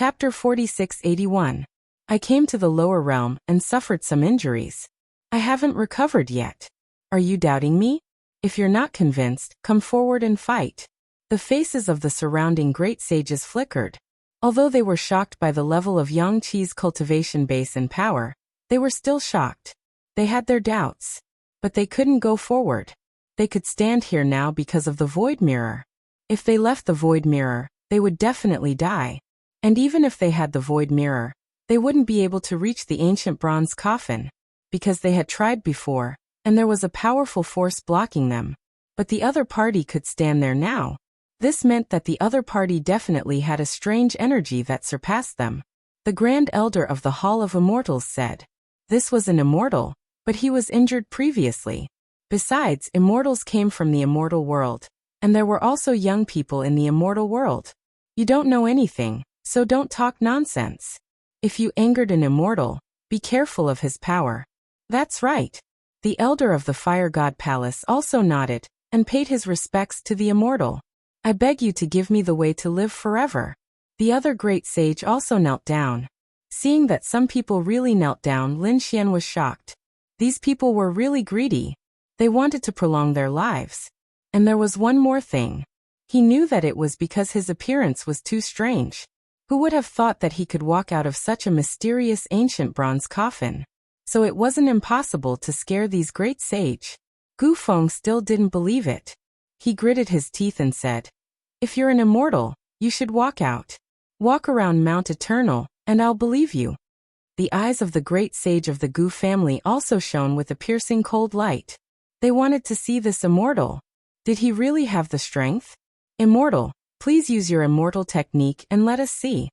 Chapter 4681. I came to the lower realm and suffered some injuries. I haven't recovered yet. Are you doubting me? If you're not convinced, come forward and fight. The faces of the surrounding great sages flickered. Although they were shocked by the level of Yang Qi's cultivation base and power, they were still shocked. They had their doubts. But they couldn't go forward. They could stand here now because of the void mirror. If they left the void mirror, they would definitely die. And even if they had the void mirror, they wouldn't be able to reach the ancient bronze coffin, because they had tried before, and there was a powerful force blocking them. But the other party could stand there now. This meant that the other party definitely had a strange energy that surpassed them. The Grand Elder of the Hall of Immortals said. This was an immortal, but he was injured previously. Besides, immortals came from the immortal world, and there were also young people in the immortal world. You don't know anything, so don't talk nonsense. If you angered an immortal, be careful of his power. That's right. The elder of the Fire God Palace also nodded, and paid his respects to the immortal. I beg you to give me the way to live forever. The other great sage also knelt down. Seeing that some people really knelt down, Lin Xian was shocked. These people were really greedy. They wanted to prolong their lives. And there was one more thing. He knew that it was because his appearance was too strange. Who would have thought that he could walk out of such a mysterious ancient bronze coffin? So it wasn't impossible to scare these great sage. Gu Feng still didn't believe it. He gritted his teeth and said, if you're an immortal, you should walk out. Walk around Mount Eternal, and I'll believe you. The eyes of the great sage of the Gu family also shone with a piercing cold light. They wanted to see this immortal. Did he really have the strength? Immortal, please use your immortal technique and let us see.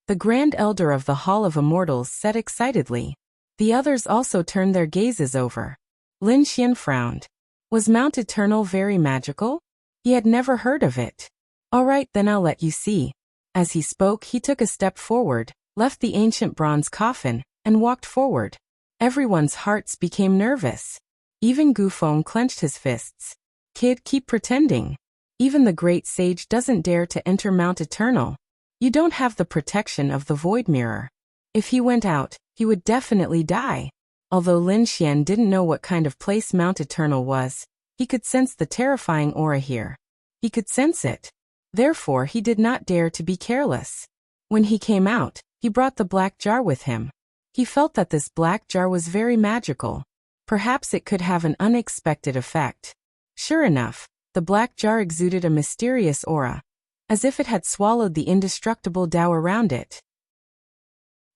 The Grand Elder of the Hall of Immortals said excitedly. The others also turned their gazes over. Lin Xian frowned. Was Mount Eternal very magical? He had never heard of it. All right, then I'll let you see. As he spoke, he took a step forward, left the ancient bronze coffin, and walked forward. Everyone's hearts became nervous. Even Gu Feng clenched his fists. Kid, keep pretending. Even the great sage doesn't dare to enter Mount Eternal. You don't have the protection of the void mirror. If he went out, he would definitely die. Although Lin Xian didn't know what kind of place Mount Eternal was, he could sense the terrifying aura here. He could sense it. Therefore, he did not dare to be careless. When he came out, he brought the black jar with him. He felt that this black jar was very magical. Perhaps it could have an unexpected effect. Sure enough, the black jar exuded a mysterious aura, as if it had swallowed the indestructible Tao around it.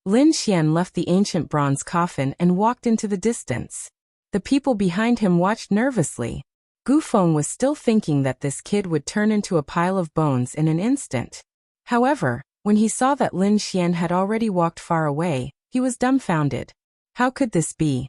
Lin Xian left the ancient bronze coffin and walked into the distance. The people behind him watched nervously. Gu Feng was still thinking that this kid would turn into a pile of bones in an instant. However, when he saw that Lin Xian had already walked far away, he was dumbfounded. How could this be?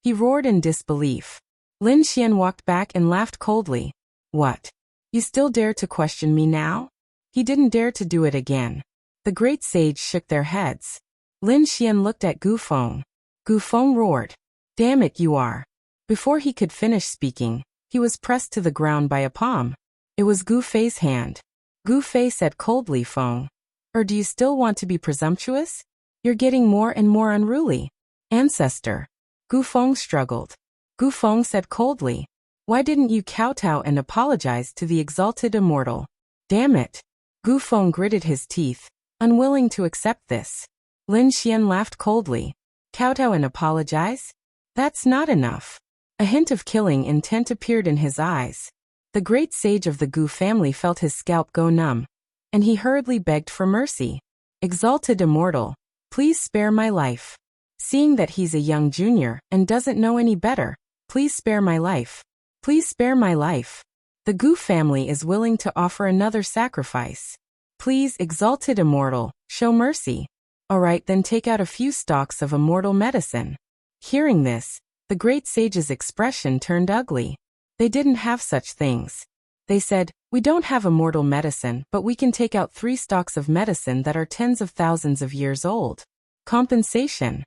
He roared in disbelief. Lin Xian walked back and laughed coldly. What? You still dare to question me now? He didn't dare to do it again. The great sage shook their heads. Lin Xian looked at Gu Feng. Gu Feng roared. Damn it, you are. Before he could finish speaking, he was pressed to the ground by a palm. It was Gu Fei's hand. Gu Fei said coldly, Feng. Or do you still want to be presumptuous? You're getting more and more unruly. Ancestor. Gu Feng struggled. Gu Feng said coldly. Why didn't you kowtow and apologize to the exalted immortal? Damn it. Gu Feng gritted his teeth, unwilling to accept this. Lin Xian laughed coldly. Kowtow and apologize? That's not enough. A hint of killing intent appeared in his eyes. The great sage of the Gu family felt his scalp go numb, and he hurriedly begged for mercy. Exalted immortal, please spare my life. Seeing that he's a young junior and doesn't know any better, please spare my life. Please spare my life. The Gu family is willing to offer another sacrifice. Please, exalted immortal, show mercy. Alright, then take out a few stalks of immortal medicine. Hearing this, the great sage's expression turned ugly. They didn't have such things. They said, we don't have immortal medicine, but we can take out 3 stalks of medicine that are tens of thousands of years old. Compensation.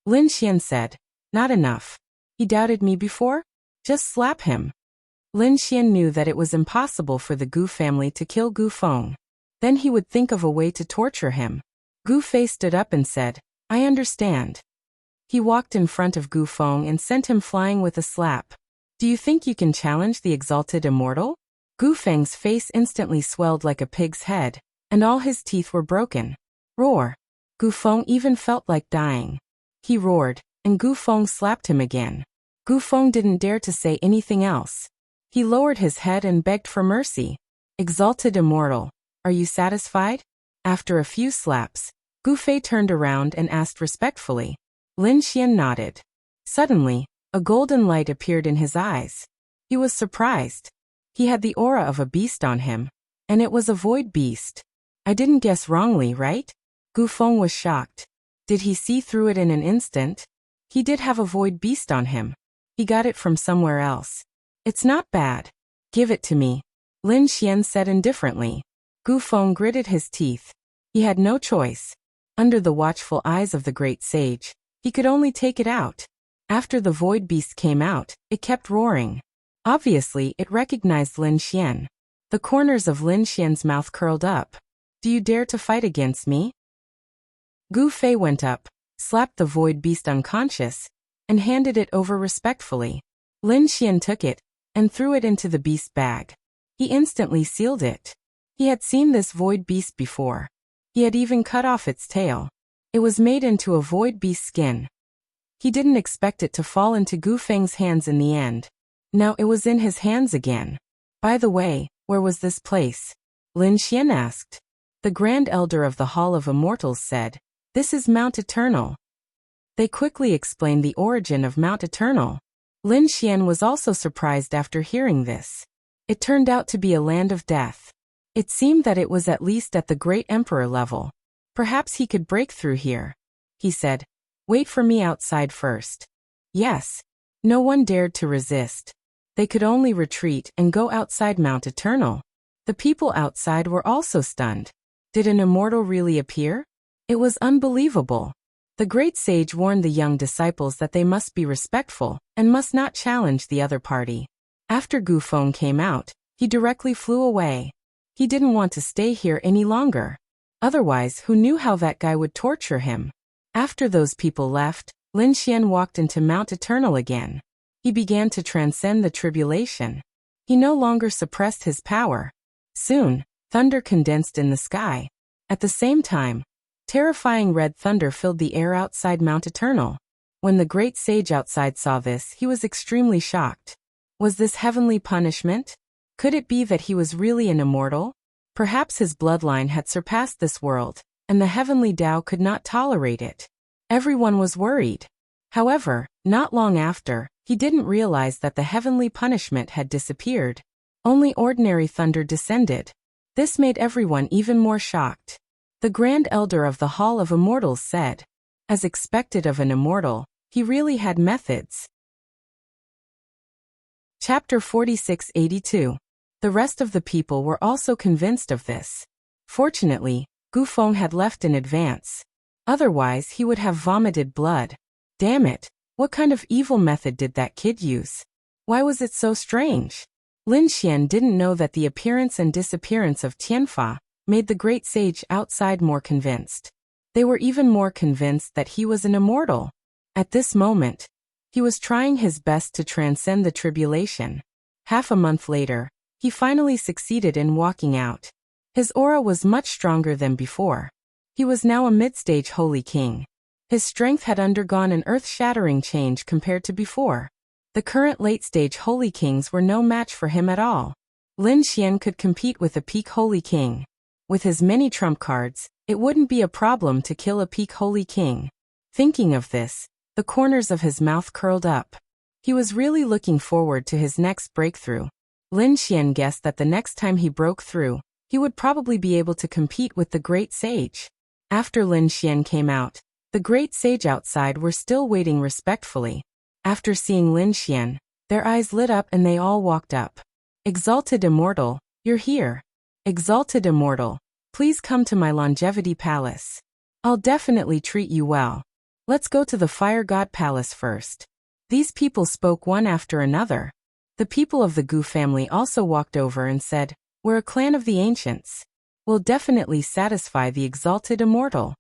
Lin Xian said, not enough. He doubted me before? Just slap him. Lin Xian knew that it was impossible for the Gu family to kill Gu Feng. Then he would think of a way to torture him. Gu Fei stood up and said, I understand. He walked in front of Gu Feng and sent him flying with a slap. Do you think you can challenge the exalted immortal? Gu Feng's face instantly swelled like a pig's head, and all his teeth were broken. Roar! Gu Feng even felt like dying. He roared, and Gu Feng slapped him again. Gu Feng didn't dare to say anything else. He lowered his head and begged for mercy. Exalted immortal, are you satisfied? After a few slaps, Gu Fei turned around and asked respectfully. Lin Xian nodded. Suddenly, a golden light appeared in his eyes. He was surprised. He had the aura of a beast on him, and it was a void beast. I didn't guess wrongly, right? Gu Feng was shocked. Did he see through it in an instant? He did have a void beast on him. He got it from somewhere else. It's not bad. Give it to me, Lin Xian said indifferently. Gu Feng gritted his teeth. He had no choice. Under the watchful eyes of the great sage, he could only take it out. After the void beast came out, it kept roaring. Obviously, it recognized Lin Xian. The corners of Lin Xian's mouth curled up. Do you dare to fight against me? Gu Fei went up, slapped the void beast unconscious, and handed it over respectfully. Lin Xian took it, and threw it into the beast bag. He instantly sealed it. He had seen this void beast before. He had even cut off its tail. It was made into a void beast skin. He didn't expect it to fall into Gu Feng's hands in the end. Now it was in his hands again. By the way, where was this place? Lin Xian asked. The Grand Elder of the Hall of Immortals said, This is Mount Eternal. They quickly explained the origin of Mount Eternal. Lin Xian was also surprised after hearing this. It turned out to be a land of death. It seemed that it was at least at the Great Emperor level. Perhaps he could break through here. He said, Wait for me outside first. Yes. No one dared to resist. They could only retreat and go outside Mount Eternal. The people outside were also stunned. Did an immortal really appear? It was unbelievable. The great sage warned the young disciples that they must be respectful and must not challenge the other party. After Gu Feng came out, he directly flew away. He didn't want to stay here any longer. Otherwise, who knew how that guy would torture him? After those people left, Lin Xian walked into Mount Eternal again. He began to transcend the tribulation. He no longer suppressed his power. Soon, thunder condensed in the sky. At the same time, terrifying red thunder filled the air outside Mount Eternal. When the great sage outside saw this, he was extremely shocked. Was this heavenly punishment? Could it be that he was really an immortal? Perhaps his bloodline had surpassed this world, and the heavenly Tao could not tolerate it. Everyone was worried. However, not long after, he didn't realize that the heavenly punishment had disappeared. Only ordinary thunder descended. This made everyone even more shocked. The Grand Elder of the Hall of Immortals said, As expected of an immortal, he really had methods. Chapter 4682. The rest of the people were also convinced of this. Fortunately, Gu Feng had left in advance. Otherwise, he would have vomited blood. Damn it, what kind of evil method did that kid use? Why was it so strange? Lin Xian didn't know that the appearance and disappearance of Tianfa made the great sage outside more convinced. They were even more convinced that he was an immortal. At this moment, he was trying his best to transcend the tribulation. Half a month later, he finally succeeded in walking out. His aura was much stronger than before. He was now a mid-stage holy king. His strength had undergone an earth-shattering change compared to before. The current late-stage holy kings were no match for him at all. Lin Xian could compete with a peak holy king. With his many trump cards, it wouldn't be a problem to kill a peak holy king. Thinking of this, the corners of his mouth curled up. He was really looking forward to his next breakthrough. Lin Xian guessed that the next time he broke through, he would probably be able to compete with the great sage. After Lin Xian came out, the great sage outside were still waiting respectfully. After seeing Lin Xian, their eyes lit up and they all walked up. Exalted Immortal, you're here. Exalted Immortal, please come to my longevity palace. I'll definitely treat you well. Let's go to the Fire God Palace first. These people spoke one after another. The people of the Gu family also walked over and said, We're a clan of the ancients. will definitely satisfy the exalted immortal.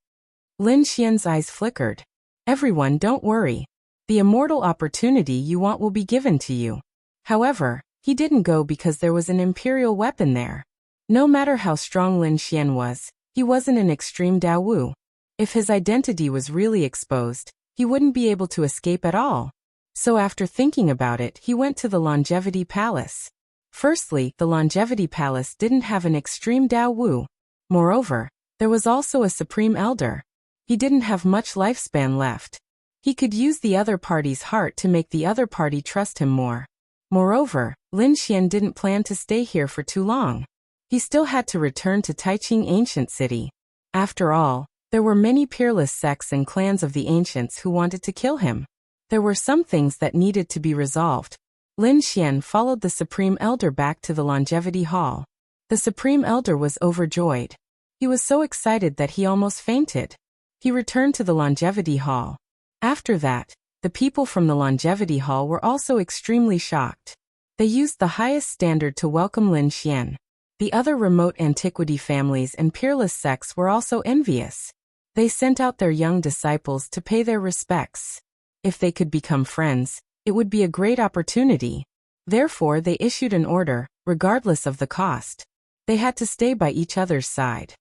Lin Xian's eyes flickered. Everyone, don't worry. The immortal opportunity you want will be given to you. However, he didn't go because there was an imperial weapon there. No matter how strong Lin Xian was, he wasn't an extreme Daowu. If his identity was really exposed, he wouldn't be able to escape at all. So after thinking about it, he went to the Longevity Palace. Firstly, the Longevity Palace didn't have an extreme Daowu. Moreover, there was also a Supreme Elder. He didn't have much lifespan left. He could use the other party's heart to make the other party trust him more. Moreover, Lin Xian didn't plan to stay here for too long. He still had to return to Taiqing Ancient City. After all, there were many peerless sects and clans of the ancients who wanted to kill him. There were some things that needed to be resolved. Lin Xian followed the Supreme Elder back to the Longevity Hall. The Supreme Elder was overjoyed. He was so excited that he almost fainted. He returned to the Longevity Hall. After that, the people from the Longevity Hall were also extremely shocked. They used the highest standard to welcome Lin Xian. The other remote antiquity families and peerless sects were also envious. They sent out their young disciples to pay their respects. If they could become friends, it would be a great opportunity. Therefore, they issued an order, regardless of the cost. They had to stay by each other's side.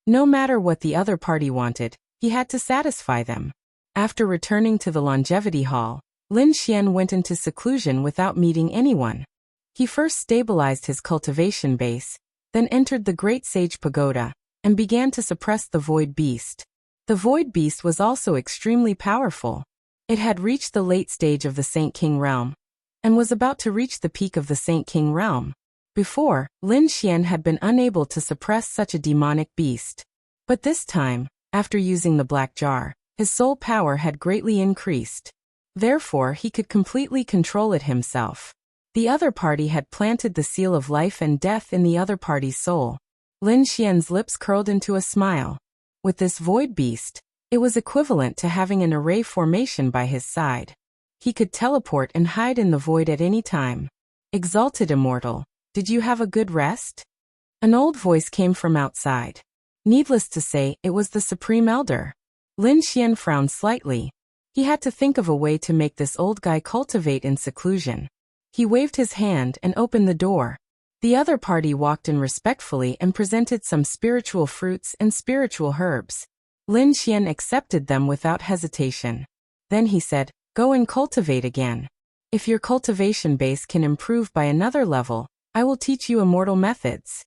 No matter what the other party wanted, he had to satisfy them. After returning to the Longevity Hall, Lin Xian went into seclusion without meeting anyone. He first stabilized his cultivation base, then entered the Great Sage Pagoda, and began to suppress the Void Beast. The Void Beast was also extremely powerful. It had reached the late stage of the Saint King realm, and was about to reach the peak of the Saint King realm. Before, Lin Xian had been unable to suppress such a demonic beast. But this time, after using the black jar, his soul power had greatly increased. Therefore, he could completely control it himself. The other party had planted the seal of life and death in the other party's soul. Lin Xian's lips curled into a smile. With this void beast, it was equivalent to having an array formation by his side. He could teleport and hide in the void at any time. Exalted Immortal, did you have a good rest? An old voice came from outside. Needless to say, it was the Supreme Elder. Lin Xian frowned slightly. He had to think of a way to make this old guy cultivate in seclusion. He waved his hand and opened the door. The other party walked in respectfully and presented some spiritual fruits and spiritual herbs. Lin Xian accepted them without hesitation. Then he said, "Go and cultivate again. If your cultivation base can improve by another level, I will teach you immortal methods."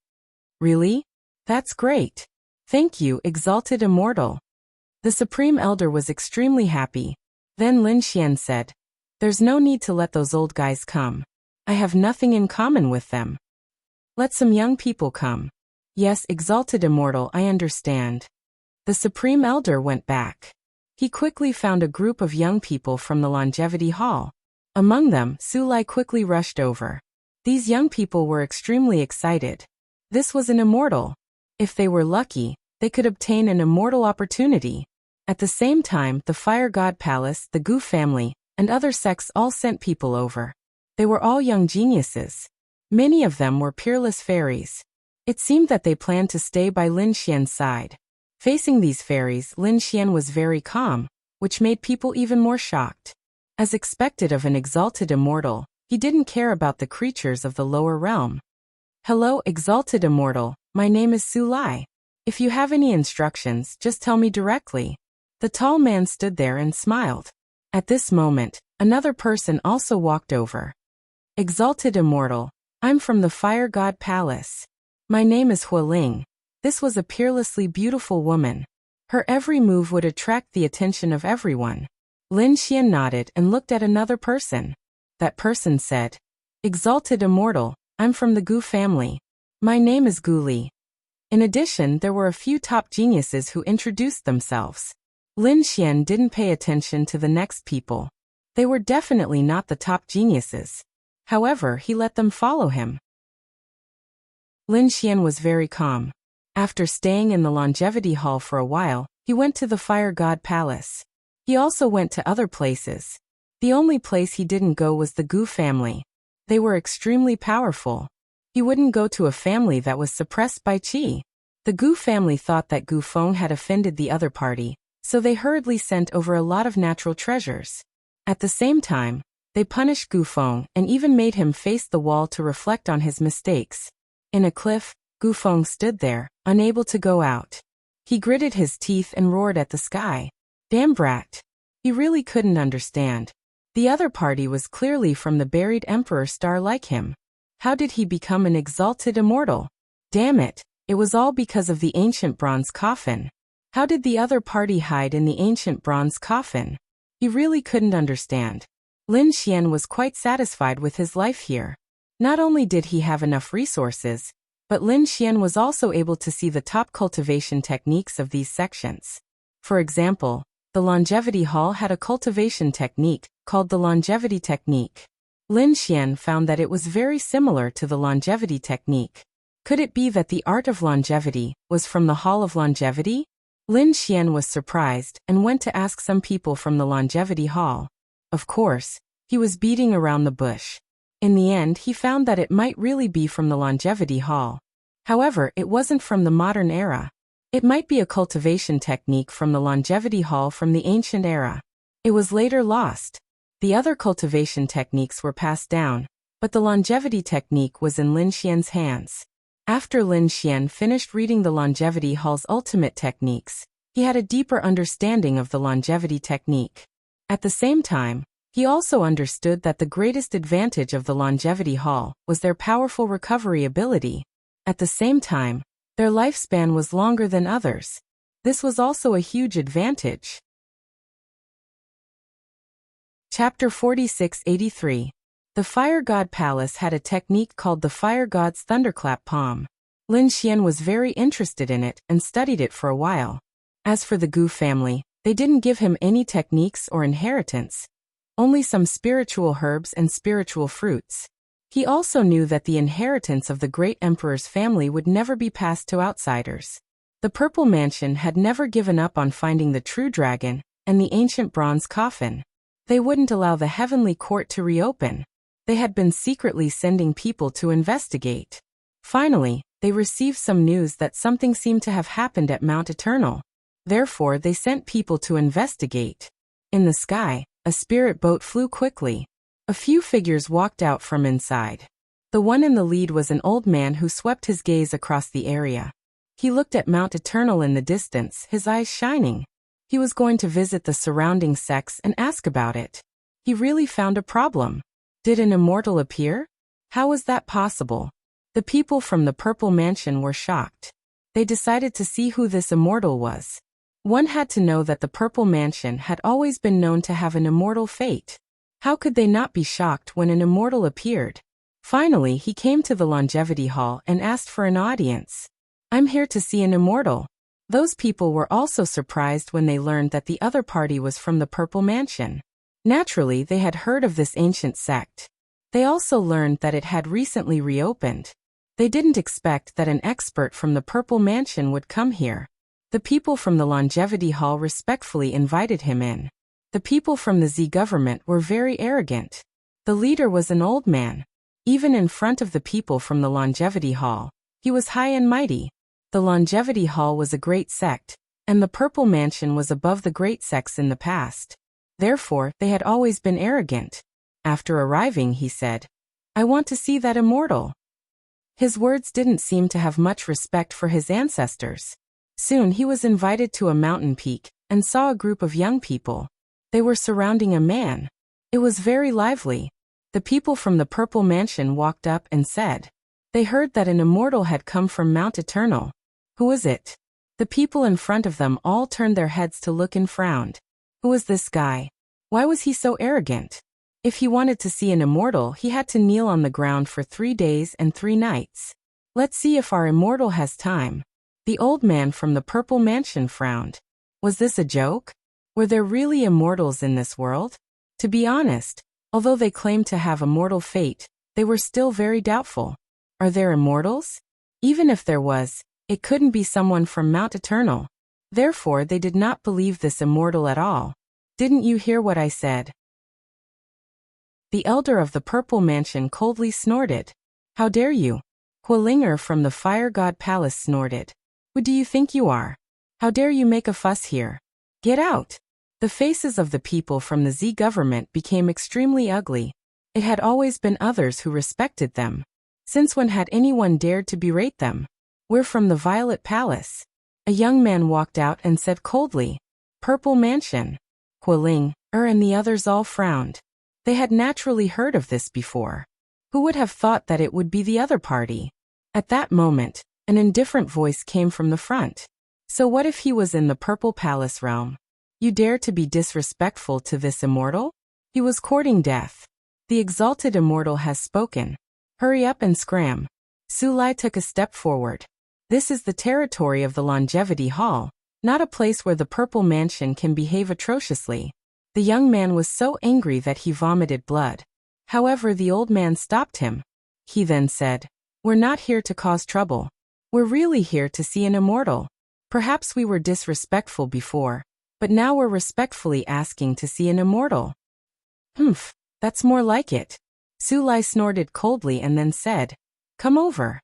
Really? That's great. Thank you, Exalted Immortal. The Supreme Elder was extremely happy. Then Lin Xian said, "There's no need to let those old guys come. I have nothing in common with them. Let some young people come." "Yes, Exalted Immortal, I understand." The Supreme Elder went back. He quickly found a group of young people from the Longevity Hall. Among them, Su Lai quickly rushed over. These young people were extremely excited. This was an immortal. If they were lucky, they could obtain an immortal opportunity. At the same time, the Fire God Palace, the Gu family, and other sects all sent people over. They were all young geniuses. Many of them were peerless fairies. It seemed that they planned to stay by Lin Xian's side. Facing these fairies, Lin Xian was very calm, which made people even more shocked. As expected of an exalted immortal, he didn't care about the creatures of the lower realm. "Hello, Exalted Immortal, my name is Su Lai. If you have any instructions, just tell me directly." The tall man stood there and smiled. At this moment, another person also walked over. "Exalted Immortal, I'm from the Fire God Palace. My name is Hualing." This was a peerlessly beautiful woman. Her every move would attract the attention of everyone. Lin Xian nodded and looked at another person. That person said, "Exalted Immortal, I'm from the Gu family. My name is Gu Li." In addition, there were a few top geniuses who introduced themselves. Lin Xian didn't pay attention to the next people. They were definitely not the top geniuses. However, he let them follow him. Lin Xian was very calm. After staying in the Longevity Hall for a while, he went to the Fire God Palace. He also went to other places. The only place he didn't go was the Gu family. They were extremely powerful. He wouldn't go to a family that was suppressed by qi. The Gu family thought that Gu Feng had offended the other party, so they hurriedly sent over a lot of natural treasures. At the same time, they punished Gu Feng and even made him face the wall to reflect on his mistakes. In a cliff, Gu Feng stood there, unable to go out. He gritted his teeth and roared at the sky. Damn brat. He really couldn't understand. The other party was clearly from the buried emperor star like him. How did he become an exalted immortal? Damn it, it was all because of the ancient bronze coffin. How did the other party hide in the ancient bronze coffin? He really couldn't understand. Lin Xian was quite satisfied with his life here. Not only did he have enough resources, but Lin Xian was also able to see the top cultivation techniques of these sections. For example, the longevity hall had a cultivation technique called the longevity technique. Lin Xian found that it was very similar to the longevity technique. Could it be that the art of longevity was from the Hall of Longevity? Lin Xian was surprised and went to ask some people from the longevity hall. Of course, he was beating around the bush. In the end, he found that it might really be from the longevity hall. However, it wasn't from the modern era. It might be a cultivation technique from the longevity hall from the ancient era. It was later lost. The other cultivation techniques were passed down, but the longevity technique was in Lin Xian's hands. After Lin Xian finished reading the longevity hall's ultimate techniques, he had a deeper understanding of the longevity technique. At the same time, he also understood that the greatest advantage of the longevity hall was their powerful recovery ability. At the same time, their lifespan was longer than others. This was also a huge advantage. Chapter 4683. The Fire God Palace had a technique called the Fire God's Thunderclap Palm. Lin Xian was very interested in it and studied it for a while. As for the Gu family, they didn't give him any techniques or inheritance, only some spiritual herbs and spiritual fruits. He also knew that the inheritance of the great emperor's family would never be passed to outsiders. The Purple Mansion had never given up on finding the true dragon and the ancient bronze coffin. They wouldn't allow the heavenly court to reopen. They had been secretly sending people to investigate. Finally, they received some news that something seemed to have happened at Mount Eternal. Therefore, they sent people to investigate. In the sky, a spirit boat flew quickly. A few figures walked out from inside. The one in the lead was an old man who swept his gaze across the area. He looked at Mount Eternal in the distance, his eyes shining. He was going to visit the surrounding sects and ask about it. He really found a problem. Did an immortal appear? How was that possible? The people from the Purple Mansion were shocked. They decided to see who this immortal was. One had to know that the Purple Mansion had always been known to have an immortal fate. How could they not be shocked when an immortal appeared? Finally, he came to the longevity hall and asked for an audience. I'm here to see an immortal. Those people were also surprised when they learned that the other party was from the Purple Mansion. Naturally, they had heard of this ancient sect. They also learned that it had recently reopened. They didn't expect that an expert from the Purple Mansion would come here. The people from the Longevity Hall respectfully invited him in. The people from the Z government were very arrogant. The leader was an old man. Even in front of the people from the Longevity Hall, he was high and mighty. The Longevity Hall was a great sect, and the Purple Mansion was above the great sects in the past. Therefore, they had always been arrogant. After arriving, he said, I want to see that immortal. His words didn't seem to have much respect for his ancestors. Soon he was invited to a mountain peak and saw a group of young people. They were surrounding a man. It was very lively. The people from the Purple Mansion walked up and said, they heard that an immortal had come from Mount Eternal. Who was it? The people in front of them all turned their heads to look and frowned. Who was this guy? Why was he so arrogant? If he wanted to see an immortal, he had to kneel on the ground for 3 days and 3 nights. Let's see if our immortal has time. The old man from the Purple Mansion frowned. Was this a joke? Were there really immortals in this world? To be honest, although they claimed to have immortal fate, they were still very doubtful. Are there immortals? Even if there was, it couldn't be someone from Mount Eternal. Therefore, they did not believe this immortal at all. Didn't you hear what I said? The elder of the Purple Mansion coldly snorted. How dare you? Quilinger from the Fire God Palace snorted. Who do you think you are? How dare you make a fuss here? Get out! The faces of the people from the Z government became extremely ugly. It had always been others who respected them. Since when had anyone dared to berate them? We're from the Violet Palace. A young man walked out and said coldly. Purple Mansion. Quilinger and the others all frowned. They had naturally heard of this before. Who would have thought that it would be the other party? At that moment, an indifferent voice came from the front. So what if he was in the Purple Palace realm? You dare to be disrespectful to this immortal? He was courting death. The exalted immortal has spoken. Hurry up and scram. Sulai took a step forward. This is the territory of the Longevity Hall, not a place where the Purple Mansion can behave atrociously. The young man was so angry that he vomited blood. However, the old man stopped him. He then said, We're not here to cause trouble. We're really here to see an immortal. Perhaps we were disrespectful before, but now we're respectfully asking to see an immortal. Humph, that's more like it. Sulai snorted coldly and then said, Come over.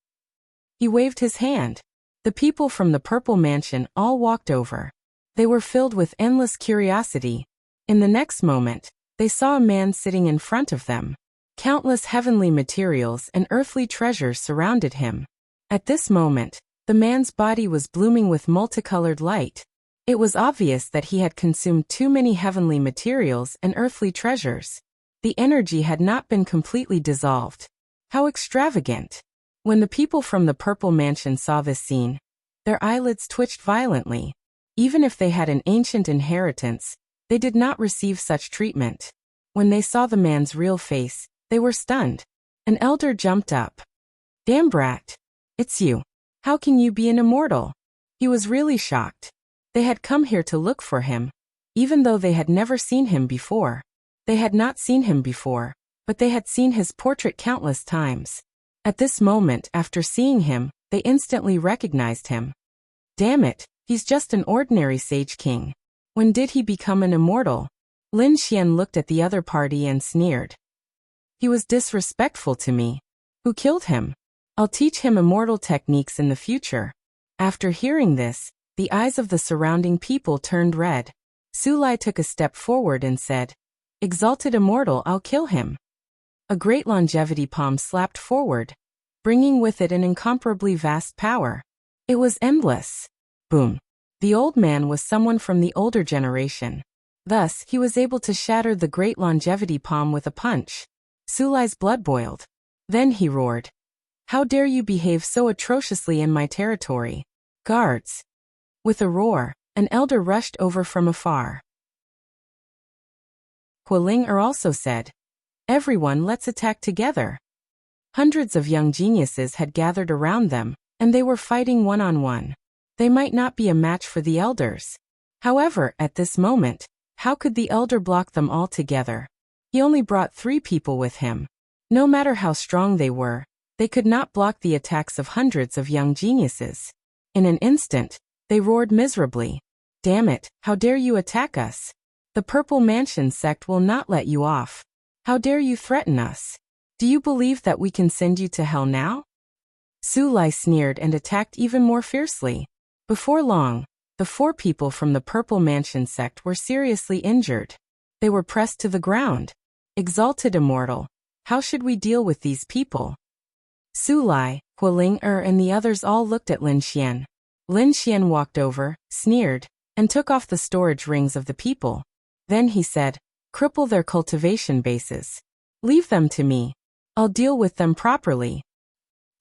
He waved his hand. The people from the Purple Mansion all walked over. They were filled with endless curiosity. In the next moment, they saw a man sitting in front of them. Countless heavenly materials and earthly treasures surrounded him. At this moment, the man's body was blooming with multicolored light. It was obvious that he had consumed too many heavenly materials and earthly treasures. The energy had not been completely dissolved. How extravagant! When the people from the Purple Mansion saw this scene, their eyelids twitched violently. Even if they had an ancient inheritance, they did not receive such treatment. When they saw the man's real face, they were stunned. An elder jumped up. Damn brat! It's you. How can you be an immortal? He was really shocked. They had come here to look for him, even though they had never seen him before. They had not seen him before, but they had seen his portrait countless times. At this moment, after seeing him, they instantly recognized him. Damn it, he's just an ordinary Sage King. When did he become an immortal? Lin Xian looked at the other party and sneered. He was disrespectful to me. Who killed him? I'll teach him immortal techniques in the future. After hearing this, the eyes of the surrounding people turned red. Sulai took a step forward and said, Exalted immortal, I'll kill him. A great longevity palm slapped forward, bringing with it an incomparably vast power. It was endless. Boom. The old man was someone from the older generation. Thus, he was able to shatter the great longevity palm with a punch. Sulai's blood boiled. Then he roared. How dare you behave so atrociously in my territory? Guards! With a roar, an elder rushed over from afar. Quilinger also said, Everyone, let's attack together. Hundreds of young geniuses had gathered around them, and they were fighting one-on-one. They might not be a match for the elders. However, at this moment, how could the elder block them all together? He only brought 3 people with him. No matter how strong they were, they could not block the attacks of hundreds of young geniuses. In an instant, they roared miserably. Damn it, how dare you attack us? The Purple Mansion sect will not let you off. How dare you threaten us? Do you believe that we can send you to hell now? Sulai sneered and attacked even more fiercely. Before long, the 4 people from the Purple Mansion sect were seriously injured. They were pressed to the ground. Exalted immortal, how should we deal with these people? Sulai, Quilinger and the others all looked at Lin Xian. Lin Xian walked over, sneered, and took off the storage rings of the people. Then he said, Cripple their cultivation bases. Leave them to me. I'll deal with them properly.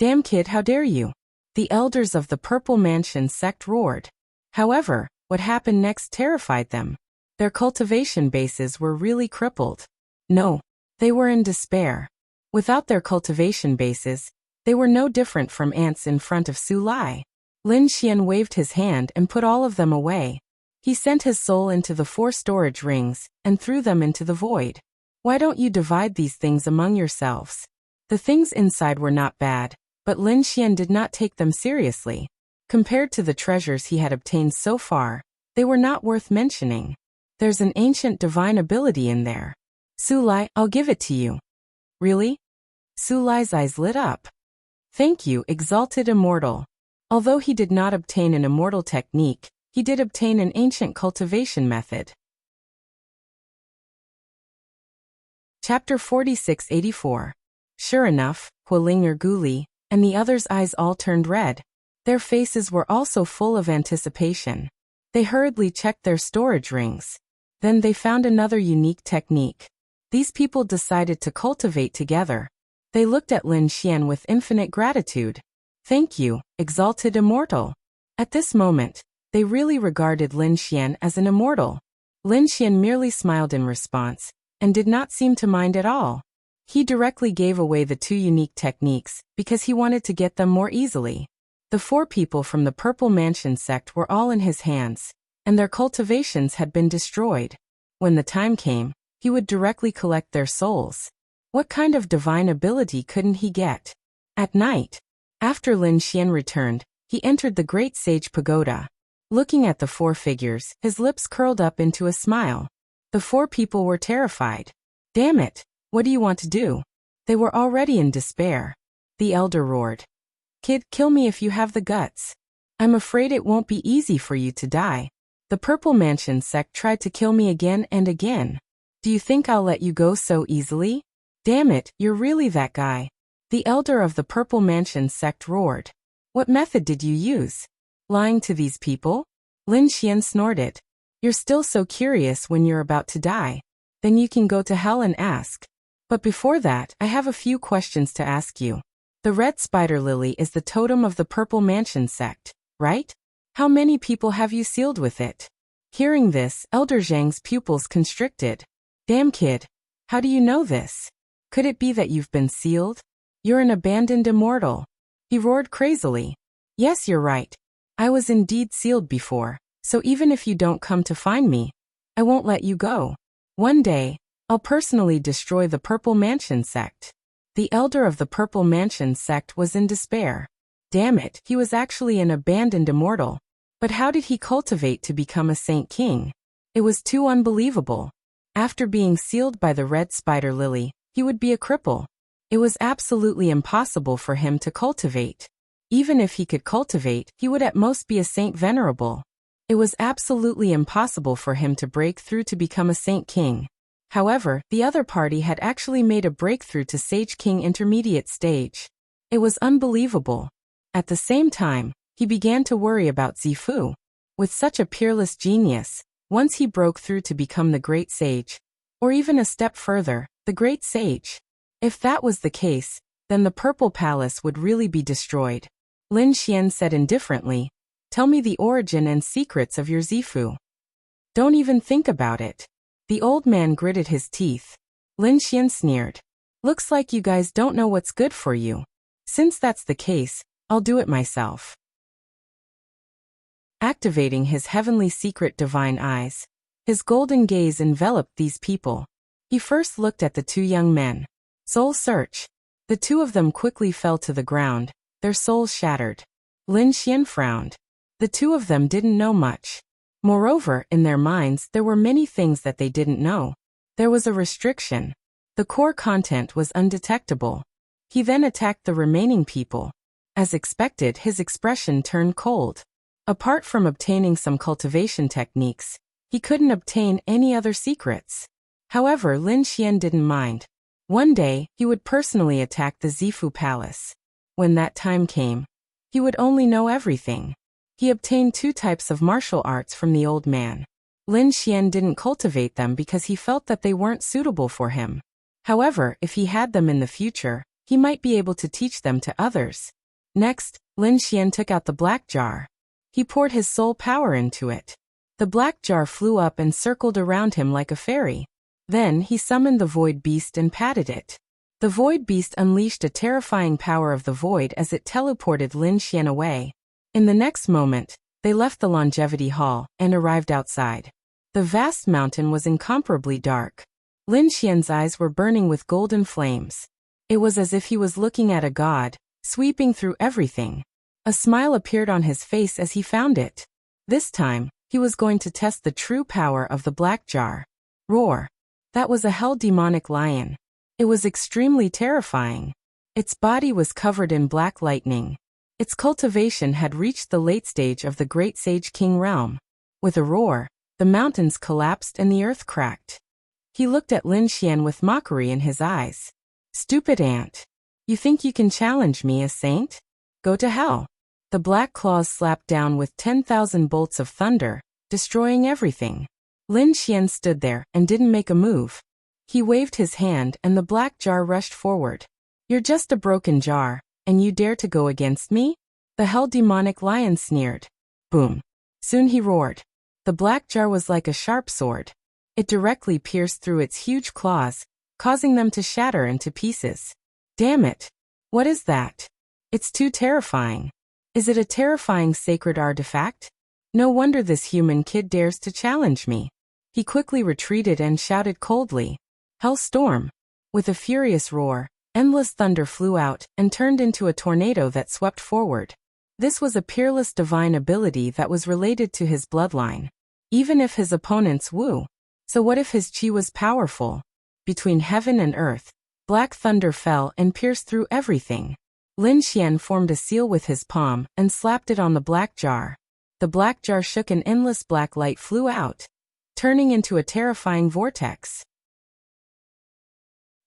Damn kid, how dare you? The elders of the Purple Mansion sect roared. However, what happened next terrified them. Their cultivation bases were really crippled. No, they were in despair. Without their cultivation bases, they were no different from ants in front of Sulai. Lin Xian waved his hand and put all of them away. He sent his soul into the 4 storage rings and threw them into the void. Why don't you divide these things among yourselves? The things inside were not bad, but Lin Xian did not take them seriously. Compared to the treasures he had obtained so far, they were not worth mentioning. There's an ancient divine ability in there. Sulai, I'll give it to you. Really? Sulai's eyes lit up. Thank you, exalted immortal. Although he did not obtain an immortal technique, he did obtain an ancient cultivation method. Chapter 4684. Sure enough, Hualinger Guli and the others' eyes all turned red. Their faces were also full of anticipation. They hurriedly checked their storage rings. Then they found another unique technique. These people decided to cultivate together. They looked at Lin Xian with infinite gratitude. Thank you, exalted immortal. At this moment, they really regarded Lin Xian as an immortal. Lin Xian merely smiled in response, and did not seem to mind at all. He directly gave away the two unique techniques, because he wanted to get them more easily. The 4 people from the Purple Mansion sect were all in his hands, and their cultivations had been destroyed. When the time came, he would directly collect their souls. What kind of divine ability couldn't he get? At night, after Lin Xian returned, he entered the Great Sage Pagoda. Looking at the 4 figures, his lips curled up into a smile. The 4 people were terrified. Damn it, what do you want to do? They were already in despair. The elder roared. Kid, kill me if you have the guts. I'm afraid it won't be easy for you to die. The Purple Mansion sect tried to kill me again and again. Do you think I'll let you go so easily? Damn it, you're really that guy. The elder of the Purple Mansion sect roared. What method did you use? Lying to these people? Lin Xian snorted. You're still so curious when you're about to die. Then you can go to hell and ask. But before that, I have a few questions to ask you. The red spider lily is the totem of the Purple Mansion sect, right? How many people have you sealed with it? Hearing this, Elder Zhang's pupils constricted. Damn kid, how do you know this? Could it be that you've been sealed? You're an abandoned immortal. He roared crazily. Yes, you're right. I was indeed sealed before, so even if you don't come to find me, I won't let you go. One day, I'll personally destroy the Purple Mansion sect. The elder of the Purple Mansion sect was in despair. Damn it, he was actually an abandoned immortal. But how did he cultivate to become a Saint King? It was too unbelievable. After being sealed by the red spider lily, he would be a cripple. It was absolutely impossible for him to cultivate. Even if he could cultivate, he would at most be a Saint Venerable. It was absolutely impossible for him to break through to become a Saint King. However, the other party had actually made a breakthrough to Sage King Intermediate stage. It was unbelievable. At the same time, he began to worry about Zifu. With such a peerless genius, once he broke through to become the Great Sage, or even a step further, the Great Sage. If that was the case, then the Purple Palace would really be destroyed. Lin Xian said indifferently, Tell me the origin and secrets of your Zifu. Don't even think about it. The old man gritted his teeth. Lin Xian sneered. Looks like you guys don't know what's good for you. Since that's the case, I'll do it myself. Activating his heavenly secret divine eyes, his golden gaze enveloped these people. He first looked at the 2 young men. Soul search. The 2 of them quickly fell to the ground, their souls shattered. Lin Xian frowned. The 2 of them didn't know much. Moreover, in their minds there were many things that they didn't know. There was a restriction. The core content was undetectable. He then attacked the remaining people. As expected, his expression turned cold. Apart from obtaining some cultivation techniques, he couldn't obtain any other secrets. However, Lin Xian didn't mind. One day, he would personally attack the Zifu Palace. When that time came, he would only know everything. He obtained 2 types of martial arts from the old man. Lin Xian didn't cultivate them because he felt that they weren't suitable for him. However, if he had them in the future, he might be able to teach them to others. Next, Lin Xian took out the black jar. He poured his soul power into it. The black jar flew up and circled around him like a fairy. Then he summoned the void beast and patted it. The void beast unleashed a terrifying power of the void as it teleported Lin Xian away. In the next moment, they left the longevity hall and arrived outside. The vast mountain was incomparably dark. Lin Xian's eyes were burning with golden flames. It was as if he was looking at a god, sweeping through everything. A smile appeared on his face as he found it. This time, he was going to test the true power of the black jar. Roar. That was a hell demonic lion. It was extremely terrifying. Its body was covered in black lightning. Its cultivation had reached the late stage of the Great Sage King realm. With a roar, the mountains collapsed and the earth cracked. He looked at Lin Xian with mockery in his eyes. Stupid ant. You think you can challenge me, a saint? Go to hell. The black claws slapped down with 10,000 bolts of thunder, destroying everything. Lin Xian stood there and didn't make a move. He waved his hand and the black jar rushed forward. You're just a broken jar, and you dare to go against me? The hell demonic lion sneered. Boom. Soon he roared. The black jar was like a sharp sword. It directly pierced through its huge claws, causing them to shatter into pieces. Damn it. What is that? It's too terrifying. Is it a terrifying sacred artifact? No wonder this human kid dares to challenge me. He quickly retreated and shouted coldly. Hellstorm. With a furious roar, endless thunder flew out and turned into a tornado that swept forward. This was a peerless divine ability that was related to his bloodline. Even if his opponents woo. So what if his chi was powerful? Between heaven and earth, black thunder fell and pierced through everything. Lin Xian formed a seal with his palm and slapped it on the black jar. The black jar shook and endless black light flew out, turning into a terrifying vortex.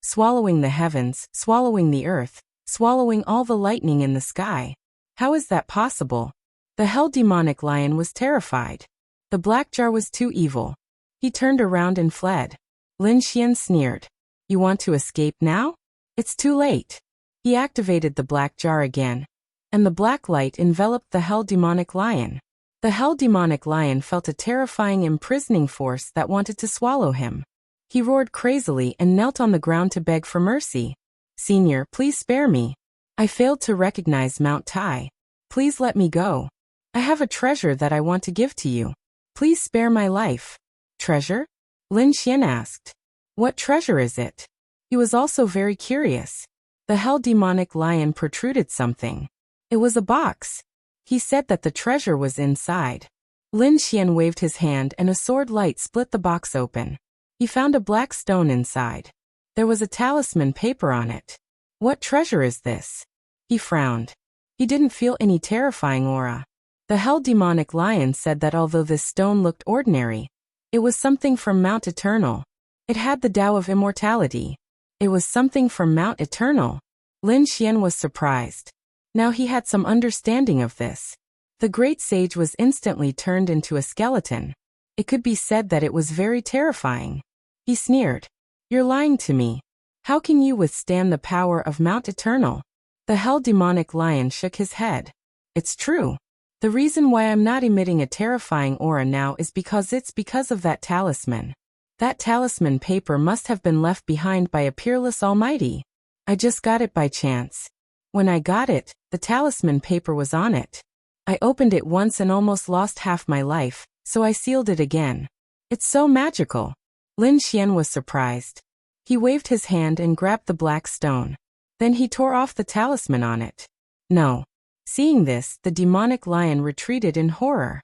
Swallowing the heavens, swallowing the earth, swallowing all the lightning in the sky. How is that possible? The hell demonic lion was terrified. The black jar was too evil. He turned around and fled. Lin Xian sneered. You want to escape now? It's too late. He activated the black jar again, and the black light enveloped the hell demonic lion. The hell demonic lion felt a terrifying imprisoning force that wanted to swallow him. He roared crazily and knelt on the ground to beg for mercy. Senior, please spare me. I failed to recognize Mount Tai. Please let me go. I have a treasure that I want to give to you. Please spare my life. Treasure? Lin Xian asked. What treasure is it? He was also very curious. The hell demonic lion protruded something. It was a box. He said that the treasure was inside. Lin Xian waved his hand and a sword light split the box open. He found a black stone inside. There was a talisman paper on it. What treasure is this? He frowned. He didn't feel any terrifying aura. The hell demonic lion said that although this stone looked ordinary, it was something from Mount Eternal. It had the Tao of immortality. It was something from Mount Eternal. Lin Xian was surprised. Now he had some understanding of this. The great sage was instantly turned into a skeleton. It could be said that it was very terrifying. He sneered. You're lying to me. How can you withstand the power of Mount Eternal? The hell demonic lion shook his head. It's true. The reason why I'm not emitting a terrifying aura now is because of that talisman. That talisman paper must have been left behind by a peerless almighty. I just got it by chance. When I got it, the talisman paper was on it. I opened it once and almost lost half my life, so I sealed it again. It's so magical. Lin Xian was surprised. He waved his hand and grabbed the black stone. Then he tore off the talisman on it. No. Seeing this, the demonic lion retreated in horror.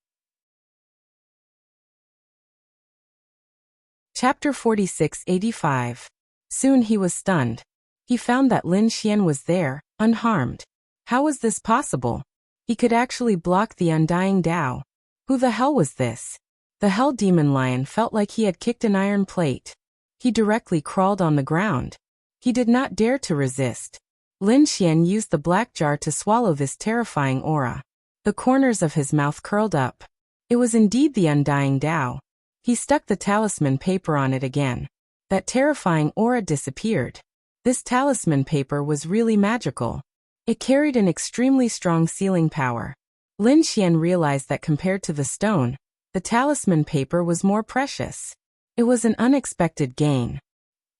Chapter 46-85. Soon he was stunned. He found that Lin Xian was there, unharmed. How was this possible? He could actually block the undying Tao. Who the hell was this? The hell demon lion felt like he had kicked an iron plate. He directly crawled on the ground. He did not dare to resist. Lin Xian used the black jar to swallow this terrifying aura. The corners of his mouth curled up. It was indeed the undying Tao. He stuck the talisman paper on it again. That terrifying aura disappeared. This talisman paper was really magical. It carried an extremely strong sealing power. Lin Xian realized that compared to the stone, the talisman paper was more precious. It was an unexpected gain.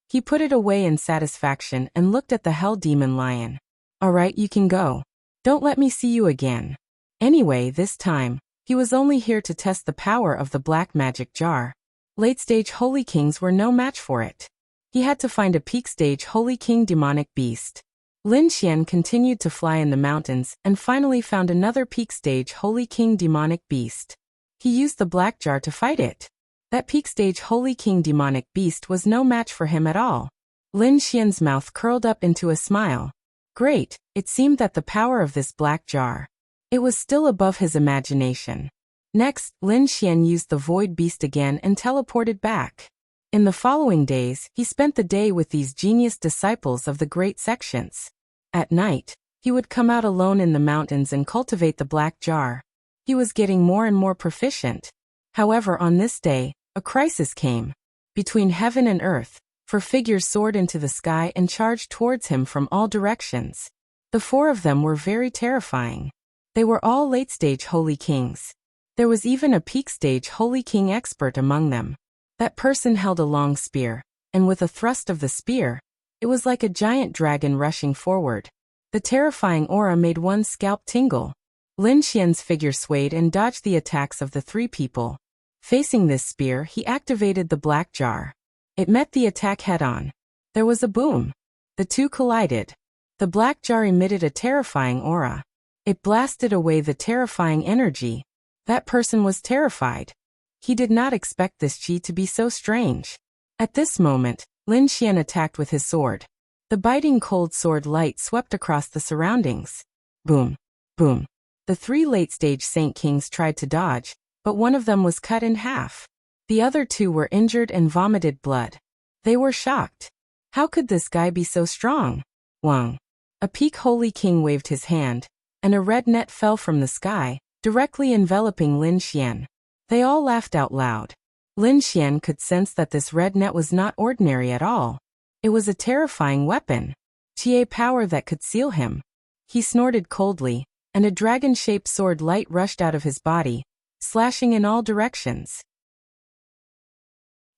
He put it away in satisfaction and looked at the hell demon lion. All right, you can go. Don't let me see you again. Anyway, this time, he was only here to test the power of the black magic jar. Late-stage holy kings were no match for it. He had to find a peak-stage holy king demonic beast. Lin Xian continued to fly in the mountains and finally found another peak-stage holy king demonic beast. He used the black jar to fight it. That peak-stage holy king demonic beast was no match for him at all. Lin Xian's mouth curled up into a smile. Great, it seemed that the power of this black jar. It was still above his imagination. Next, Lin Xian used the void beast again and teleported back. In the following days, he spent the day with these genius disciples of the great sections. At night, he would come out alone in the mountains and cultivate the black jar. He was getting more and more proficient. However, on this day, a crisis came. Between heaven and earth, four figures soared into the sky and charged towards him from all directions. The four of them were very terrifying. They were all late-stage holy kings. There was even a peak-stage holy king expert among them. That person held a long spear, and with a thrust of the spear, it was like a giant dragon rushing forward. The terrifying aura made one's scalp tingle. Lin Xian's figure swayed and dodged the attacks of the three people. Facing this spear, he activated the black jar. It met the attack head-on. There was a boom. The two collided. The black jar emitted a terrifying aura. It blasted away the terrifying energy. That person was terrified. He did not expect this chi to be so strange. At this moment, Lin Xian attacked with his sword. The biting cold sword light swept across the surroundings. Boom. Boom. The three late-stage Saint Kings tried to dodge, but one of them was cut in half. The other two were injured and vomited blood. They were shocked. How could this guy be so strong? Wang. A peak holy king waved his hand, and a red net fell from the sky, directly enveloping Lin Xian. They all laughed out loud. Lin Xian could sense that this red net was not ordinary at all. It was a terrifying weapon. Qie power that could seal him. He snorted coldly, and a dragon-shaped sword light rushed out of his body, slashing in all directions.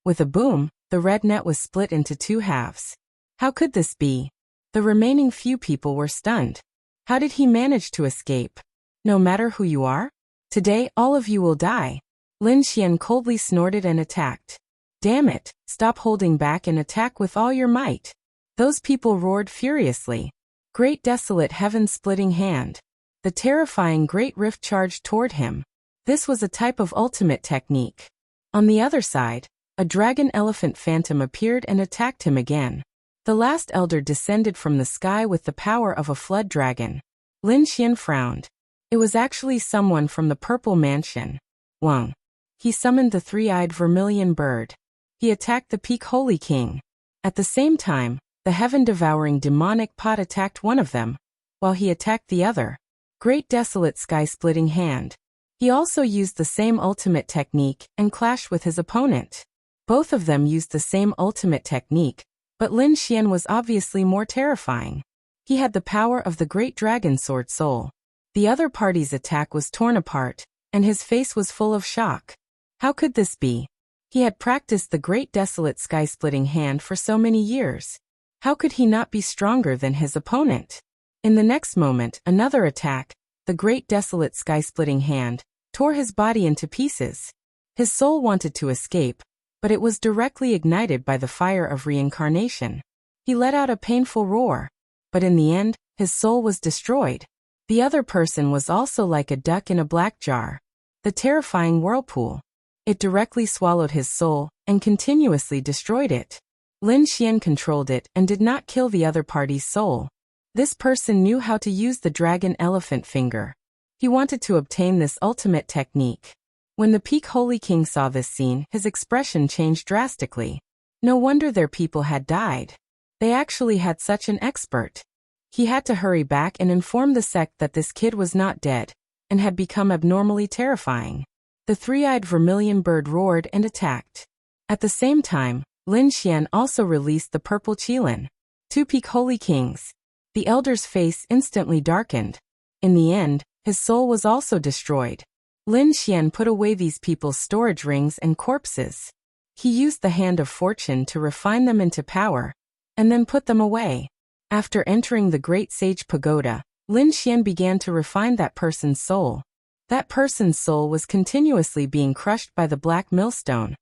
With a boom, the red net was split into two halves. How could this be? The remaining few people were stunned. How did he manage to escape? No matter who you are, today all of you will die. Lin Xian coldly snorted and attacked. Damn it, stop holding back and attack with all your might. Those people roared furiously. Great desolate heaven-splitting hand. The terrifying great rift charged toward him. This was a type of ultimate technique. On the other side, a dragon elephant phantom appeared and attacked him again. The last elder descended from the sky with the power of a flood dragon. Lin Xian frowned. It was actually someone from the Purple Mansion. Wang. He summoned the three-eyed vermilion bird. He attacked the peak holy king. At the same time, the heaven-devouring demonic pot attacked one of them, while he attacked the other. Great desolate sky-splitting hand. He also used the same ultimate technique and clashed with his opponent. Both of them used the same ultimate technique, but Lin Xian was obviously more terrifying. He had the power of the great dragon sword soul. The other party's attack was torn apart, and his face was full of shock. How could this be? He had practiced the great desolate sky-splitting hand for so many years. How could he not be stronger than his opponent? In the next moment, another attack, the great desolate sky-splitting hand, tore his body into pieces. His soul wanted to escape, but it was directly ignited by the fire of reincarnation. He let out a painful roar, but in the end, his soul was destroyed. The other person was also like a duck in a black jar. The terrifying whirlpool. It directly swallowed his soul and continuously destroyed it. Lin Xian controlled it and did not kill the other party's soul. This person knew how to use the dragon elephant finger. He wanted to obtain this ultimate technique. When the peak holy king saw this scene, his expression changed drastically. No wonder their people had died. They actually had such an expert. He had to hurry back and inform the sect that this kid was not dead, and had become abnormally terrifying. The three-eyed vermilion bird roared and attacked. At the same time, Lin Xian also released the purple qilin. Two peak holy kings. The elder's face instantly darkened. In the end, his soul was also destroyed. Lin Xian put away these people's storage rings and corpses. He used the hand of fortune to refine them into power, and then put them away. After entering the great sage pagoda, Lin Xian began to refine that person's soul. That person's soul was continuously being crushed by the black millstone,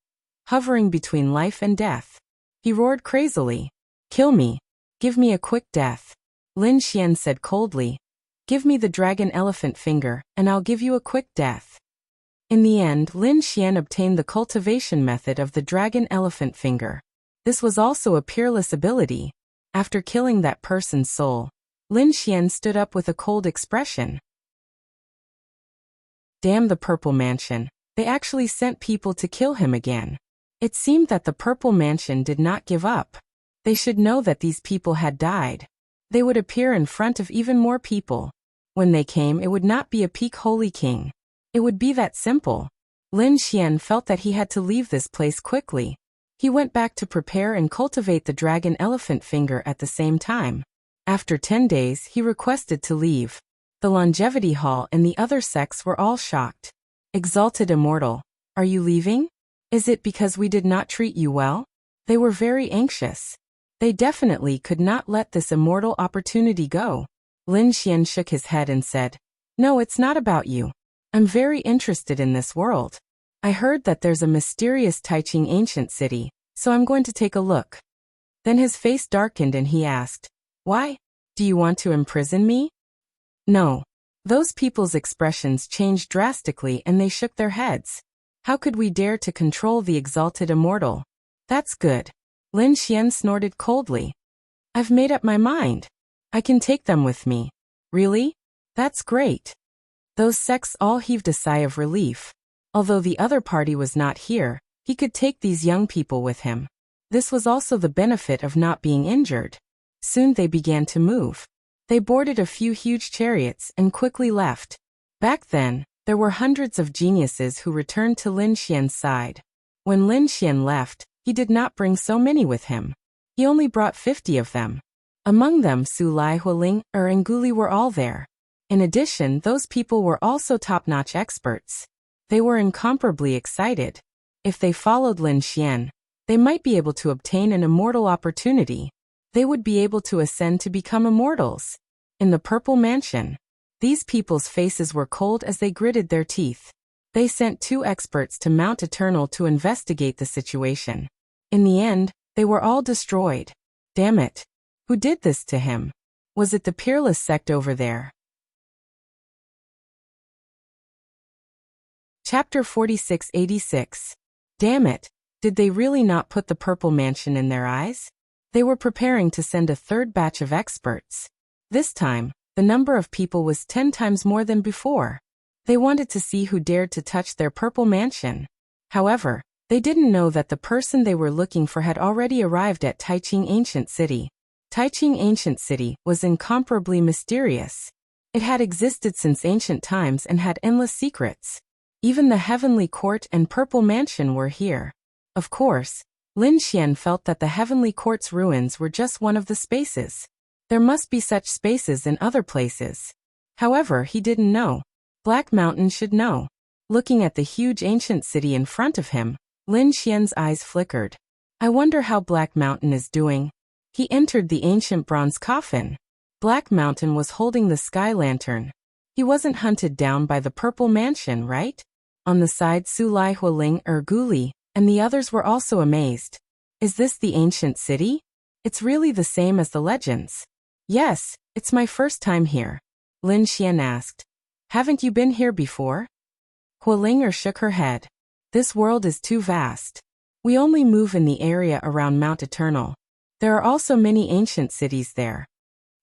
hovering between life and death. He roared crazily. Kill me. Give me a quick death. Lin Xian said coldly. Give me the dragon elephant finger, and I'll give you a quick death. In the end, Lin Xian obtained the cultivation method of the dragon elephant finger. This was also a peerless ability. After killing that person's soul, Lin Xian stood up with a cold expression. Damn the Purple Mansion. They actually sent people to kill him again. It seemed that the Purple Mansion did not give up. They should know that these people had died. They would appear in front of even more people. When they came, it would not be a peak holy king. It would be that simple. Lin Xian felt that he had to leave this place quickly. He went back to prepare and cultivate the dragon elephant finger at the same time. After 10 days, he requested to leave. The Longevity Hall and the other sects were all shocked. Exalted Immortal, are you leaving? Is it because we did not treat you well? They were very anxious. They definitely could not let this immortal opportunity go. Lin Xian shook his head and said, No, it's not about you. I'm very interested in this world. I heard that there's a mysterious Taiching ancient city, so I'm going to take a look. Then his face darkened and he asked, Why? Do you want to imprison me? No. Those people's expressions changed drastically and they shook their heads. How could we dare to control the exalted immortal? That's good. Lin Xian snorted coldly. I've made up my mind. I can take them with me. Really? That's great. Those sects all heaved a sigh of relief. Although the other party was not here, he could take these young people with him. This was also the benefit of not being injured. Soon they began to move. They boarded a few huge chariots and quickly left. Back then, there were hundreds of geniuses who returned to Lin Xian's side. When Lin Xian left, he did not bring so many with him. He only brought 50 of them. Among them Su Lai, Hualing, and Guli were all there. In addition, those people were also top-notch experts. They were incomparably excited. If they followed Lin Xian, they might be able to obtain an immortal opportunity. They would be able to ascend to become immortals. In the Purple Mansion, these people's faces were cold as they gritted their teeth. They sent 2 experts to Mount Eternal to investigate the situation. In the end, they were all destroyed. Damn it. Who did this to him? Was it the Peerless sect over there? Chapter 4686. Damn it. Did they really not put the Purple Mansion in their eyes? They were preparing to send a 3rd batch of experts. This time, the number of people was 10 times more than before. They wanted to see who dared to touch their Purple Mansion. However, they didn't know that the person they were looking for had already arrived at Taiching Ancient City. Taiching Ancient City was incomparably mysterious. It had existed since ancient times and had endless secrets. Even the Heavenly Court and Purple Mansion were here. Of course, Lin Xian felt that the Heavenly Court's ruins were just one of the spaces. There must be such spaces in other places. However, he didn't know. Black Mountain should know. Looking at the huge ancient city in front of him, Lin Xian's eyes flickered. I wonder how Black Mountain is doing. He entered the ancient bronze coffin. Black Mountain was holding the sky lantern. He wasn't hunted down by the Purple Mansion, right? On the side, Su Lai, Hualing, Guli, and the others were also amazed. Is this the ancient city? It's really the same as the legends. Yes, it's my first time here. Lin Xian asked. Haven't you been here before? Hualing shook her head. This world is too vast. We only move in the area around Mount Eternal. There are also many ancient cities there.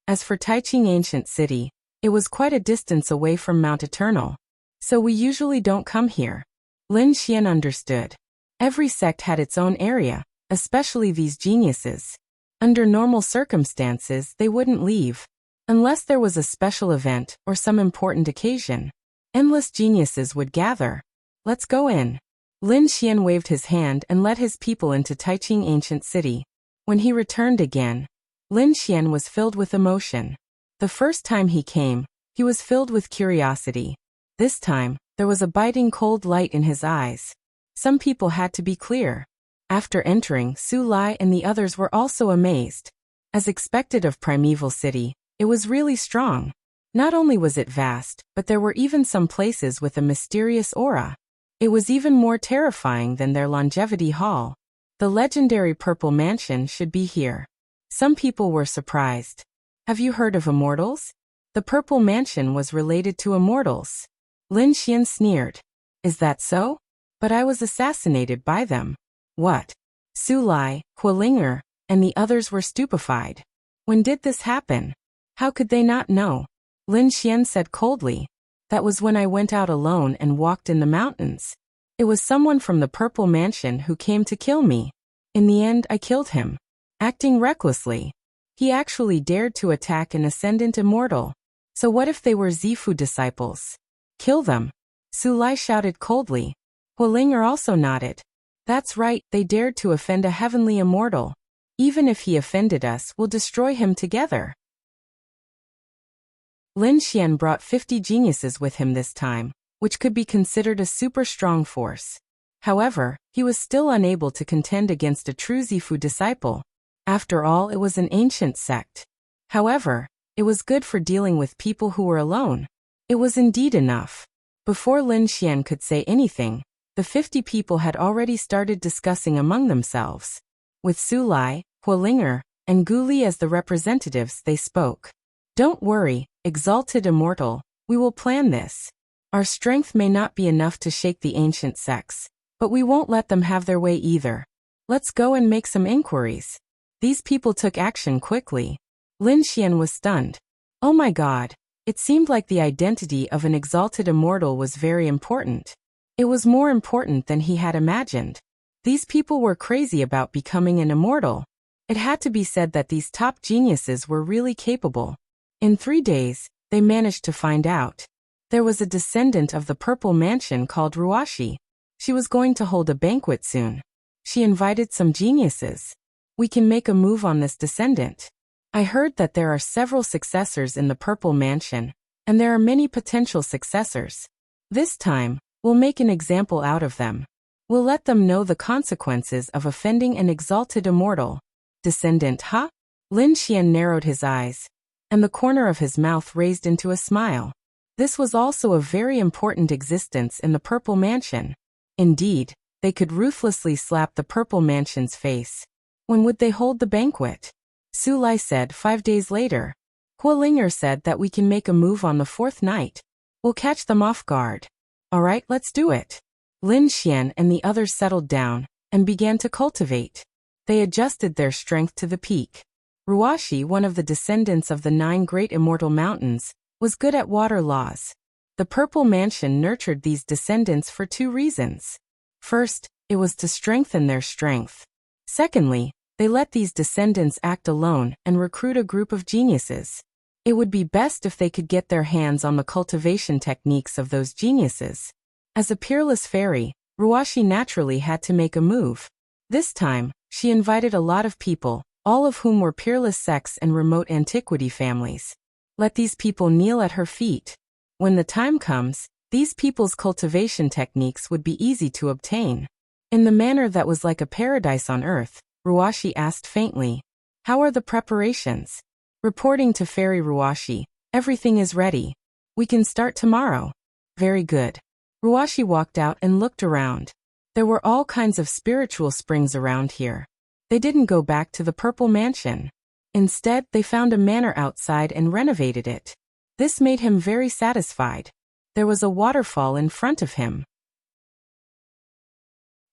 As for Taiching Ancient City, it was quite a distance away from Mount Eternal. So we usually don't come here. Lin Xian understood. Every sect had its own area, especially these geniuses. Under normal circumstances, they wouldn't leave. Unless there was a special event or some important occasion. Endless geniuses would gather. Let's go in. Lin Xian waved his hand and led his people into Taiching Ancient City. When he returned again, Lin Xian was filled with emotion. The first time he came, he was filled with curiosity. This time, there was a biting cold light in his eyes. Some people had to be clear. After entering, Su Lai and the others were also amazed. As expected of Primeval City, it was really strong. Not only was it vast, but there were even some places with a mysterious aura. It was even more terrifying than their Longevity Hall. The legendary Purple Mansion should be here. Some people were surprised. Have you heard of immortals? The Purple Mansion was related to immortals. Lin Xian sneered. Is that so? But I was assassinated by them. What? Su Lai, Hualing, and the others were stupefied. When did this happen? How could they not know? Lin Xian said coldly. That was when I went out alone and walked in the mountains. It was someone from the Purple Mansion who came to kill me. In the end, I killed him. Acting recklessly. He actually dared to attack an Ascendant Immortal. So what if they were Zifu disciples? Kill them. Su Lai shouted coldly. Hualinger also nodded. That's right, they dared to offend a heavenly immortal. Even if he offended us, we'll destroy him together. Lin Xian brought 50 geniuses with him this time, which could be considered a super strong force. However, he was still unable to contend against a true Zifu disciple. After all, it was an ancient sect. However, it was good for dealing with people who were alone. It was indeed enough. Before Lin Xian could say anything, the 50 people had already started discussing among themselves. With Su Lai, Hualinger, and Gu Li as the representatives, they spoke. Don't worry, exalted immortal, we will plan this. Our strength may not be enough to shake the ancient sects, but we won't let them have their way either. Let's go and make some inquiries. These people took action quickly. Lin Xian was stunned. Oh my god, it seemed like the identity of an exalted immortal was very important. It was more important than he had imagined. These people were crazy about becoming an immortal. It had to be said that these top geniuses were really capable. In 3 days, they managed to find out. There was a descendant of the Purple Mansion called Ruashi. She was going to hold a banquet soon. She invited some geniuses. We can make a move on this descendant. I heard that there are several successors in the Purple Mansion, and there are many potential successors. This time, we'll make an example out of them. We'll let them know the consequences of offending an exalted immortal. Descendant, huh? Lin Xian narrowed his eyes, and the corner of his mouth raised into a smile. This was also a very important existence in the Purple Mansion. Indeed, they could ruthlessly slap the Purple Mansion's face. When would they hold the banquet? Su Lai said 5 days later. Hualinger said that we can make a move on the 4th night. We'll catch them off guard. Alright, let's do it. Lin Xian and the others settled down and began to cultivate. They adjusted their strength to the peak. Ruashi, one of the descendants of the 9 great immortal mountains, was good at water laws. The Purple Mansion nurtured these descendants for 2 reasons. First, it was to strengthen their strength. Secondly, they let these descendants act alone and recruit a group of geniuses. It would be best if they could get their hands on the cultivation techniques of those geniuses. As a peerless fairy, Ruashi naturally had to make a move. This time, she invited a lot of people, all of whom were peerless sects and remote antiquity families. Let these people kneel at her feet. When the time comes, these people's cultivation techniques would be easy to obtain. In the manner that was like a paradise on earth, Ruashi asked faintly, "How are the preparations?" Reporting to Fairy Ruashi, "Everything is ready. We can start tomorrow." Very good. Ruashi walked out and looked around. There were all kinds of spiritual springs around here. They didn't go back to the Purple Mansion. Instead, they found a manor outside and renovated it. This made him very satisfied. There was a waterfall in front of him.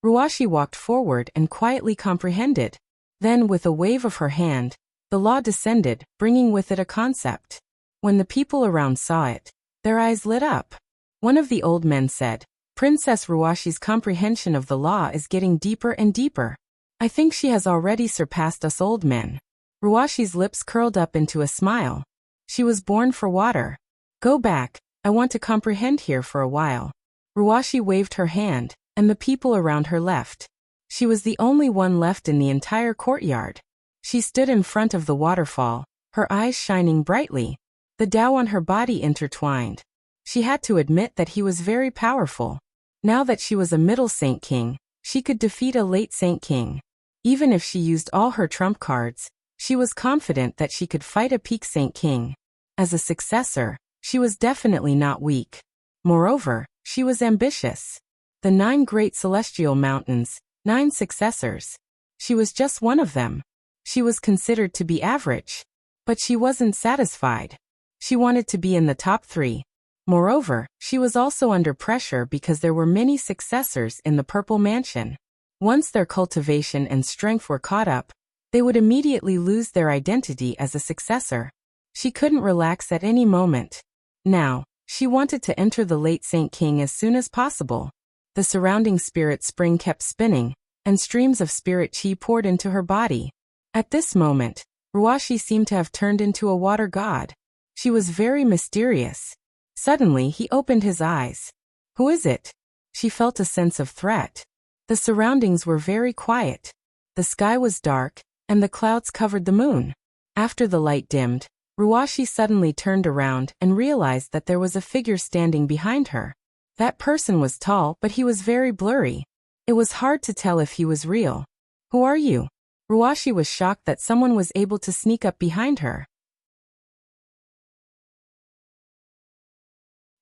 Ruashi walked forward and quietly comprehended. Then, with a wave of her hand, the law descended, bringing with it a concept. When the people around saw it, their eyes lit up. One of the old men said, "Princess Ruashi's comprehension of the law is getting deeper and deeper. I think she has already surpassed us old men." Ruashi's lips curled up into a smile. She was born for water. "Go back, I want to comprehend here for a while." Ruashi waved her hand, and the people around her left. She was the only one left in the entire courtyard. She stood in front of the waterfall, her eyes shining brightly. The Tao on her body intertwined. She had to admit that he was very powerful. Now that she was a middle Saint King, she could defeat a late Saint King. Even if she used all her trump cards, she was confident that she could fight a peak Saint King. As a successor, she was definitely not weak. Moreover, she was ambitious. The 9 great celestial mountains, 9 successors. She was just one of them. She was considered to be average. But she wasn't satisfied. She wanted to be in the top 3. Moreover, she was also under pressure because there were many successors in the Purple Mansion. Once their cultivation and strength were caught up, they would immediately lose their identity as a successor. She couldn't relax at any moment. Now, she wanted to enter the late Saint King as soon as possible. The surrounding spirit spring kept spinning, and streams of spirit chi poured into her body. At this moment, Ruashi seemed to have turned into a water god. She was very mysterious. Suddenly he opened his eyes. Who is it? She felt a sense of threat. The surroundings were very quiet. The sky was dark, and the clouds covered the moon. After the light dimmed, Ruashi suddenly turned around and realized that there was a figure standing behind her. That person was tall, but he was very blurry. It was hard to tell if he was real. Who are you? Ruashi was shocked that someone was able to sneak up behind her.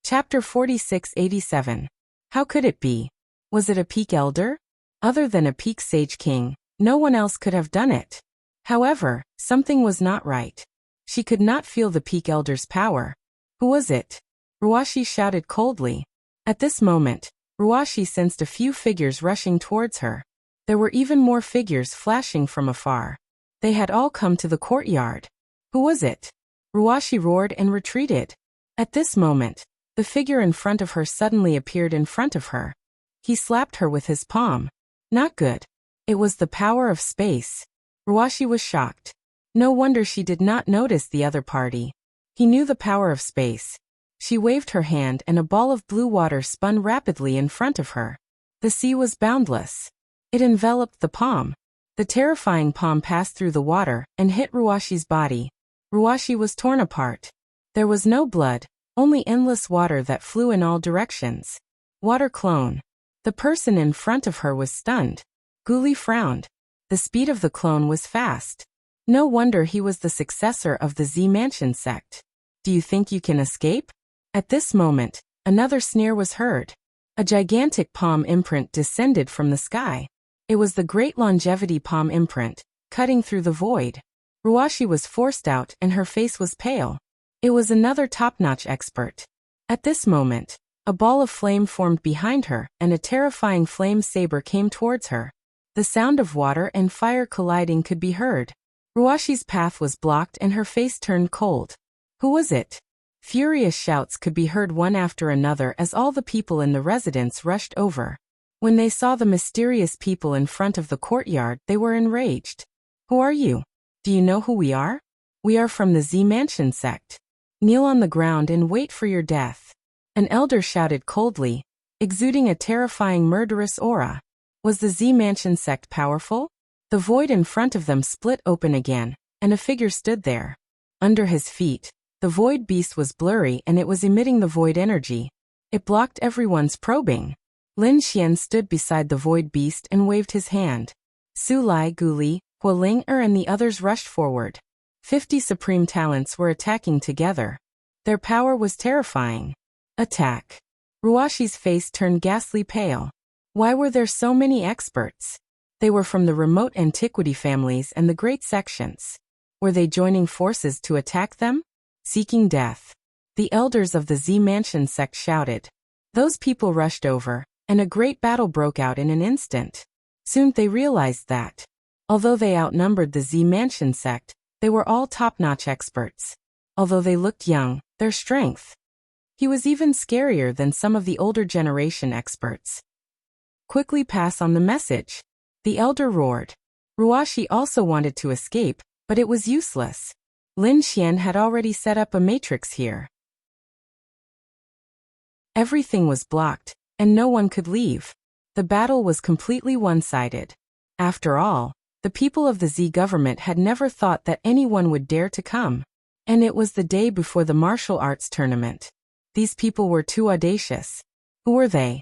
Chapter 4687. How could it be? Was it a peak elder? Other than a peak sage king, no one else could have done it. However, something was not right. She could not feel the peak elder's power. Who was it? Ruashi shouted coldly. At this moment, Ruashi sensed a few figures rushing towards her. There were even more figures flashing from afar. They had all come to the courtyard. Who was it? Ruashi roared and retreated. At this moment, the figure in front of her suddenly appeared in front of her. He slapped her with his palm. Not good. It was the power of space. Ruashi was shocked. No wonder she did not notice the other party. He knew the power of space. She waved her hand and a ball of blue water spun rapidly in front of her. The sea was boundless. It enveloped the palm. The terrifying palm passed through the water and hit Ruashi's body. Ruashi was torn apart. There was no blood, only endless water that flew in all directions. Water clone. The person in front of her was stunned. Guli frowned. The speed of the clone was fast. No wonder he was the successor of the Z Mansion sect. Do you think you can escape? At this moment, another sneer was heard. A gigantic palm imprint descended from the sky. It was the great longevity palm imprint, cutting through the void. Ruashi was forced out and her face was pale. It was another top-notch expert. At this moment, a ball of flame formed behind her and a terrifying flame saber came towards her. The sound of water and fire colliding could be heard. Ruashi's path was blocked and her face turned cold. Who was it? Furious shouts could be heard one after another as all the people in the residence rushed over. When they saw the mysterious people in front of the courtyard, they were enraged. Who are you? Do you know who we are? We are from the Z Mansion sect. Kneel on the ground and wait for your death. An elder shouted coldly, exuding a terrifying murderous aura. Was the Z Mansion sect powerful? The void in front of them split open again, and a figure stood there. Under his feet, the void beast was blurry and it was emitting the void energy. It blocked everyone's probing. Lin Xian stood beside the void beast and waved his hand. Su Lai, Guli, Hualing and the others rushed forward. 50 supreme talents were attacking together. Their power was terrifying. Attack. Ruashi's face turned ghastly pale. Why were there so many experts? They were from the remote antiquity families and the great sections. Were they joining forces to attack them? Seeking death. The elders of the Z Mansion sect shouted. Those people rushed over, and a great battle broke out in an instant. Soon they realized that, although they outnumbered the Z Mansion sect, they were all top-notch experts. Although they looked young, their strength. He was even scarier than some of the older generation experts. Quickly pass on the message. The elder roared. Ruashi also wanted to escape, but it was useless. Lin Xian had already set up a matrix here. Everything was blocked, and no one could leave. The battle was completely one-sided. After all, the people of the Z government had never thought that anyone would dare to come. And it was the day before the martial arts tournament. These people were too audacious. Who were they?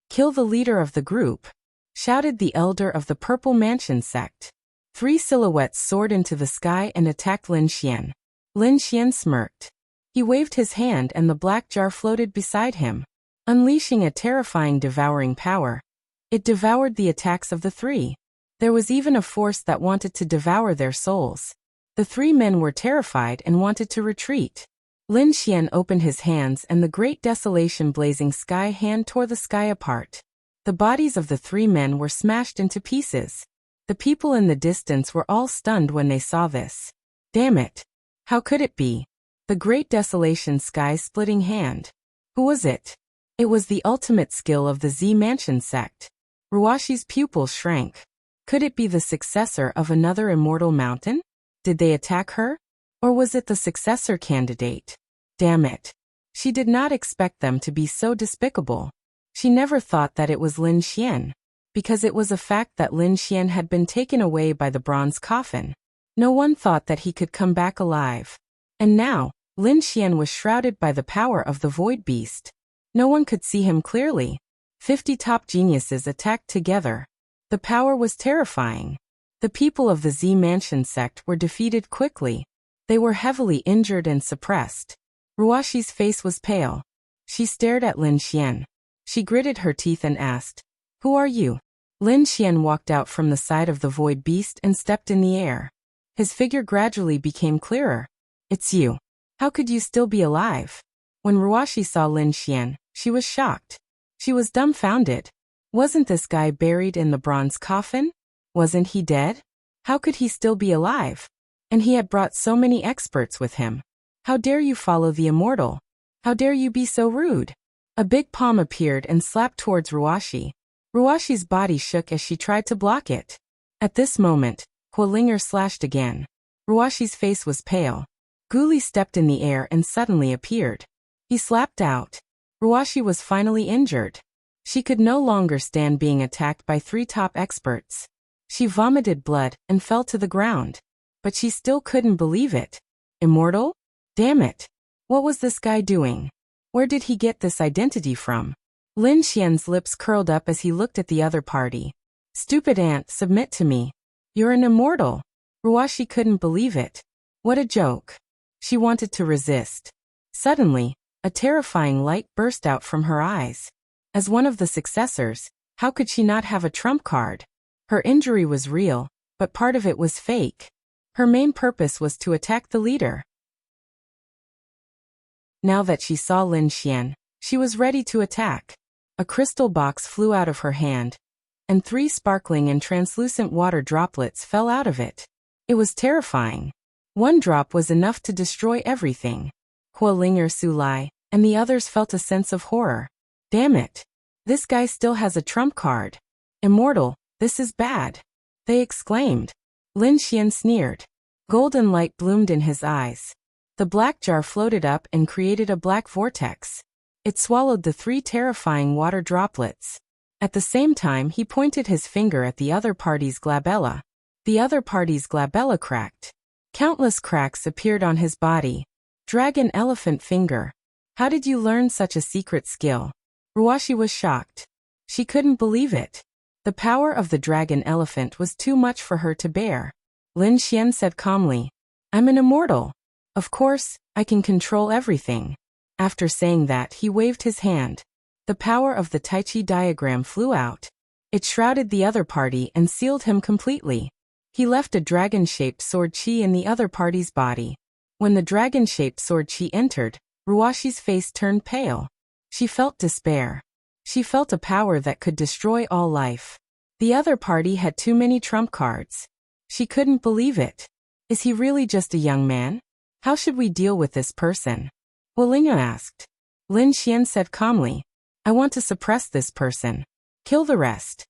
Kill the leader of the group, shouted the elder of the Purple Mansion sect. 3 silhouettes soared into the sky and attacked Lin Xian. Lin Xian smirked. He waved his hand and the black jar floated beside him, unleashing a terrifying devouring power. It devoured the attacks of the 3. There was even a force that wanted to devour their souls. The 3 men were terrified and wanted to retreat. Lin Xian opened his hands and the great desolation blazing sky hand tore the sky apart. The bodies of the 3 men were smashed into pieces. The people in the distance were all stunned when they saw this. Damn it! How could it be? The great desolation sky-splitting hand. Who was it? It was the ultimate skill of the Z Mansion sect. Ruashi's pupils shrank. Could it be the successor of another immortal mountain? Did they attack her? Or was it the successor candidate? Damn it. She did not expect them to be so despicable. She never thought that it was Lin Xian, because it was a fact that Lin Xian had been taken away by the bronze coffin. No one thought that he could come back alive. And now, Lin Xian was shrouded by the power of the Void Beast. No one could see him clearly. 50 top geniuses attacked together. The power was terrifying. The people of the Z Mansion sect were defeated quickly. They were heavily injured and suppressed. Ruashi's face was pale. She stared at Lin Xian. She gritted her teeth and asked, "Who are you?" Lin Xian walked out from the side of the Void Beast and stepped in the air. His figure gradually became clearer. "It's you. How could you still be alive?" When Ruashi saw Lin Xian, she was shocked. She was dumbfounded. Wasn't this guy buried in the bronze coffin? Wasn't he dead? How could he still be alive? And he had brought so many experts with him. How dare you follow the immortal? How dare you be so rude? A big palm appeared and slapped towards Ruashi. Ruashi's body shook as she tried to block it. At this moment, Huolinger slashed again. Ruashi's face was pale. Guli stepped in the air and suddenly appeared. He slapped out. Ruashi was finally injured. She could no longer stand being attacked by 3 top experts. She vomited blood and fell to the ground. But she still couldn't believe it. Immortal? Damn it. What was this guy doing? Where did he get this identity from? Lin Xian's lips curled up as he looked at the other party. Stupid ant, submit to me. You're an immortal. Ruashi couldn't believe it. What a joke. She wanted to resist. Suddenly, a terrifying light burst out from her eyes. As one of the successors, how could she not have a trump card? Her injury was real, but part of it was fake. Her main purpose was to attack the leader. Now that she saw Lin Xian, she was ready to attack. A crystal box flew out of her hand, and 3 sparkling and translucent water droplets fell out of it. It was terrifying. One drop was enough to destroy everything. Huolinger, Sulai, and the others felt a sense of horror. Damn it. This guy still has a trump card. Immortal, this is bad. They exclaimed. Lin Xian sneered. Golden light bloomed in his eyes. The black jar floated up and created a black vortex. It swallowed the 3 terrifying water droplets. At the same time, he pointed his finger at the other party's glabella. The other party's glabella cracked. Countless cracks appeared on his body. Dragon elephant finger. How did you learn such a secret skill? Ruashi was shocked. She couldn't believe it. The power of the dragon elephant was too much for her to bear. Lin Xian said calmly, "I'm an immortal. Of course, I can control everything." After saying that, he waved his hand. The power of the Tai Chi diagram flew out. It shrouded the other party and sealed him completely. He left a dragon-shaped sword chi in the other party's body. When the dragon-shaped sword chi entered, Ruashi's face turned pale. She felt despair. She felt a power that could destroy all life. The other party had too many trump cards. She couldn't believe it. Is he really just a young man? How should we deal with this person? Huolinger asked. Lin Xian said calmly, "I want to suppress this person. Kill the rest."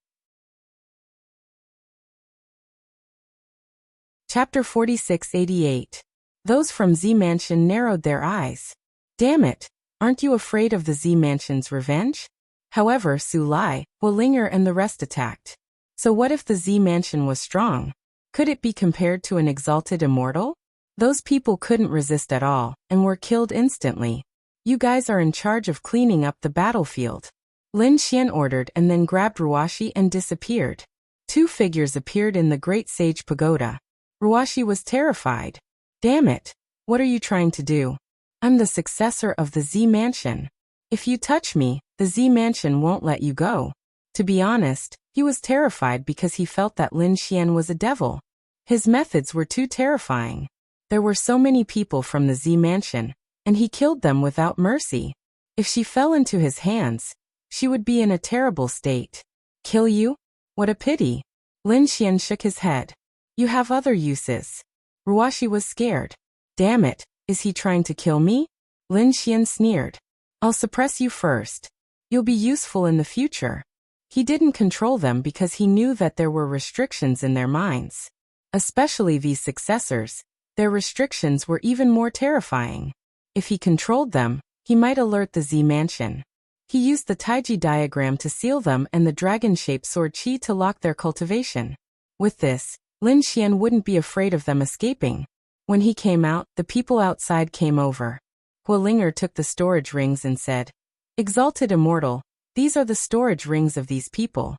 Chapter 4688. Those from Z Mansion narrowed their eyes. Damn it, aren't you afraid of the Z Mansion's revenge? However, Sulai, Huolinger and the rest attacked. So what if the Z Mansion was strong? Could it be compared to an exalted immortal? Those people couldn't resist at all, and were killed instantly. You guys are in charge of cleaning up the battlefield. Lin Xian ordered and then grabbed Ruashi and disappeared. 2 figures appeared in the Great Sage Pagoda. Ruashi was terrified. Damn it, what are you trying to do? I'm the successor of the Z Mansion. If you touch me, the Z Mansion won't let you go. To be honest, he was terrified because he felt that Lin Xian was a devil. His methods were too terrifying. There were so many people from the Z Mansion, and he killed them without mercy. If she fell into his hands, she would be in a terrible state. Kill you? What a pity. Lin Xian shook his head. You have other uses. Ruashi was scared. Damn it, is he trying to kill me? Lin Xian sneered. I'll suppress you first. You'll be useful in the future. He didn't control them because he knew that there were restrictions in their minds. Especially these successors, their restrictions were even more terrifying. If he controlled them, he might alert the Z Mansion. He used the Taiji diagram to seal them and the dragon-shaped sword chi to lock their cultivation. With this, Lin Xian wouldn't be afraid of them escaping. When he came out, the people outside came over. Huolinger took the storage rings and said, Exalted Immortal, these are the storage rings of these people.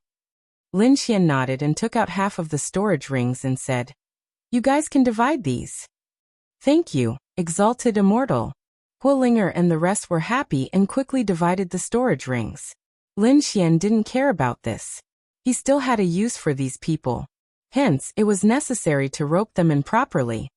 Lin Xian nodded and took out half of the storage rings and said, You guys can divide these. Thank you, Exalted Immortal. Huolinger and the rest were happy and quickly divided the storage rings. Lin Xian didn't care about this. He still had a use for these people. Hence, it was necessary to rope them in properly.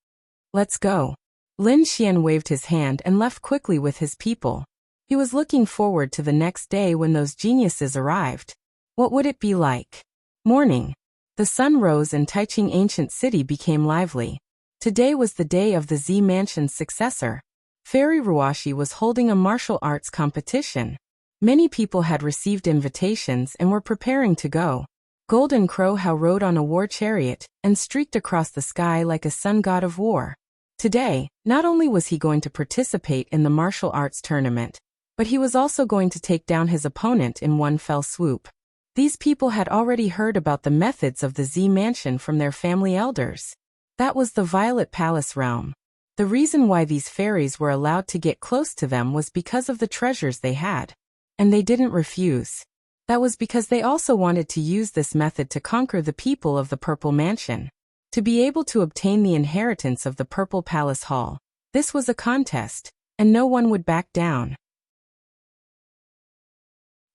Let's go. Lin Xian waved his hand and left quickly with his people. He was looking forward to the next day when those geniuses arrived. What would it be like? Morning. The sun rose and Taiching Ancient City became lively. Today was the day of the Z Mansion's successor. Fairy Ruashi was holding a martial arts competition. Many people had received invitations and were preparing to go. Golden Crow Hao rode on a war chariot and streaked across the sky like a sun god of war. Today, not only was he going to participate in the martial arts tournament, but he was also going to take down his opponent in one fell swoop. These people had already heard about the methods of the Z Mansion from their family elders. That was the Violet Palace realm. The reason why these fairies were allowed to get close to them was because of the treasures they had. And they didn't refuse. That was because they also wanted to use this method to conquer the people of the Purple Mansion. To be able to obtain the inheritance of the Purple Palace Hall. This was a contest, and no one would back down.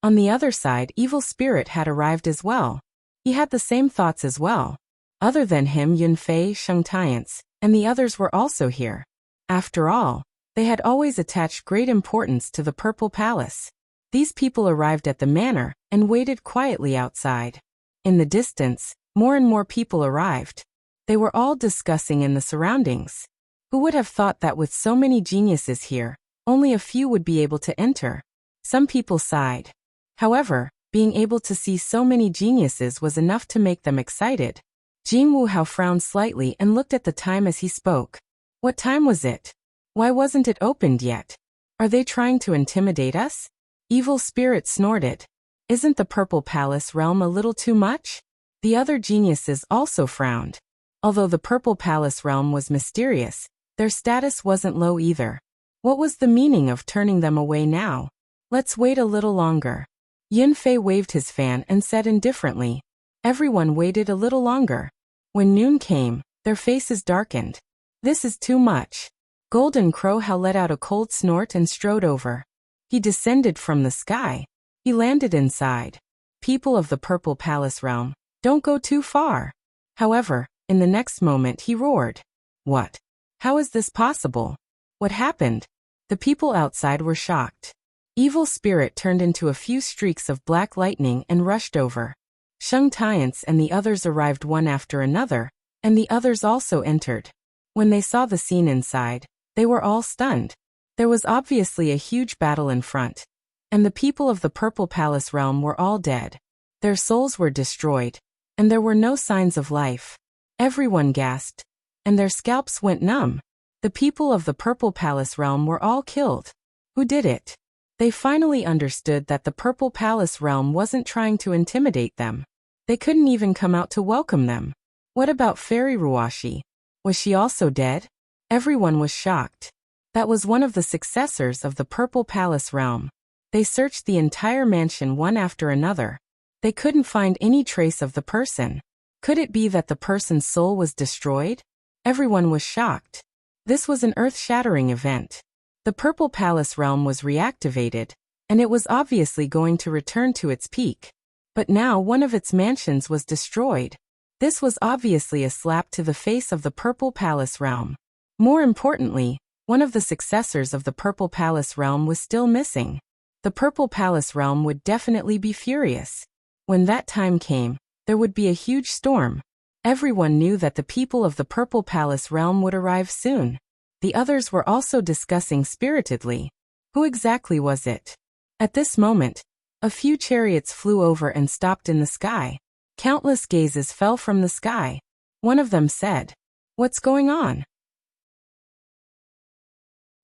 On the other side, Evil Spirit had arrived as well. He had the same thoughts as well. Other than him, Yunfei, Sheng Tiance, and the others were also here. After all, they had always attached great importance to the Purple Palace. These people arrived at the manor and waited quietly outside. In the distance, more and more people arrived. They were all discussing in the surroundings. Who would have thought that with so many geniuses here, only a few would be able to enter? Some people sighed. However, being able to see so many geniuses was enough to make them excited. Jing Wuhao frowned slightly and looked at the time as he spoke. What time was it? Why wasn't it opened yet? Are they trying to intimidate us? Evil Spirit snorted. Isn't the Purple Palace realm a little too much? The other geniuses also frowned. Although the Purple Palace realm was mysterious, their status wasn't low either. What was the meaning of turning them away now? Let's wait a little longer. Yunfei waved his fan and said indifferently. Everyone waited a little longer. When noon came, their faces darkened. This is too much. Golden Crow Hao let out a cold snort and strode over. He descended from the sky. He landed inside. People of the Purple Palace realm, don't go too far. However, in the next moment he roared. What? How is this possible? What happened? The people outside were shocked. Evil Spirit turned into a few streaks of black lightning and rushed over. Sheng Tiance and the others arrived one after another, and the others also entered. When they saw the scene inside, they were all stunned. There was obviously a huge battle in front. And the people of the Purple Palace realm were all dead. Their souls were destroyed, and there were no signs of life. Everyone gasped, and their scalps went numb. The people of the Purple Palace realm were all killed. Who did it? They finally understood that the Purple Palace realm wasn't trying to intimidate them. They couldn't even come out to welcome them. What about Fairy Ruashi? Was she also dead? Everyone was shocked. That was one of the successors of the Purple Palace realm. They searched the entire mansion one after another. They couldn't find any trace of the person. Could it be that the person's soul was destroyed? Everyone was shocked. This was an earth-shattering event. The Purple Palace realm was reactivated, and it was obviously going to return to its peak. But now one of its mansions was destroyed. This was obviously a slap to the face of the Purple Palace realm. More importantly, one of the successors of the Purple Palace realm was still missing. The Purple Palace realm would definitely be furious. When that time came, there would be a huge storm. Everyone knew that the people of the Purple Palace realm would arrive soon. The others were also discussing spiritedly. Who exactly was it? At this moment, a few chariots flew over and stopped in the sky. Countless gazes fell from the sky. One of them said, "What's going on?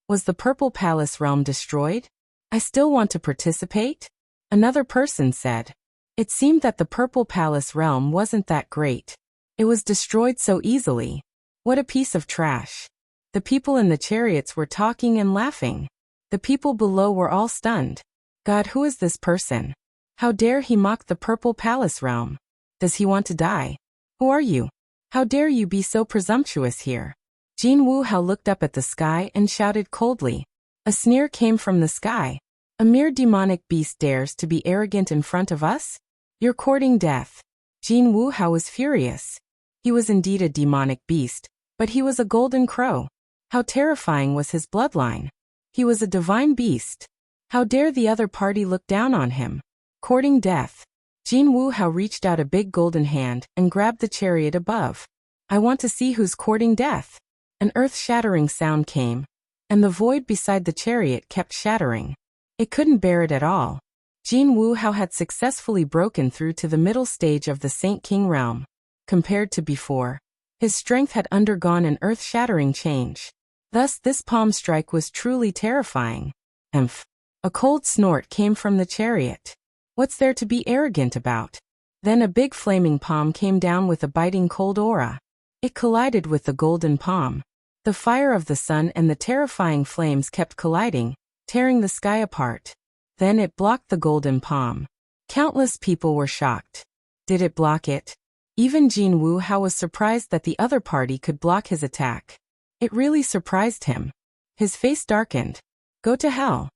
Was the Purple Palace realm destroyed? I still want to participate?" Another person said, "It seemed that the Purple Palace realm wasn't that great. It was destroyed so easily. What a piece of trash." The people in the chariots were talking and laughing. The people below were all stunned. God, who is this person? How dare he mock the Purple Palace realm? Does he want to die? Who are you? How dare you be so presumptuous here? Jin Wuhao looked up at the sky and shouted coldly. A sneer came from the sky. A mere demonic beast dares to be arrogant in front of us? You're courting death. Jin Wuhao was furious. He was indeed a demonic beast, but he was a golden crow. How terrifying was his bloodline? He was a divine beast. How dare the other party look down on him? Courting death. Jin Wuhao reached out a big golden hand and grabbed the chariot above. I want to see who's courting death. An earth-shattering sound came, and the void beside the chariot kept shattering. It couldn't bear it at all. Jin Wuhao had successfully broken through to the middle stage of the Saint King realm. Compared to before, his strength had undergone an earth-shattering change. Thus this palm strike was truly terrifying. Emph! A cold snort came from the chariot. What's there to be arrogant about? Then a big flaming palm came down with a biting cold aura. It collided with the golden palm. The fire of the sun and the terrifying flames kept colliding, tearing the sky apart. Then it blocked the golden palm. Countless people were shocked. Did it block it? Even Jin Wuhao was surprised that the other party could block his attack. It really surprised him. His face darkened. Go to hell.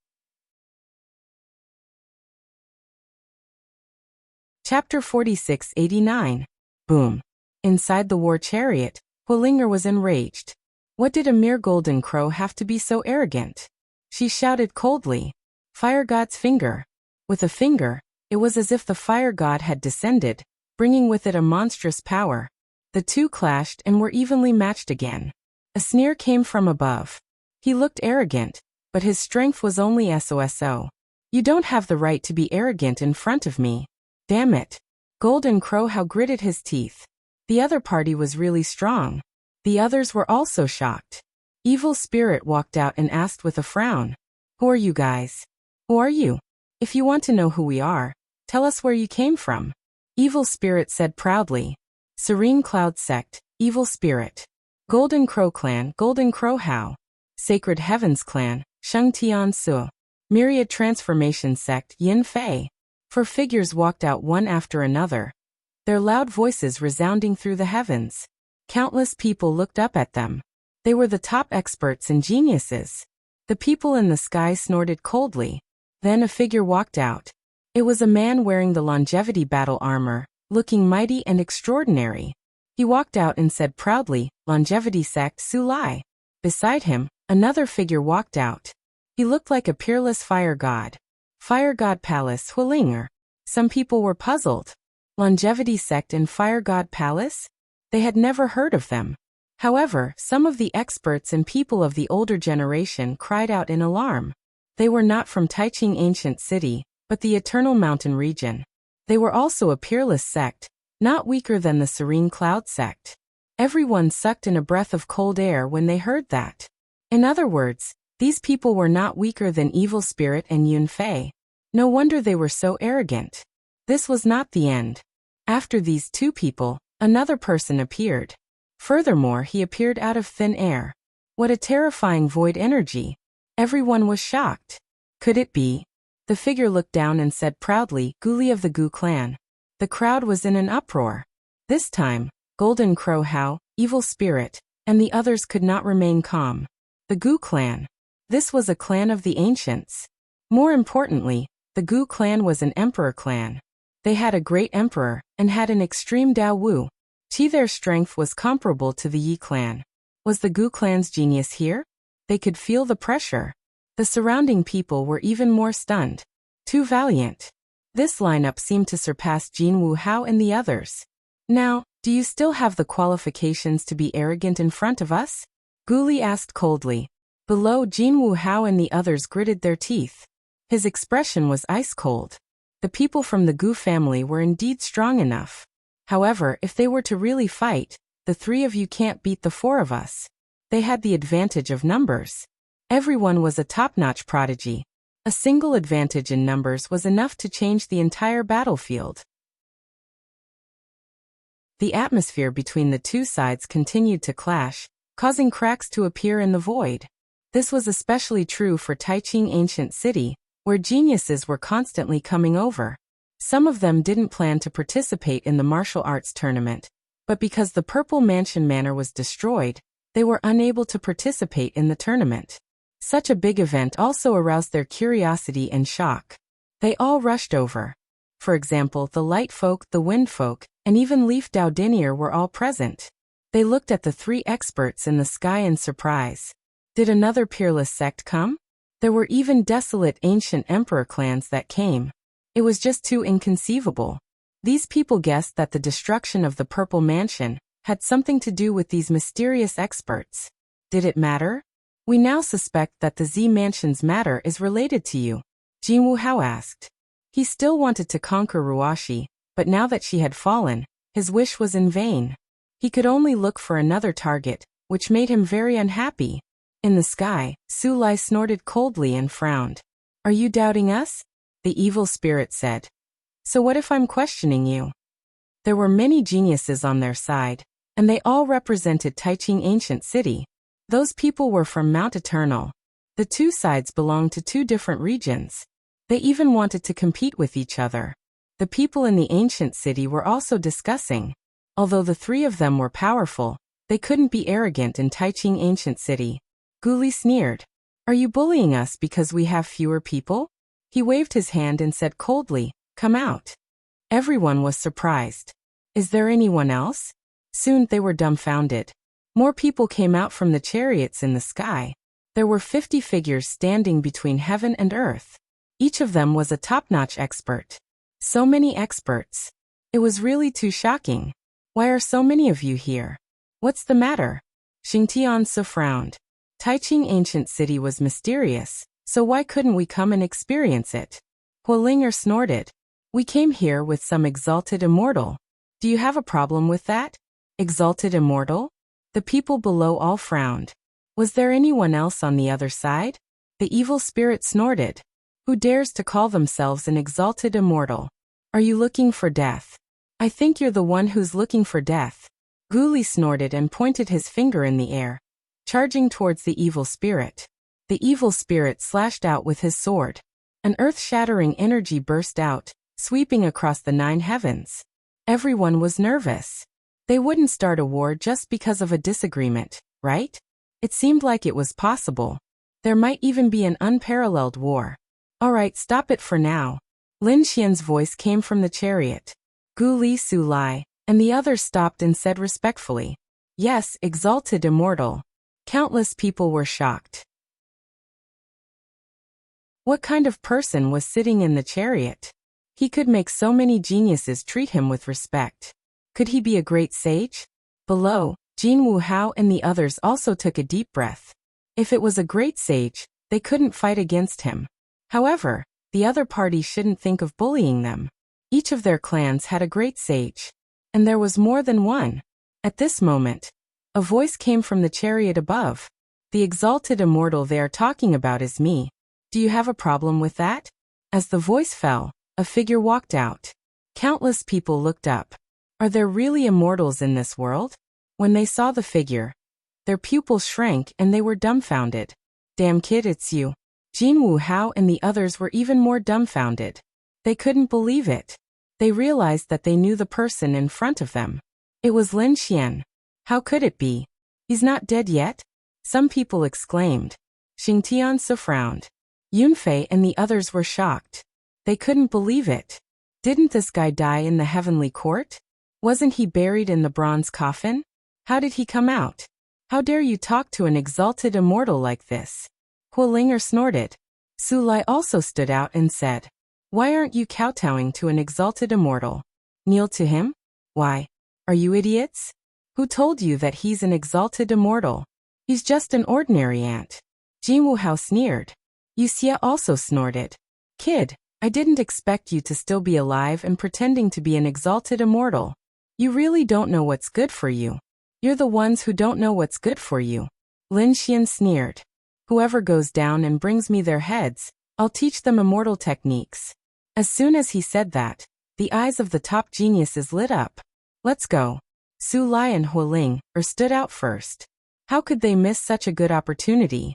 Chapter 46-89. Boom. Inside the war chariot, Hulinger was enraged. What did a mere golden crow have to be so arrogant? She shouted coldly. Fire God's finger. With a finger, it was as if the fire god had descended, bringing with it a monstrous power. The two clashed and were evenly matched again. A sneer came from above. He looked arrogant, but his strength was only so. You don't have the right to be arrogant in front of me. Damn it. Golden Crow how gritted his teeth. The other party was really strong. The others were also shocked. Evil Spirit walked out and asked with a frown. Who are you guys? Who are you? If you want to know who we are, tell us where you came from. Evil Spirit said proudly. Serene Cloud Sect, Evil Spirit. Golden Crow Clan, Golden Crow How. Sacred Heavens Clan, Sheng Tian Su. Myriad Transformation Sect, Yin Fei. 4 figures walked out one after another, their loud voices resounding through the heavens. Countless people looked up at them. They were the top experts and geniuses. The people in the sky snorted coldly. Then a figure walked out. It was a man wearing the longevity battle armor, looking mighty and extraordinary. He walked out and said proudly, Longevity Sect Su Lai. Beside him, another figure walked out. He looked like a peerless fire god. Fire God Palace Hulinger. Some people were puzzled. Longevity Sect and Fire God Palace? They had never heard of them. However, some of the experts and people of the older generation cried out in alarm. They were not from Taiching Ancient City, but the Eternal Mountain region. They were also a peerless sect, not weaker than the Serene Cloud Sect. Everyone sucked in a breath of cold air when they heard that. In other words, these people were not weaker than Evil Spirit and Yun Fei. No wonder they were so arrogant. This was not the end. After these two people, another person appeared. Furthermore, he appeared out of thin air. What a terrifying void energy. Everyone was shocked. Could it be? The figure looked down and said proudly, Guli of the Gu clan. The crowd was in an uproar. This time, Golden Crow How, Evil Spirit, and the others could not remain calm. The Gu clan. This was a clan of the ancients. More importantly, the Gu clan was an emperor clan. They had a great emperor, and had an extreme Dao Wu. Their strength was comparable to the Yi clan. Was the Gu clan's genius here? They could feel the pressure. The surrounding people were even more stunned. Too valiant. This lineup seemed to surpass Jin Wuhao and the others. Now, do you still have the qualifications to be arrogant in front of us? Guli asked coldly. Below, Jin Wu Hao and the others gritted their teeth. His expression was ice-cold. The people from the Gu family were indeed strong enough. However, if they were to really fight, the three of you can't beat the four of us. They had the advantage of numbers. Everyone was a top-notch prodigy. A single advantage in numbers was enough to change the entire battlefield. The atmosphere between the two sides continued to clash, causing cracks to appear in the void. This was especially true for Taiqing Ancient City, where geniuses were constantly coming over. Some of them didn't plan to participate in the martial arts tournament, but because the Purple Mansion Manor was destroyed, they were unable to participate in the tournament. Such a big event also aroused their curiosity and shock. They all rushed over. For example, the Light Folk, the Wind Folk, and even Leaf Daodinier were all present. They looked at the three experts in the sky in surprise. Did another peerless sect come? There were even desolate ancient emperor clans that came. It was just too inconceivable. These people guessed that the destruction of the Purple Mansion had something to do with these mysterious experts. Did it matter? We now suspect that the Z Mansion's matter is related to you, Jin Wu Hao asked. He still wanted to conquer Ruashi, but now that she had fallen, his wish was in vain. He could only look for another target, which made him very unhappy. In the sky, Su Lai snorted coldly and frowned. Are you doubting us? The evil spirit said. So what if I'm questioning you? There were many geniuses on their side, and they all represented Taiqing Ancient City. Those people were from Mount Eternal. The two sides belonged to two different regions. They even wanted to compete with each other. The people in the ancient city were also discussing. Although the three of them were powerful, they couldn't be arrogant in Taiqing Ancient City. Guli sneered. Are you bullying us because we have fewer people? He waved his hand and said coldly, come out. Everyone was surprised. Is there anyone else? Soon they were dumbfounded. More people came out from the chariots in the sky. There were 50 figures standing between heaven and earth. Each of them was a top-notch expert. So many experts. It was really too shocking. Why are so many of you here? What's the matter? Xingtianzi frowned. Taiqing Ancient City was mysterious, so why couldn't we come and experience it? Huolinger snorted. We came here with some exalted immortal. Do you have a problem with that? Exalted immortal? The people below all frowned. Was there anyone else on the other side? The evil spirit snorted. Who dares to call themselves an exalted immortal? Are you looking for death? I think you're the one who's looking for death. Guli snorted and pointed his finger in the air, charging towards the evil spirit. The evil spirit slashed out with his sword. An earth-shattering energy burst out, sweeping across the 9 heavens. Everyone was nervous. They wouldn't start a war just because of a disagreement, right? It seemed like it was possible. There might even be an unparalleled war. All right, stop it for now. Lin Xian's voice came from the chariot. Guli, Su Lai, and the others stopped and said respectfully, yes, exalted immortal. Countless people were shocked. What kind of person was sitting in the chariot? He could make so many geniuses treat him with respect. Could he be a great sage? Below, Jin Wu Hao and the others also took a deep breath. If it was a great sage, they couldn't fight against him. However, the other party shouldn't think of bullying them. Each of their clans had a great sage. And there was more than one. At this moment, a voice came from the chariot above. The exalted immortal they are talking about is me. Do you have a problem with that? As the voice fell, a figure walked out. Countless people looked up. Are there really immortals in this world? When they saw the figure, their pupils shrank and they were dumbfounded. Damn kid, it's you. Jin Wu Hao and the others were even more dumbfounded. They couldn't believe it. They realized that they knew the person in front of them. It was Lin Xian. How could it be? He's not dead yet? Some people exclaimed. Xingtianzi frowned. Yunfei and the others were shocked. They couldn't believe it. Didn't this guy die in the heavenly court? Wasn't he buried in the bronze coffin? How did he come out? How dare you talk to an exalted immortal like this? Huolinger snorted. Su Lai also stood out and said, why aren't you kowtowing to an exalted immortal? Kneel to him? Why? Are you idiots? Who told you that he's an exalted immortal? He's just an ordinary ant. Jin Wuhao sneered. Wuxia also snorted. Kid, I didn't expect you to still be alive and pretending to be an exalted immortal. You really don't know what's good for you. You're the ones who don't know what's good for you. Lin Xian sneered. Whoever goes down and brings me their heads, I'll teach them immortal techniques. As soon as he said that, the eyes of the top geniuses lit up. Let's go. Su Lai and Hualing stood out first. How could they miss such a good opportunity?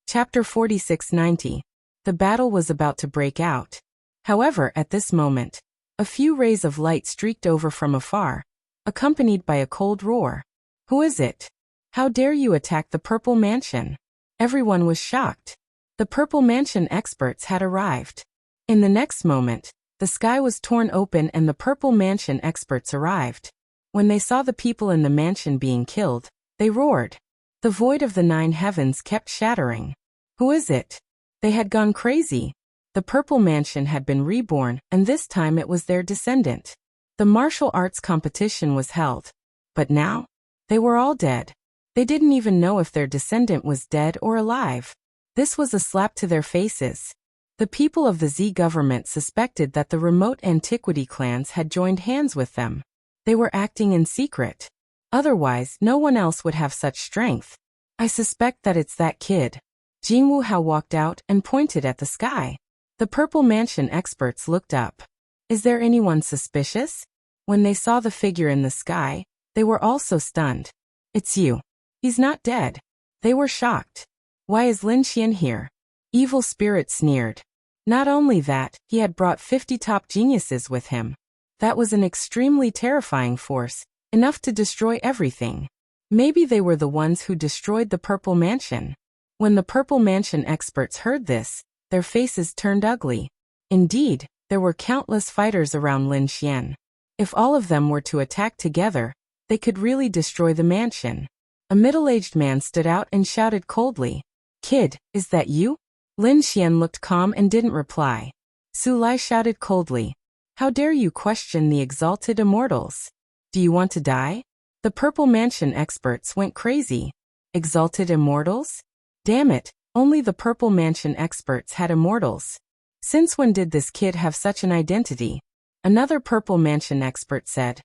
Chapter 4690. The battle was about to break out. However, at this moment, a few rays of light streaked over from afar, accompanied by a cold roar. Who is it? How dare you attack the Purple Mansion? Everyone was shocked. The Purple Mansion experts had arrived. In the next moment, the sky was torn open and the Purple Mansion experts arrived. When they saw the people in the mansion being killed, they roared. The void of the 9 heavens kept shattering. Who is it? They had gone crazy. The Purple Mansion had been reborn, and this time it was their descendant. The martial arts competition was held. But now? They were all dead. They didn't even know if their descendant was dead or alive. This was a slap to their faces. The people of the Z government suspected that the remote antiquity clans had joined hands with them. They were acting in secret. Otherwise, no one else would have such strength. I suspect that it's that kid. Jin Wuhao walked out and pointed at the sky. The Purple Mansion experts looked up. Is there anyone suspicious? When they saw the figure in the sky, they were also stunned. It's you. He's not dead. They were shocked. Why is Lin Xian here? Evil Spirit sneered. Not only that, he had brought 50 top geniuses with him. That was an extremely terrifying force, enough to destroy everything. Maybe they were the ones who destroyed the Purple Mansion. When the Purple Mansion experts heard this, their faces turned ugly. Indeed, there were countless fighters around Lin Xian. If all of them were to attack together, they could really destroy the mansion. A middle-aged man stood out and shouted coldly. Kid, is that you? Lin Xian looked calm and didn't reply. Su Lai shouted coldly. How dare you question the exalted immortals? Do you want to die? The Purple Mansion experts went crazy. Exalted immortals? Damn it, only the Purple Mansion experts had immortals. Since when did this kid have such an identity? Another Purple Mansion expert said.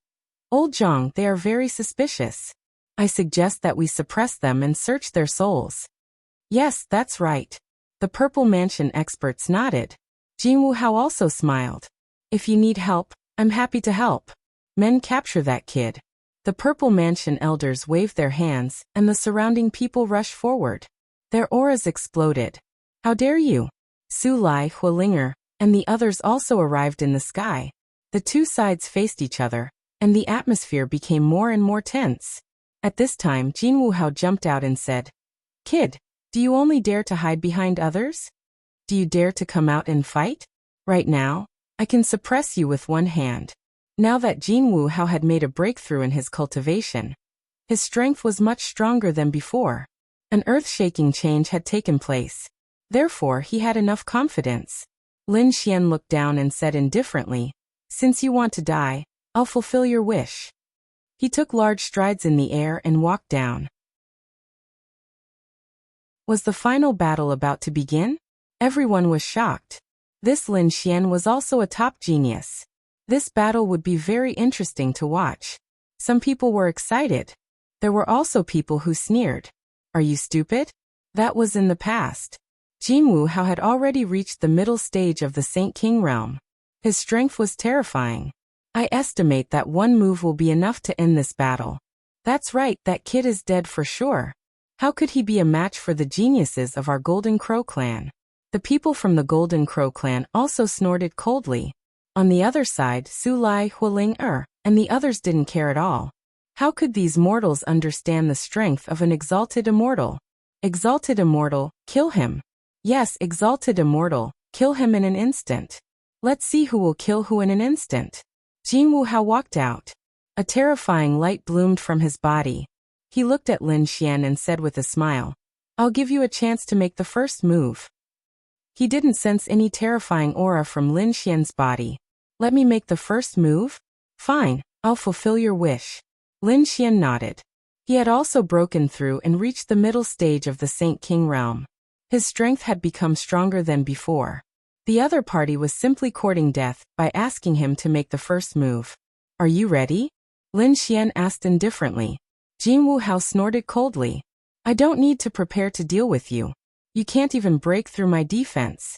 Old Zhang, they are very suspicious. I suggest that we suppress them and search their souls. Yes, that's right. The Purple Mansion experts nodded. Jin Wuhao also smiled. If you need help, I'm happy to help. Men, capture that kid. The Purple Mansion elders waved their hands, and the surrounding people rushed forward. Their auras exploded. How dare you? Su Lai, Hualinger, and the others also arrived in the sky. The two sides faced each other, and the atmosphere became more and more tense. At this time, Jin Wuhao jumped out and said, Kid, do you only dare to hide behind others? Do you dare to come out and fight? Right now, I can suppress you with one hand. Now that Jin Wuhao had made a breakthrough in his cultivation, his strength was much stronger than before. An earth-shaking change had taken place. Therefore, he had enough confidence. Lin Xian looked down and said indifferently, Since you want to die, I'll fulfill your wish. He took large strides in the air and walked down. Was the final battle about to begin? Everyone was shocked. This Lin Xian was also a top genius. This battle would be very interesting to watch. Some people were excited. There were also people who sneered. Are you stupid? That was in the past. Jin Wuhao had already reached the middle stage of the Saint King realm. His strength was terrifying. I estimate that one move will be enough to end this battle. That's right, that kid is dead for sure. How could he be a match for the geniuses of our Golden Crow clan? The people from the Golden Crow clan also snorted coldly. On the other side, Su Lai, Hualing and the others didn't care at all. How could these mortals understand the strength of an exalted immortal? Exalted immortal, kill him. Yes, exalted immortal, kill him in an instant. Let's see who will kill who in an instant. Jin Wuhao walked out. A terrifying light bloomed from his body. He looked at Lin Xian and said with a smile, I'll give you a chance to make the first move. He didn't sense any terrifying aura from Lin Xian's body. Let me make the first move? Fine, I'll fulfill your wish. Lin Xian nodded. He had also broken through and reached the middle stage of the Saint King realm. His strength had become stronger than before. The other party was simply courting death by asking him to make the first move. Are you ready? Lin Xian asked indifferently. Jin Wuhao snorted coldly. I don't need to prepare to deal with you. You can't even break through my defense.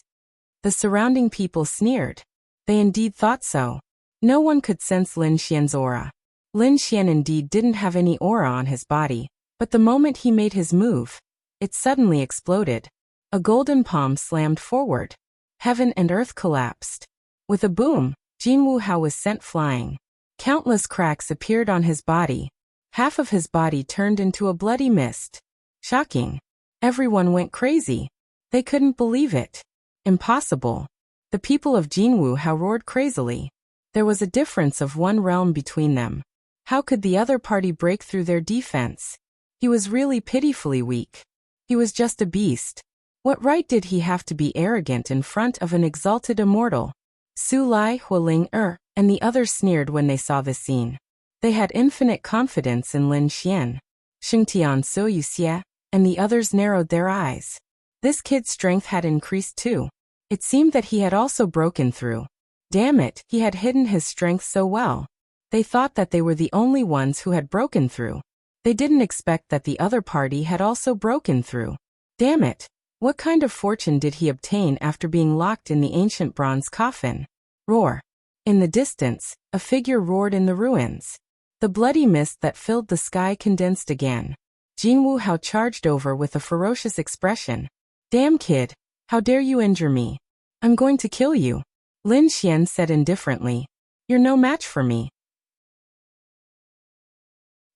The surrounding people sneered. They indeed thought so. No one could sense Lin Xian's aura. Lin Xian indeed didn't have any aura on his body, but the moment he made his move, it suddenly exploded. A golden palm slammed forward. Heaven and earth collapsed. With a boom, Jin Wuhao was sent flying. Countless cracks appeared on his body. Half of his body turned into a bloody mist. Shocking. Everyone went crazy. They couldn't believe it. Impossible. The people of Jin Wuhao roared crazily. There was a difference of one realm between them. How could the other party break through their defense? He was really pitifully weak. He was just a beast. What right did he have to be arrogant in front of an exalted immortal? Su Lai, Hualing and the others sneered when they saw the scene. They had infinite confidence in Lin Xian. Shengtian So Wuxia and the others narrowed their eyes. This kid's strength had increased too. It seemed that he had also broken through. Damn it, he had hidden his strength so well. They thought that they were the only ones who had broken through. They didn't expect that the other party had also broken through. Damn it! What kind of fortune did he obtain after being locked in the ancient bronze coffin? Roar! In the distance, a figure roared in the ruins. The bloody mist that filled the sky condensed again. Jin Wuhao charged over with a ferocious expression. Damn kid! How dare you injure me? I'm going to kill you. Lin Xian said indifferently. You're no match for me.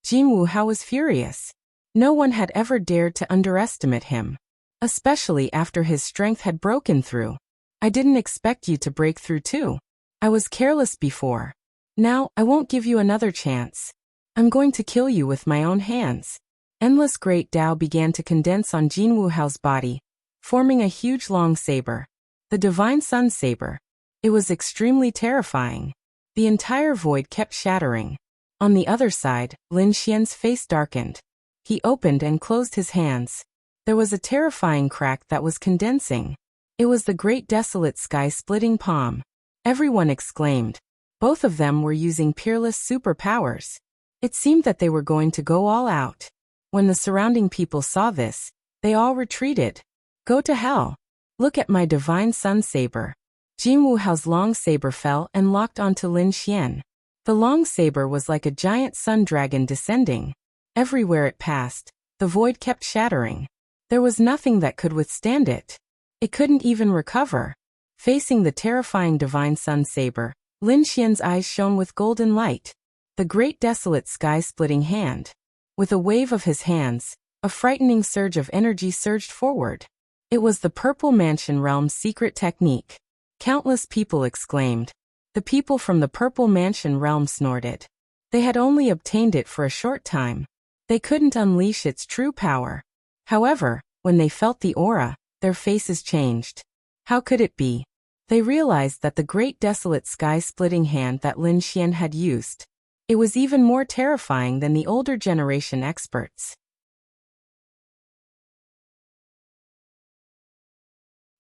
Jin Wuhao was furious. No one had ever dared to underestimate him. Especially after his strength had broken through. I didn't expect you to break through too. I was careless before. Now, I won't give you another chance. I'm going to kill you with my own hands. Endless great Tao began to condense on Jin Wuhao's body, forming a huge long saber. The divine sun saber. It was extremely terrifying. The entire void kept shattering. On the other side, Lin Xian's face darkened. He opened and closed his hands. There was a terrifying crack that was condensing. It was the great desolate sky-splitting palm. Everyone exclaimed. Both of them were using peerless superpowers. It seemed that they were going to go all out. When the surrounding people saw this, they all retreated. Go to hell. Look at my divine sun saber. Jin Wuhao's long saber fell and locked onto Lin Xian. The long saber was like a giant sun dragon descending. Everywhere it passed, the void kept shattering. There was nothing that could withstand it. It couldn't even recover. Facing the terrifying divine sun saber, Lin Xian's eyes shone with golden light. The great desolate sky-splitting hand. With a wave of his hands, a frightening surge of energy surged forward. It was the Purple Mansion Realm's secret technique. Countless people exclaimed. The people from the Purple Mansion Realm snorted. They had only obtained it for a short time. They couldn't unleash its true power. However, when they felt the aura, their faces changed. How could it be? They realized that the great desolate sky-splitting hand that Lin Xian had used. It was even more terrifying than the older generation experts.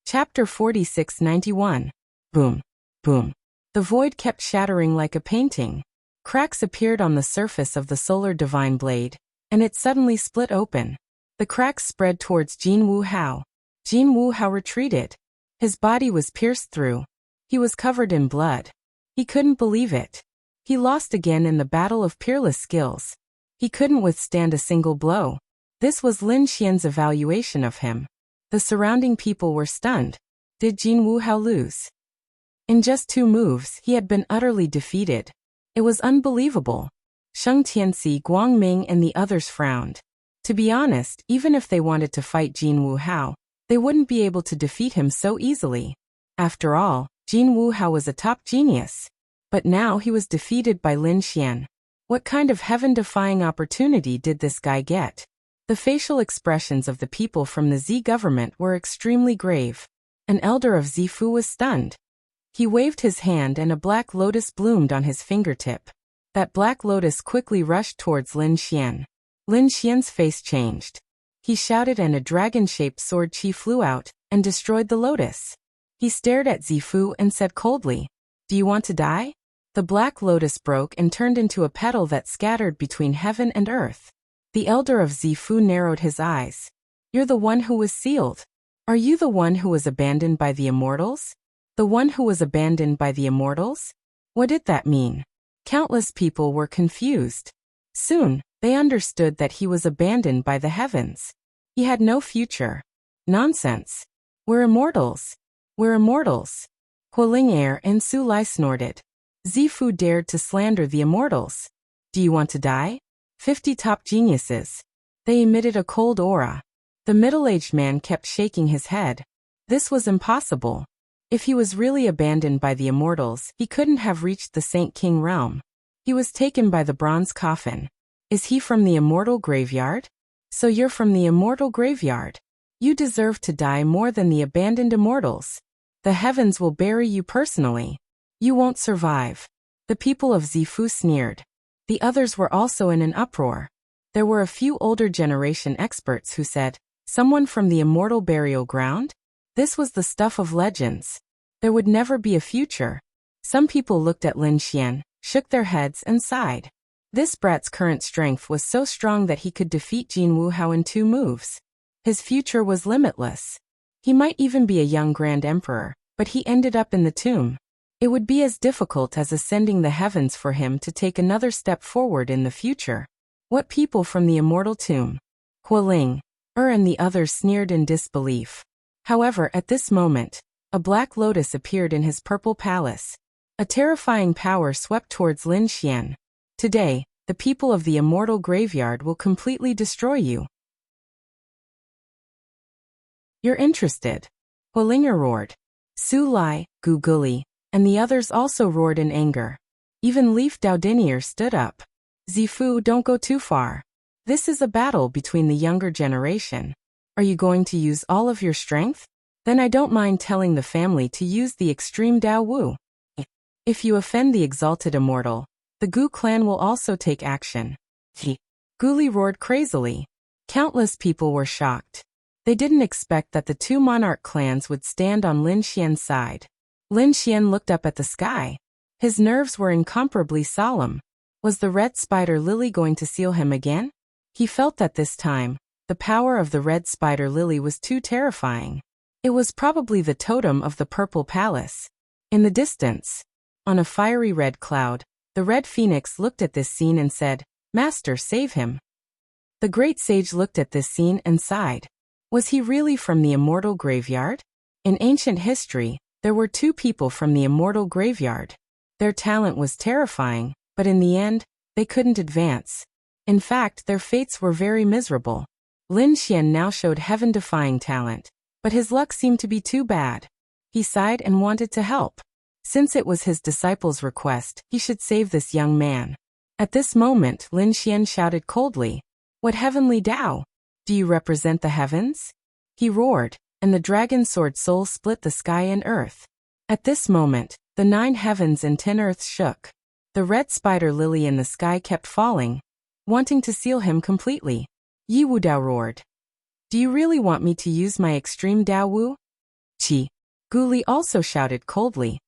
Chapter 4691. Boom. Boom. The void kept shattering like a painting. Cracks appeared on the surface of the solar divine blade, and it suddenly split open. The cracks spread towards Jin Wuhao. Jin Wuhao retreated. His body was pierced through. He was covered in blood. He couldn't believe it. He lost again in the battle of peerless skills. He couldn't withstand a single blow. This was Lin Xian's evaluation of him. The surrounding people were stunned. Did Jin Wuhao lose? In just 2 moves, he had been utterly defeated. It was unbelievable. Sheng Tianxi, Guang Ming and the others frowned. To be honest, even if they wanted to fight Jin Wuhao, they wouldn't be able to defeat him so easily. After all, Jin Wuhao was a top genius. But now he was defeated by Lin Xian. What kind of heaven-defying opportunity did this guy get? The facial expressions of the people from the Z government were extremely grave. An elder of Zifu was stunned. He waved his hand and a black lotus bloomed on his fingertip. That black lotus quickly rushed towards Lin Xian. Lin Xian's face changed. He shouted and a dragon-shaped sword qi flew out and destroyed the lotus. He stared at Zifu and said coldly, "Do you want to die?" The black lotus broke and turned into a petal that scattered between heaven and earth. The elder of Zifu narrowed his eyes. "You're the one who was sealed. Are you the one who was abandoned by the immortals?" The one who was abandoned by the immortals? What did that mean? Countless people were confused. Soon, they understood that he was abandoned by the heavens. He had no future. Nonsense. We're immortals. We're immortals. Hualing Air and Su Lai snorted. Zifu dared to slander the immortals. Do you want to die? 50 top geniuses. They emitted a cold aura. The middle-aged man kept shaking his head. This was impossible. If he was really abandoned by the immortals, he couldn't have reached the Saint King realm. He was taken by the bronze coffin. Is he from the immortal graveyard? So you're from the immortal graveyard. You deserve to die more than the abandoned immortals. The heavens will bury you personally. You won't survive. The people of Zifu sneered. The others were also in an uproar. There were a few older generation experts who said, "Someone from the immortal burial ground?" This was the stuff of legends. There would never be a future. Some people looked at Lin Xian, shook their heads and sighed. This brat's current strength was so strong that he could defeat Jin Wuhao in 2 moves. His future was limitless. He might even be a young Grand Emperor, but he ended up in the tomb. It would be as difficult as ascending the heavens for him to take another step forward in the future. What people from the immortal tomb? Hualing, and the others sneered in disbelief. However, at this moment, a black lotus appeared in his purple palace. A terrifying power swept towards Lin Xian. Today, the people of the immortal graveyard will completely destroy you. You're interested? Hualinger roared. Su Lai, Gu Guli, and the others also roared in anger. Even Leaf Daodinier stood up. Zifu, don't go too far. This is a battle between the younger generation. Are you going to use all of your strength? Then I don't mind telling the family to use the extreme Dao Wu. If you offend the exalted immortal, the Gu clan will also take action. Guli roared crazily. Countless people were shocked. They didn't expect that the 2 monarch clans would stand on Lin Xian's side. Lin Xian looked up at the sky. His nerves were incomparably solemn. Was the red spider lily going to seal him again? He felt that this time, the power of the red spider lily was too terrifying. It was probably the totem of the purple palace. In the distance, on a fiery red cloud, the red phoenix looked at this scene and said, "Master, save him." The great sage looked at this scene and sighed. Was he really from the immortal graveyard? In ancient history, there were 2 people from the immortal graveyard. Their talent was terrifying, but in the end, they couldn't advance. In fact, their fates were very miserable. Lin Xian now showed heaven-defying talent, but his luck seemed to be too bad. He sighed and wanted to help. Since it was his disciple's request, he should save this young man. At this moment, Lin Xian shouted coldly, "What heavenly Dao? Do you represent the heavens?" He roared, and the dragon sword soul split the sky and earth. At this moment, the 9 heavens and 10 earths shook. The red spider lily in the sky kept falling, wanting to seal him completely. Yi Wu Dao roared. "Do you really want me to use my extreme Dao Wu?" Qi. Guli also shouted coldly.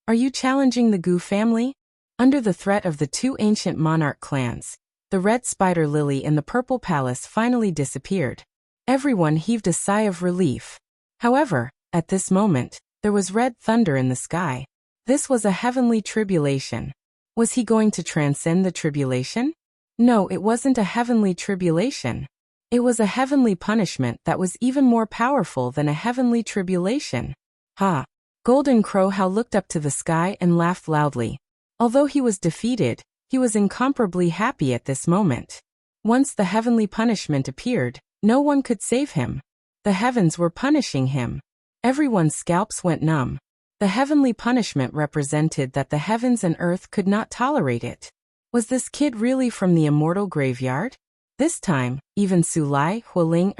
"Are you challenging the Gu family?" Under the threat of the 2 ancient monarch clans, the red spider lily in the purple palace finally disappeared. Everyone heaved a sigh of relief. However, at this moment, there was red thunder in the sky. This was a heavenly tribulation. Was he going to transcend the tribulation? No, it wasn't a heavenly tribulation. It was a heavenly punishment that was even more powerful than a heavenly tribulation. Ha! Golden Crow How looked up to the sky and laughed loudly. Although he was defeated, he was incomparably happy at this moment. Once the heavenly punishment appeared, no one could save him. The heavens were punishing him. Everyone's scalps went numb. The heavenly punishment represented that the heavens and earth could not tolerate it. Was this kid really from the immortal graveyard? This time, even Su Lai, Hualing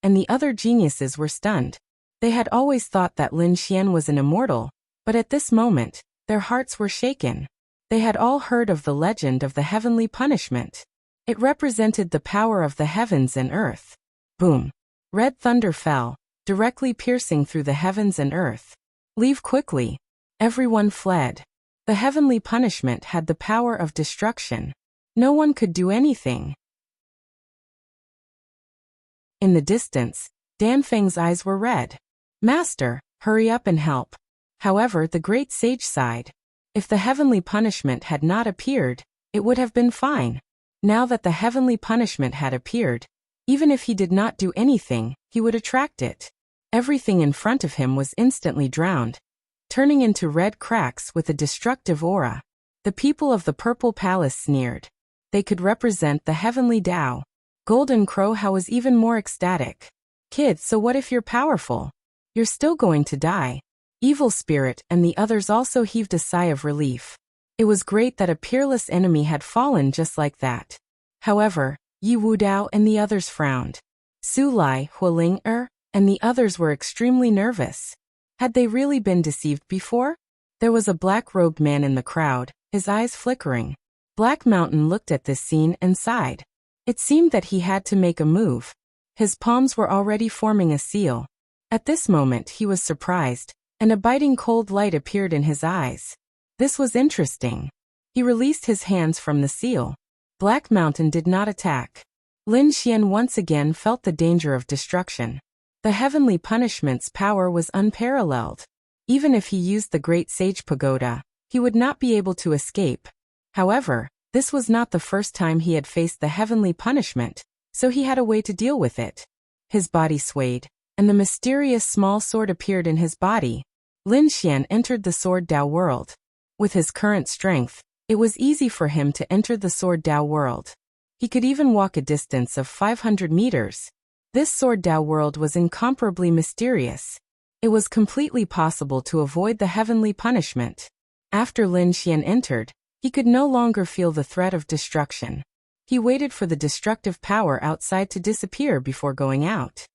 and the other geniuses were stunned. They had always thought that Lin Xian was an immortal, but at this moment, their hearts were shaken. They had all heard of the legend of the heavenly punishment. It represented the power of the heavens and earth. Boom! Red thunder fell, directly piercing through the heavens and earth. Leave quickly. Everyone fled. The heavenly punishment had the power of destruction. No one could do anything. In the distance, Danfeng's eyes were red. Master, hurry up and help. However, the great sage sighed. If the heavenly punishment had not appeared, it would have been fine. Now that the heavenly punishment had appeared, even if he did not do anything, he would attract it. Everything in front of him was instantly drowned, turning into red cracks with a destructive aura. The people of the Purple Palace sneered. They could represent the heavenly Tao. Golden Crowhow was even more ecstatic. Kid, so what if you're powerful? You're still going to die. Evil Spirit and the others also heaved a sigh of relief. It was great that a peerless enemy had fallen just like that. However, Yi Wudao and the others frowned. Su Lai, Hualing and the others were extremely nervous. Had they really been deceived before? There was a black-robed man in the crowd, his eyes flickering. Black Mountain looked at this scene and sighed. It seemed that he had to make a move. His palms were already forming a seal. At this moment he was surprised, and a biting cold light appeared in his eyes. This was interesting. He released his hands from the seal. Black Mountain did not attack. Lin Xian once again felt the danger of destruction. The heavenly punishment's power was unparalleled. Even if he used the Great Sage Pagoda, he would not be able to escape. However, this was not the first time he had faced the heavenly punishment, so he had a way to deal with it. His body swayed, and the mysterious small sword appeared in his body. Lin Xian entered the Sword Dao world. With his current strength, it was easy for him to enter the Sword Dao world. He could even walk a distance of 500 meters. This Sword Dao world was incomparably mysterious. It was completely possible to avoid the heavenly punishment. After Lin Xian entered, he could no longer feel the threat of destruction. He waited for the destructive power outside to disappear before going out.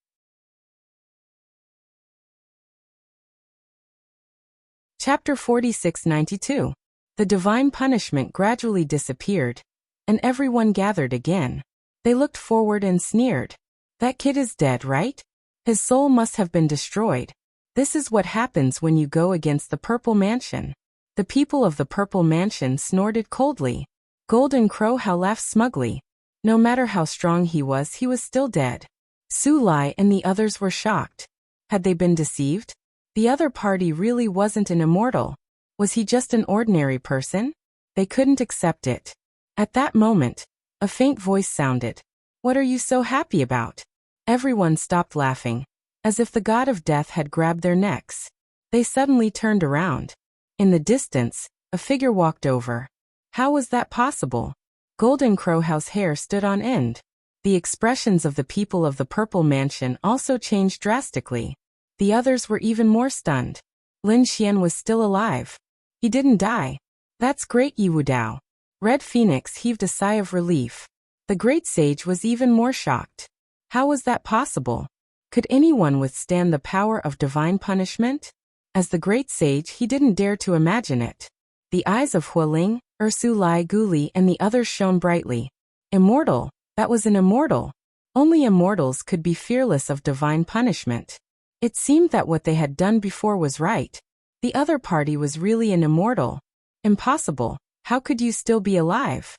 Chapter 4692. The divine punishment gradually disappeared, and everyone gathered again. They looked forward and sneered. That kid is dead, right? His soul must have been destroyed. This is what happens when you go against the Purple Mansion. The people of the Purple Mansion snorted coldly. Golden Crowhow laughed smugly. No matter how strong he was still dead. Su Lai and the others were shocked. Had they been deceived? The other party really wasn't an immortal. Was he just an ordinary person? They couldn't accept it. At that moment, a faint voice sounded. What are you so happy about? Everyone stopped laughing, as if the god of death had grabbed their necks. They suddenly turned around. In the distance, a figure walked over. How was that possible? Golden Crowhow's hair stood on end. The expressions of the people of the Purple Mansion also changed drastically. The others were even more stunned. Lin Xian was still alive. He didn't die. That's great, Yi Wudao. Red Phoenix heaved a sigh of relief. The great sage was even more shocked. How was that possible? Could anyone withstand the power of divine punishment? As the great sage, he didn't dare to imagine it. The eyes of Hualing, Su Lai Guli and the others shone brightly. Immortal, that was an immortal. Only immortals could be fearless of divine punishment. It seemed that what they had done before was right. The other party was really an immortal. Impossible, how could you still be alive?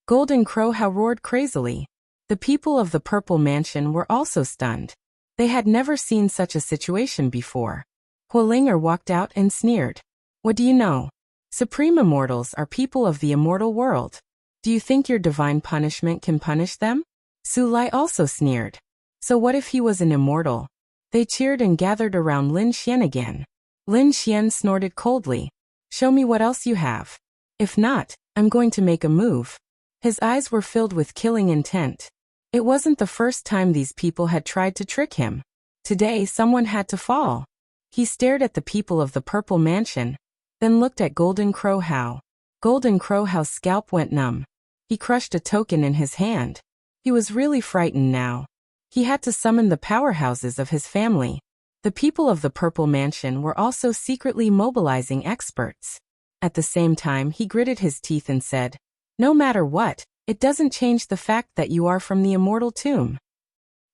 Golden Crowhow roared crazily. The people of the Purple Mansion were also stunned. They had never seen such a situation before. Hualinger walked out and sneered. What do you know? Supreme immortals are people of the immortal world. Do you think your divine punishment can punish them? Su Lai also sneered. So what if he was an immortal? They cheered and gathered around Lin Xian again. Lin Xian snorted coldly. Show me what else you have. If not, I'm going to make a move. His eyes were filled with killing intent. It wasn't the first time these people had tried to trick him. Today someone had to fall. He stared at the people of the Purple Mansion, then looked at Golden Crowhow. Golden Crowhow's scalp went numb. He crushed a token in his hand. He was really frightened now. He had to summon the powerhouses of his family. The people of the Purple Mansion were also secretly mobilizing experts. At the same time, he gritted his teeth and said, "No matter what, it doesn't change the fact that you are from the immortal tomb.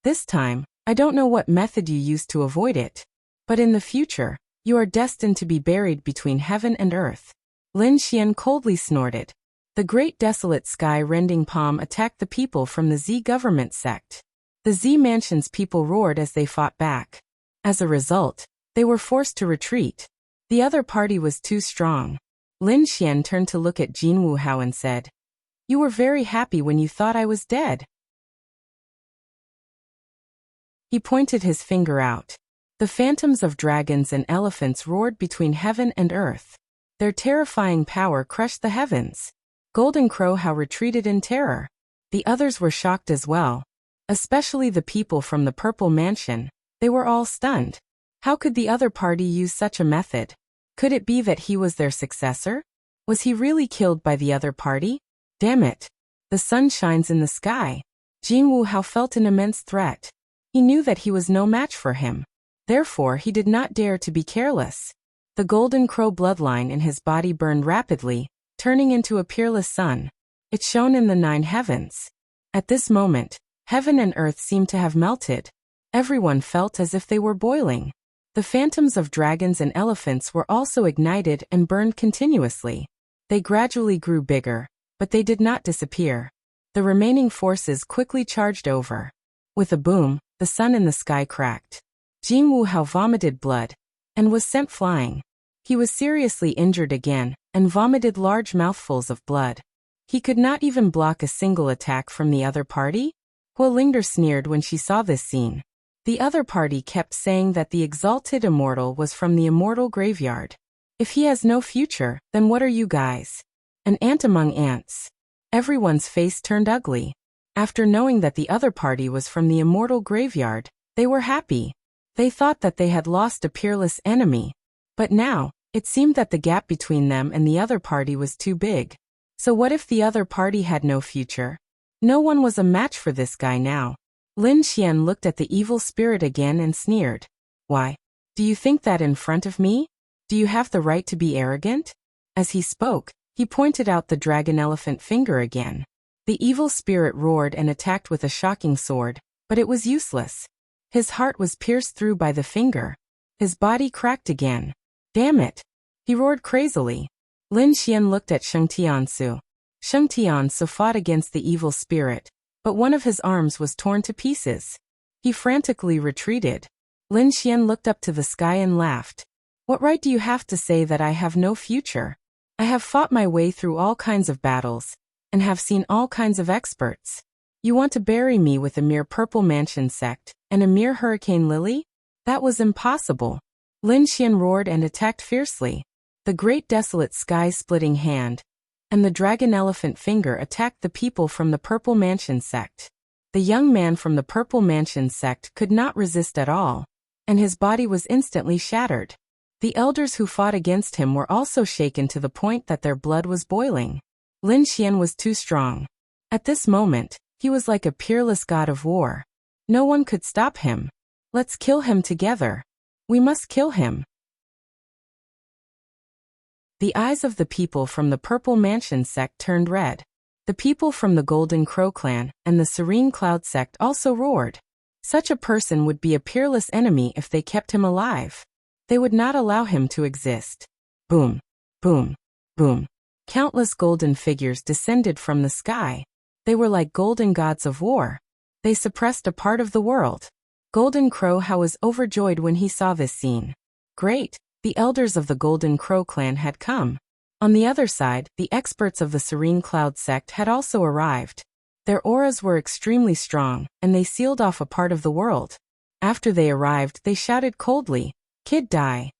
This time, I don't know what method you used to avoid it, but in the future, you are destined to be buried between heaven and earth." Lin Xian coldly snorted. The great desolate sky-rending palm attacked the people from the Z government sect. The Z Mansion's people roared as they fought back. As a result, they were forced to retreat. The other party was too strong. Lin Xian turned to look at Jin Wuhao and said, "You were very happy when you thought I was dead." He pointed his finger out. The phantoms of dragons and elephants roared between heaven and earth. Their terrifying power crushed the heavens. Golden Crow How retreated in terror. The others were shocked as well. Especially the people from the Purple Mansion. They were all stunned. How could the other party use such a method? Could it be that he was their successor? Was he really killed by the other party? Damn it. The sun shines in the sky. Jin Wuhao felt an immense threat. He knew that he was no match for him. Therefore, he did not dare to be careless. The Golden Crow bloodline in his body burned rapidly, turning into a peerless sun. It shone in the 9 heavens. At this moment, heaven and earth seemed to have melted. Everyone felt as if they were boiling. The phantoms of dragons and elephants were also ignited and burned continuously. They gradually grew bigger, but they did not disappear. The remaining forces quickly charged over. With a boom, the sun in the sky cracked. Jin Wuhao vomited blood and was sent flying. He was seriously injured again and vomited large mouthfuls of blood. He could not even block a single attack from the other party? Hua Lingder sneered when she saw this scene. The other party kept saying that the exalted immortal was from the immortal graveyard. If he has no future, then what are you guys? An ant among ants. Everyone's face turned ugly. After knowing that the other party was from the immortal graveyard, they were happy. They thought that they had lost a peerless enemy. But now, it seemed that the gap between them and the other party was too big. So what if the other party had no future? No one was a match for this guy now. Lin Xian looked at the evil spirit again and sneered. "Why? Do you think that in front of me? Do you have the right to be arrogant?" As he spoke, he pointed out the dragon-elephant finger again. The evil spirit roared and attacked with a shocking sword, but it was useless. His heart was pierced through by the finger. His body cracked again. "Damn it!" He roared crazily. Lin Xian looked at Sheng Tiansu. Sheng Tiansu fought against the evil spirit, but one of his arms was torn to pieces. He frantically retreated. Lin Xian looked up to the sky and laughed. "What right do you have to say that I have no future? I have fought my way through all kinds of battles, and have seen all kinds of experts. You want to bury me with a mere Purple Mansion sect, and a mere Hurricane Lily? That was impossible." Lin Xian roared and attacked fiercely. The great desolate sky-splitting hand and the dragon-elephant finger attacked the people from the Purple Mansion sect. The young man from the Purple Mansion sect could not resist at all, and his body was instantly shattered. The elders who fought against him were also shaken to the point that their blood was boiling. Lin Xian was too strong. At this moment, he was like a peerless god of war. No one could stop him. "Let's kill him together. We must kill him." The eyes of the people from the Purple Mansion sect turned red. The people from the Golden Crow clan and the Serene Cloud sect also roared. Such a person would be a peerless enemy if they kept him alive. They would not allow him to exist. Boom, boom, boom. Countless golden figures descended from the sky. They were like golden gods of war. They suppressed a part of the world. Golden Crow How was overjoyed when he saw this scene. Great! The elders of the Golden Crow clan had come. On the other side, the experts of the Serene Cloud sect had also arrived. Their auras were extremely strong, and they sealed off a part of the world. After they arrived, they shouted coldly, "Kid, die."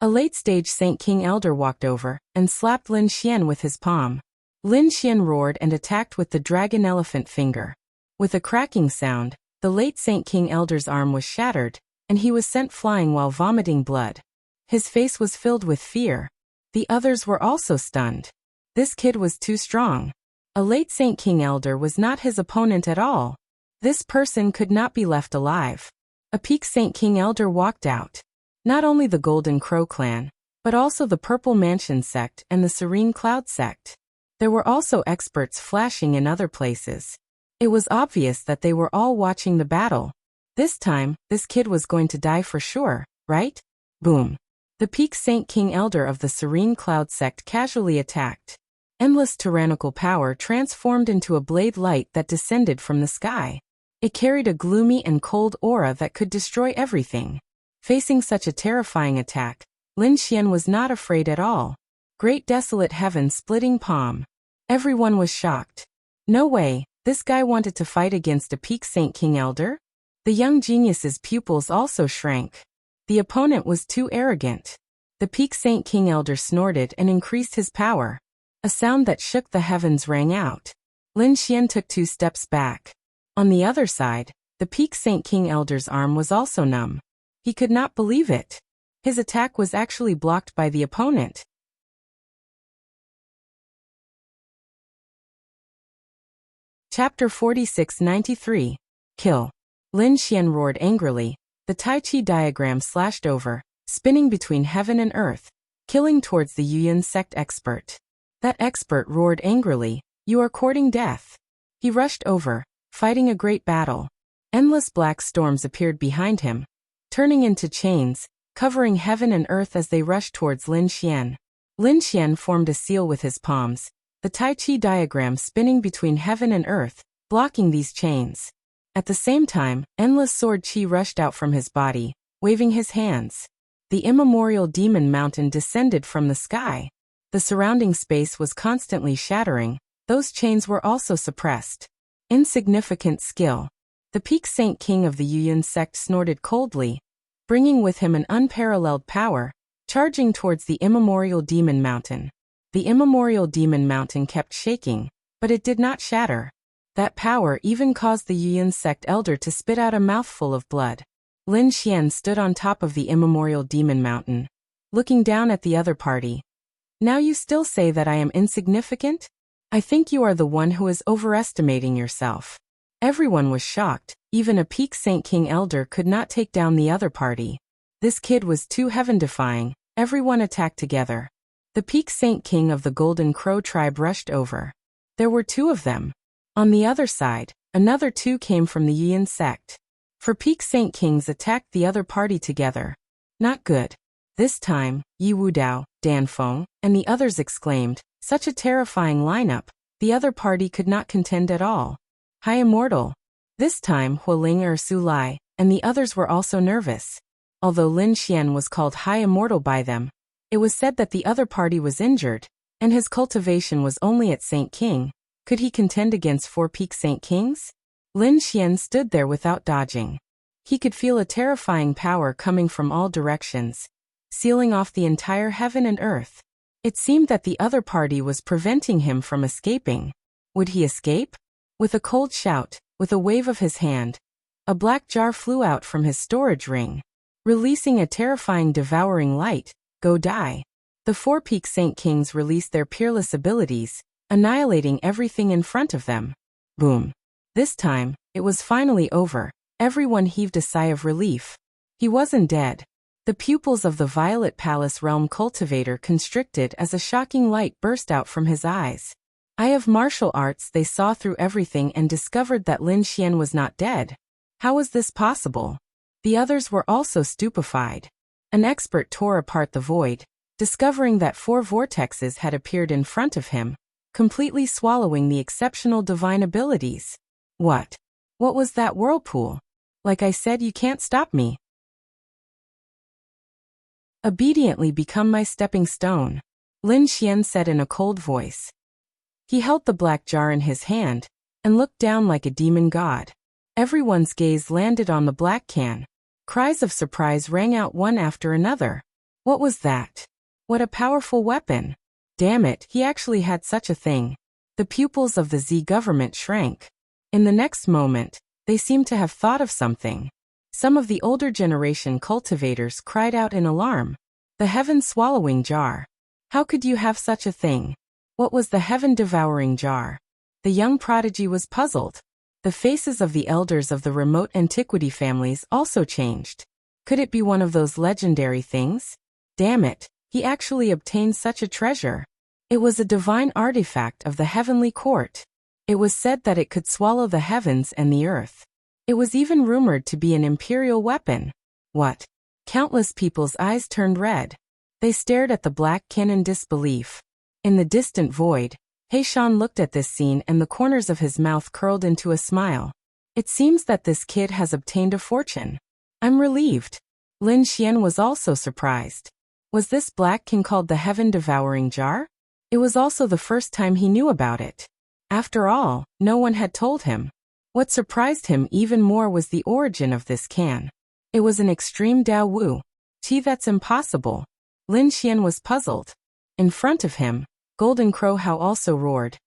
A late-stage Saint King Elder walked over and slapped Lin Xian with his palm. Lin Xian roared and attacked with the dragon-elephant finger. With a cracking sound, the late Saint King Elder's arm was shattered, and he was sent flying while vomiting blood. His face was filled with fear. The others were also stunned. This kid was too strong. A late Saint King Elder was not his opponent at all. This person could not be left alive. A peak Saint King Elder walked out. Not only the Golden Crow clan, but also the Purple Mansion sect and the Serene Cloud sect. There were also experts flashing in other places. It was obvious that they were all watching the battle. This time, this kid was going to die for sure, right? Boom. The Peak Saint King Elder of the Serene Cloud sect casually attacked. Endless tyrannical power transformed into a blade light that descended from the sky. It carried a gloomy and cold aura that could destroy everything. Facing such a terrifying attack, Lin Xian was not afraid at all. Great desolate heaven splitting palm. Everyone was shocked. No way, this guy wanted to fight against a Peak Saint King Elder? The young genius's pupils also shrank. The opponent was too arrogant. The Peak Saint King Elder snorted and increased his power. A sound that shook the heavens rang out. Lin Xian took 2 steps back. On the other side, the Peak Saint King Elder's arm was also numb. He could not believe it. His attack was actually blocked by the opponent. Chapter 4693. Kill. Lin Xian roared angrily. The Tai Chi diagram slashed over, spinning between heaven and earth, killing towards the Yuyan sect expert. That expert roared angrily, "You are courting death." He rushed over, fighting a great battle. Endless black storms appeared behind him, turning into chains, covering heaven and earth as they rushed towards Lin Xian. Lin Xian formed a seal with his palms, the Tai Chi diagram spinning between heaven and earth, blocking these chains. At the same time, endless sword chi rushed out from his body, waving his hands. The immemorial demon mountain descended from the sky. The surrounding space was constantly shattering. Those chains were also suppressed. Insignificant skill. The Peak Saint King of the Yuyan sect snorted coldly, bringing with him an unparalleled power, charging towards the immemorial demon mountain. The immemorial demon mountain kept shaking, but it did not shatter. That power even caused the Yuyan sect elder to spit out a mouthful of blood. Lin Xian stood on top of the immemorial demon mountain, looking down at the other party. "Now you still say that I am insignificant? I think you are the one who is overestimating yourself." Everyone was shocked. Even a Peak Saint King elder could not take down the other party. This kid was too heaven-defying. Everyone attacked together. The Peak Saint King of the Golden Crow tribe rushed over. There were 2 of them. On the other side, another 2 came from the Yuyan sect. For Peak Saint Kings attacked the other party together. Not good. This time, Yi Wudao, Dan Feng, and the others exclaimed, "Such a terrifying lineup." The other party could not contend at all. High Immortal. This time, Hualing Su Lai, and the others were also nervous. Although Lin Xian was called High Immortal by them, it was said that the other party was injured, and his cultivation was only at Saint King. Could he contend against 4 Peak Saint Kings? Lin Xian stood there without dodging. He could feel a terrifying power coming from all directions, sealing off the entire heaven and earth. It seemed that the other party was preventing him from escaping. Would he escape? With a cold shout, with a wave of his hand, a black jar flew out from his storage ring, releasing a terrifying devouring light. "Go die." The 4 Peak Saint Kings released their peerless abilities, annihilating everything in front of them. Boom. This time, it was finally over. Everyone heaved a sigh of relief. He wasn't dead. The pupils of the Violet Palace Realm cultivator constricted as a shocking light burst out from his eyes. Eye of martial arts, they saw through everything and discovered that Lin Xian was not dead. How was this possible? The others were also stupefied. An expert tore apart the void, discovering that 4 vortexes had appeared in front of him, completely swallowing the exceptional divine abilities. What? What was that whirlpool? Like I said, you can't stop me. Obediently become my stepping stone, Lin Xian said in a cold voice. He held the black jar in his hand and looked down like a demon god. Everyone's gaze landed on the black can. Cries of surprise rang out one after another. What was that? What a powerful weapon! Damn it, he actually had such a thing. The pupils of the Z government shrank. In the next moment, they seemed to have thought of something. Some of the older generation cultivators cried out in alarm. The heaven-swallowing jar. How could you have such a thing? What was the heaven-devouring jar? The young prodigy was puzzled. The faces of the elders of the remote antiquity families also changed. Could it be one of those legendary things? Damn it, he actually obtained such a treasure. It was a divine artifact of the heavenly court. It was said that it could swallow the heavens and the earth. It was even rumored to be an imperial weapon. What? Countless people's eyes turned red. They stared at the black can in disbelief. In the distant void, Heishan looked at this scene and the corners of his mouth curled into a smile. It seems that this kid has obtained a fortune. I'm relieved. Lin Xian was also surprised. Was this black king called the heaven-devouring jar? It was also the first time he knew about it. After all, no one had told him. What surprised him even more was the origin of this can. It was an extreme Dao Wu. Gee, that's impossible. Lin Xian was puzzled. In front of him, Golden Crow Hao also roared.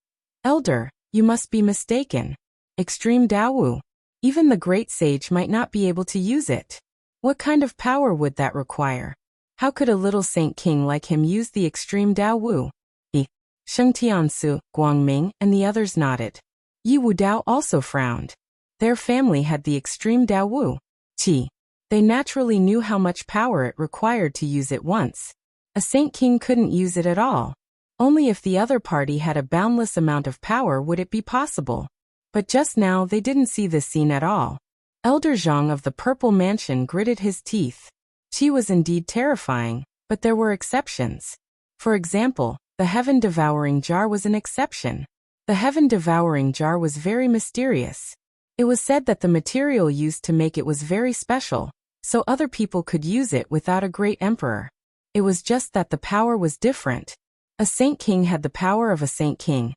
Elder, you must be mistaken. Extreme Dao Wu. Even the great sage might not be able to use it. What kind of power would that require? How could a little saint king like him use the extreme Dao Wu? Sheng Tiansu, Guangming, and the others nodded. Yi Wudao also frowned. Their family had the extreme Dao Wu. Qi. They naturally knew how much power it required to use it once. A saint king couldn't use it at all. Only if the other party had a boundless amount of power would it be possible. But just now they didn't see this scene at all. Elder Zhang of the Purple Mansion gritted his teeth. Qi was indeed terrifying, but there were exceptions. For example, the heaven-devouring jar was an exception. The heaven-devouring jar was very mysterious. It was said that the material used to make it was very special, so other people could use it without a great emperor. It was just that the power was different. A saint king had the power of a saint king,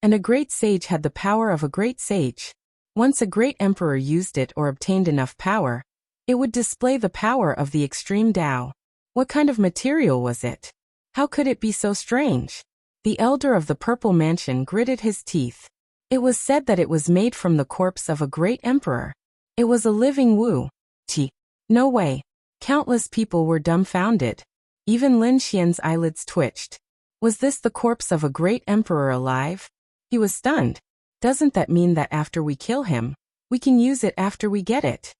and a great sage had the power of a great sage. Once a great emperor used it or obtained enough power, it would display the power of the extreme Dao. What kind of material was it? How could it be so strange? The elder of the Purple Mansion gritted his teeth. It was said that it was made from the corpse of a great emperor. It was a living Wu. Qi. No way. Countless people were dumbfounded. Even Lin Xian's eyelids twitched. Was this the corpse of a great emperor alive? He was stunned. Doesn't that mean that after we kill him, we can use it after we get it?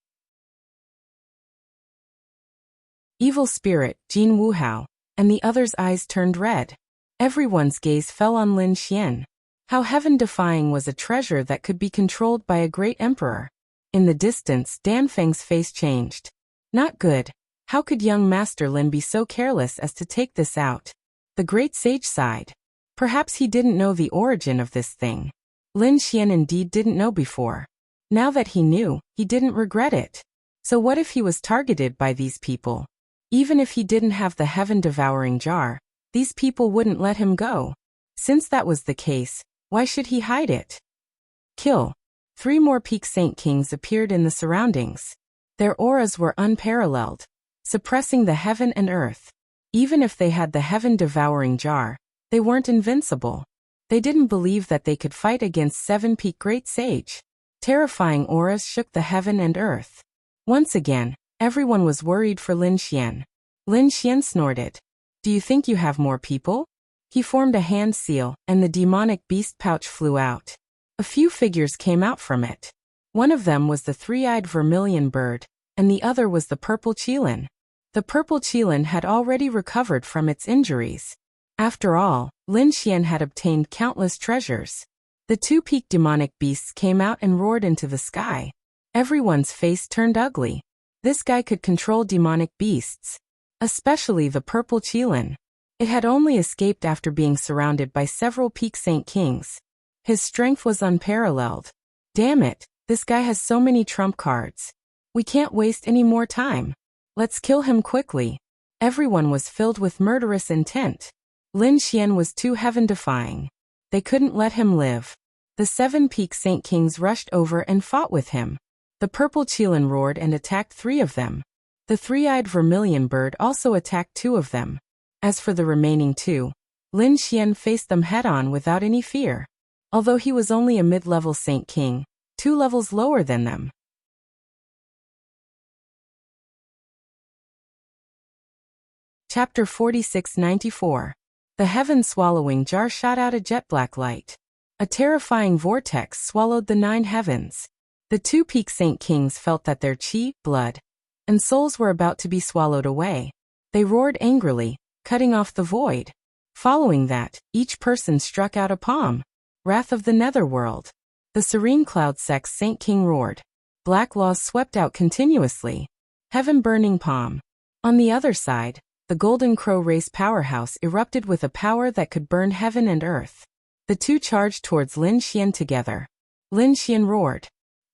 Evil spirit, Jin Wuhao, and the others' eyes turned red. Everyone's gaze fell on Lin Xian. How heaven-defying was a treasure that could be controlled by a great emperor. In the distance, Dan Feng's face changed. Not good. How could young Master Lin be so careless as to take this out? The great sage sighed. Perhaps he didn't know the origin of this thing. Lin Xian indeed didn't know before. Now that he knew, he didn't regret it. So what if he was targeted by these people? Even if he didn't have the heaven-devouring jar, these people wouldn't let him go. Since that was the case, why should he hide it? Kill. 3 more peak saint kings appeared in the surroundings. Their auras were unparalleled, suppressing the heaven and earth. Even if they had the heaven-devouring jar, they weren't invincible. They didn't believe that they could fight against 7 peak great sage. Terrifying auras shook the heaven and earth. Once again, everyone was worried for Lin Xian. Lin Xian snorted. Do you think you have more people? He formed a hand seal, and the demonic beast pouch flew out. A few figures came out from it. One of them was the 3-eyed vermilion bird, and the other was the purple qilin. The purple qilin had already recovered from its injuries. After all, Lin Xian had obtained countless treasures. The 2 peak demonic beasts came out and roared into the sky. Everyone's face turned ugly. This guy could control demonic beasts. Especially the purple qilin. It had only escaped after being surrounded by several peak saint kings. His strength was unparalleled. Damn it, this guy has so many trump cards. We can't waste any more time. Let's kill him quickly. Everyone was filled with murderous intent. Lin Xian was too heaven-defying. They couldn't let him live. The 7 peak saint kings rushed over and fought with him. The purple qilin roared and attacked 3 of them. The 3-eyed vermilion bird also attacked 2 of them. As for the remaining 2, Lin Xian faced them head-on without any fear. Although he was only a mid-level saint king, 2 levels lower than them. Chapter 4694. The heaven-swallowing jar shot out a jet-black light. A terrifying vortex swallowed the 9 heavens. The 2 peak saint kings felt that their qi, blood, and souls were about to be swallowed away. They roared angrily, cutting off the void. Following that, each person struck out a palm. Wrath of the Netherworld. The serene cloud sect's Saint King roared. Black laws swept out continuously. Heaven burning palm. On the other side, the Golden Crow race powerhouse erupted with a power that could burn heaven and earth. The two charged towards Lin Xian together. Lin Xian roared.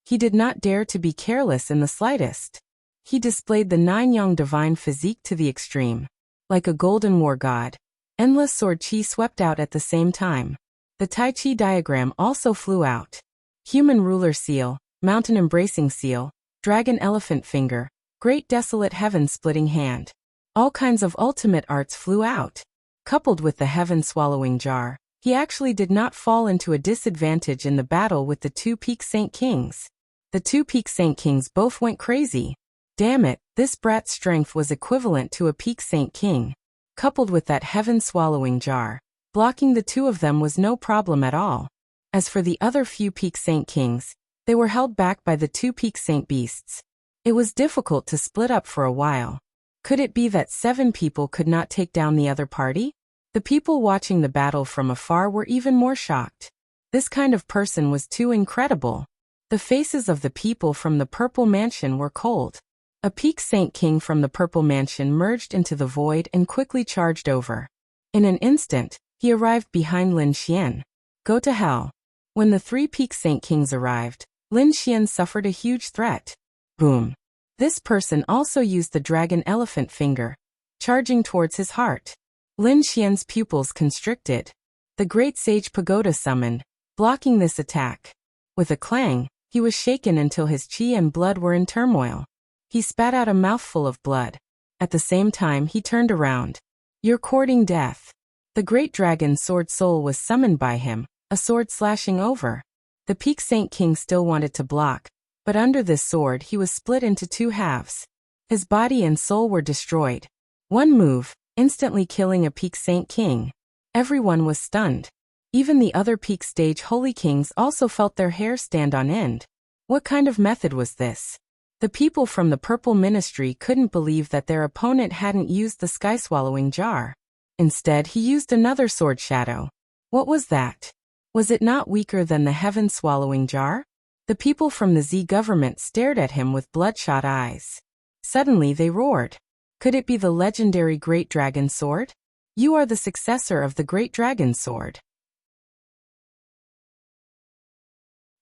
He did not dare to be careless in the slightest. He displayed the nine-yang divine physique to the extreme. Like a golden war god, endless sword chi swept out at the same time. The Tai Chi diagram also flew out. Human ruler seal, mountain embracing seal, dragon elephant finger, great desolate heaven splitting hand. All kinds of ultimate arts flew out. Coupled with the heaven swallowing jar, he actually did not fall into a disadvantage in the battle with the two peak Saint Kings. The two peak Saint Kings both went crazy. Damn it, this brat's strength was equivalent to a peak Saint King. Coupled with that heaven swallowing jar, blocking the two of them was no problem at all. As for the other few peak Saint Kings, they were held back by the two peak Saint Beasts. It was difficult to split up for a while. Could it be that 7 people could not take down the other party? The people watching the battle from afar were even more shocked. This kind of person was too incredible. The faces of the people from the Purple Mansion were cold. A peak Saint King from the Purple Mansion merged into the void and quickly charged over. In an instant, he arrived behind Lin Xian. Go to hell. When the 3 peak Saint Kings arrived, Lin Xian suffered a huge threat. Boom. This person also used the dragon elephant finger, charging towards his heart. Lin Xian's pupils constricted. The great sage pagoda summoned, blocking this attack. With a clang, he was shaken until his chi and blood were in turmoil. He spat out a mouthful of blood. At the same time he turned around. You're courting death. The great dragon sword soul was summoned by him, a sword slashing over. The peak Saint King still wanted to block, but under this sword he was split into 2 halves. His body and soul were destroyed. One move, instantly killing a peak Saint King. Everyone was stunned. Even the other peak stage holy kings also felt their hair stand on end. What kind of method was this? The people from the Purple Ministry couldn't believe that their opponent hadn't used the sky-swallowing jar. Instead, he used another sword shadow. What was that? Was it not weaker than the heaven-swallowing jar? The people from the Z government stared at him with bloodshot eyes. Suddenly they roared. Could it be the legendary Great Dragon Sword? You are the successor of the Great Dragon Sword.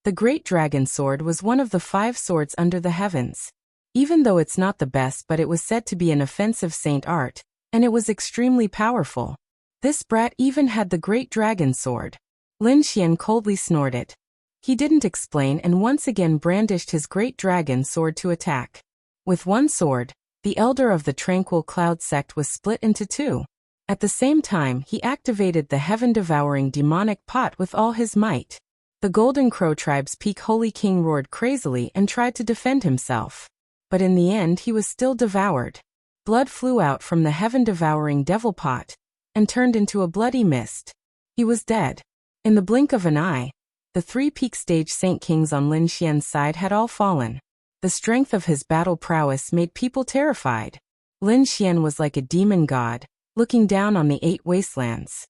The Great Dragon Sword was one of the 5 swords under the heavens. Even though it's not the best, but it was said to be an offensive saint art, and it was extremely powerful. This brat even had the Great Dragon Sword. Lin Xian coldly snorted. He didn't explain and once again brandished his Great Dragon Sword to attack. With one sword, the elder of the Tranquil Cloud sect was split into 2. At the same time, he activated the heaven-devouring demonic pot with all his might. The Golden Crow tribe's peak holy king roared crazily and tried to defend himself. But in the end he was still devoured. Blood flew out from the heaven-devouring devil pot and turned into a bloody mist. He was dead. In the blink of an eye, the 3 peak stage Saint Kings on Lin Xian's side had all fallen. The strength of his battle prowess made people terrified. Lin Xian was like a demon god, looking down on the 8 wastelands.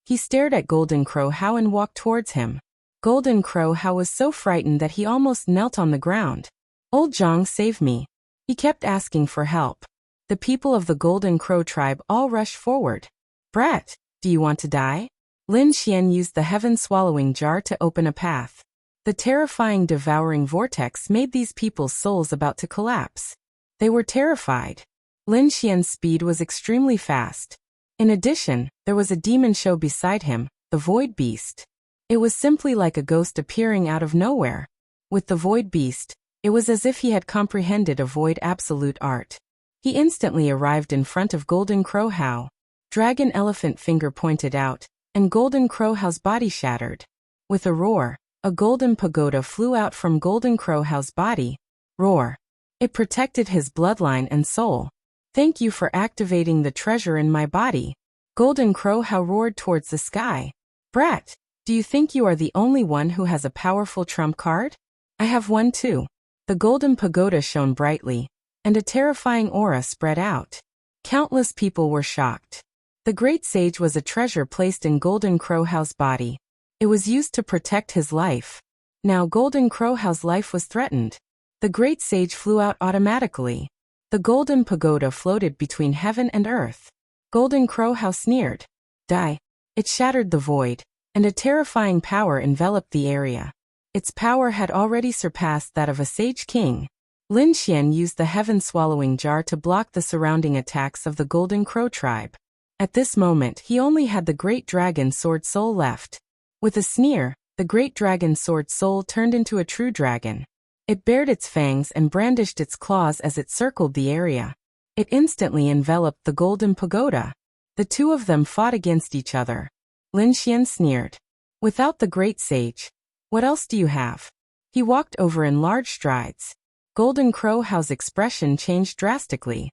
He stared at Golden Crow How and walked towards him. Golden Crow How was so frightened that he almost knelt on the ground. Old Zhang, save me. He kept asking for help. The people of the Golden Crow tribe all rushed forward. Brat, do you want to die? Lin Xian used the heaven-swallowing jar to open a path. The terrifying devouring vortex made these people's souls about to collapse. They were terrified. Lin Xian's speed was extremely fast. In addition, there was a demon show beside him, the Void Beast. It was simply like a ghost appearing out of nowhere. With the Void Beast, it was as if he had comprehended a void absolute art. He instantly arrived in front of Golden Crow How. Dragon Elephant Finger pointed out, and Golden Crow How's body shattered. With a roar, a golden pagoda flew out from Golden Crow How's body. Roar. It protected his bloodline and soul. Thank you for activating the treasure in my body. Golden Crow How roared towards the sky. Brat, do you think you are the only one who has a powerful trump card? I have one too. The golden pagoda shone brightly, and a terrifying aura spread out. Countless people were shocked. The great sage was a treasure placed in Golden Crowhow's body. It was used to protect his life. Now Golden Crowhow's life was threatened. The great sage flew out automatically. The golden pagoda floated between heaven and earth. Golden Crowhow sneered. Die. It shattered the void, and a terrifying power enveloped the area. Its power had already surpassed that of a sage king. Lin Xian used the heaven-swallowing jar to block the surrounding attacks of the Golden Crow tribe. At this moment he only had the great dragon sword soul left. With a sneer, the great dragon sword soul turned into a true dragon. It bared its fangs and brandished its claws as it circled the area. It instantly enveloped the golden pagoda. The two of them fought against each other. Lin Xian sneered. Without the great sage, what else do you have? He walked over in large strides. Golden Crowhow's expression changed drastically.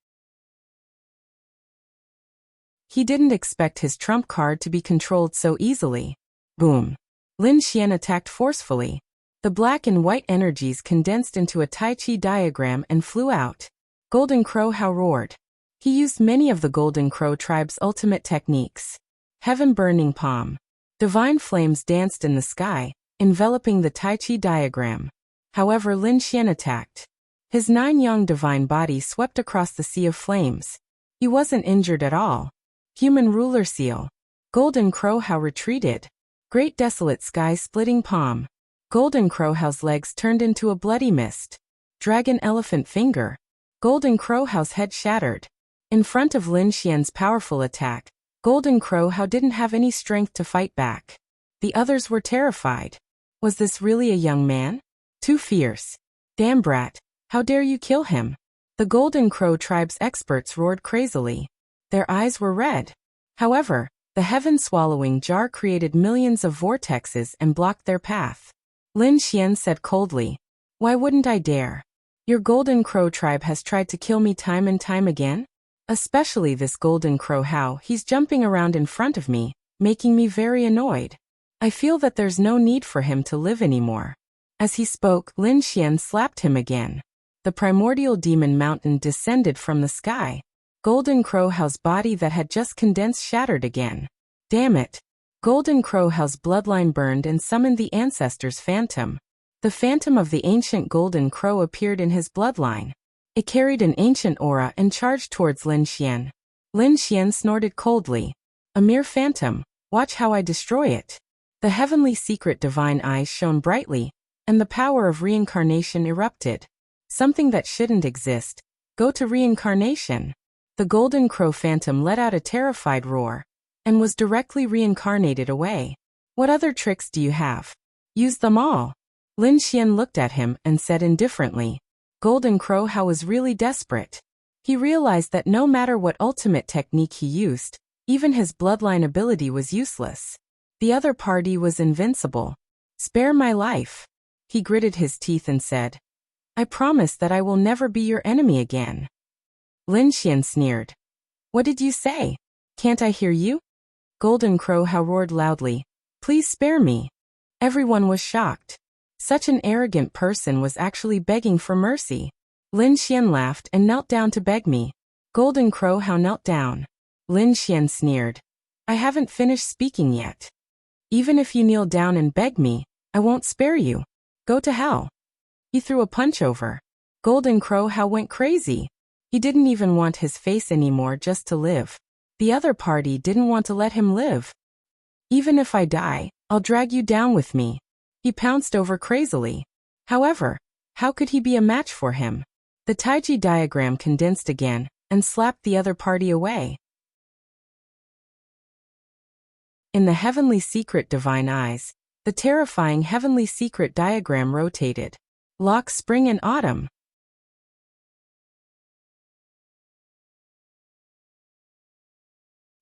He didn't expect his trump card to be controlled so easily. Boom. Lin Xian attacked forcefully. The black and white energies condensed into a Tai Chi diagram and flew out. Golden Crowhow roared. He used many of the Golden Crow tribe's ultimate techniques. Heaven burning palm. Divine flames danced in the sky, enveloping the Tai Chi diagram. However, Lin Xian attacked. His 9-yang divine body swept across the sea of flames. He wasn't injured at all. Human ruler seal. Golden Crowhow retreated. Great desolate sky splitting palm. Golden Crowhow's legs turned into a bloody mist. Dragon elephant finger. Golden Crowhow's head shattered. In front of Lin Xian's powerful attack, Golden Crowhow didn't have any strength to fight back. The others were terrified. Was this really a young man? Too fierce. Damn brat, how dare you kill him? The Golden Crow tribe's experts roared crazily. Their eyes were red. However, the heaven-swallowing jar created millions of vortexes and blocked their path. Lin Xian said coldly, "Why wouldn't I dare? Your Golden Crow tribe has tried to kill me time and time again? Especially this Golden Crowhow, he's jumping around in front of me, making me very annoyed. I feel that there's no need for him to live anymore." As he spoke, Lin Xian slapped him again. The primordial demon mountain descended from the sky. Golden Crowhow's body that had just condensed shattered again. Damn it. Golden Crowhow's bloodline burned and summoned the ancestor's phantom. The phantom of the ancient Golden Crow appeared in his bloodline. It carried an ancient aura and charged towards Lin Xian. Lin Xian snorted coldly. "A mere phantom, watch how I destroy it." The heavenly secret divine eyes shone brightly, and the power of reincarnation erupted. Something that shouldn't exist. Go to reincarnation. The Golden Crow phantom let out a terrified roar, and was directly reincarnated away. "What other tricks do you have? Use them all." Lin Xian looked at him and said indifferently. Golden Crowhow was really desperate. He realized that no matter what ultimate technique he used, even his bloodline ability was useless. The other party was invincible. "Spare my life." He gritted his teeth and said, "I promise that I will never be your enemy again." Lin Xian sneered. "What did you say? Can't I hear you?" Golden Crowhow roared loudly, "Please spare me." Everyone was shocked. Such an arrogant person was actually begging for mercy. Lin Xian laughed and knelt down to beg me. Golden Crowhow knelt down. Lin Xian sneered. "I haven't finished speaking yet. Even if you kneel down and beg me, I won't spare you. Go to hell." He threw a punch over. Golden Crowhow went crazy. He didn't even want his face anymore just to live. The other party didn't want to let him live. "Even if I die, I'll drag you down with me." He pounced over crazily. However, how could he be a match for him? The Taiji diagram condensed again, and slapped the other party away. In the heavenly secret divine eyes, the terrifying heavenly secret diagram rotated. Lock spring and autumn.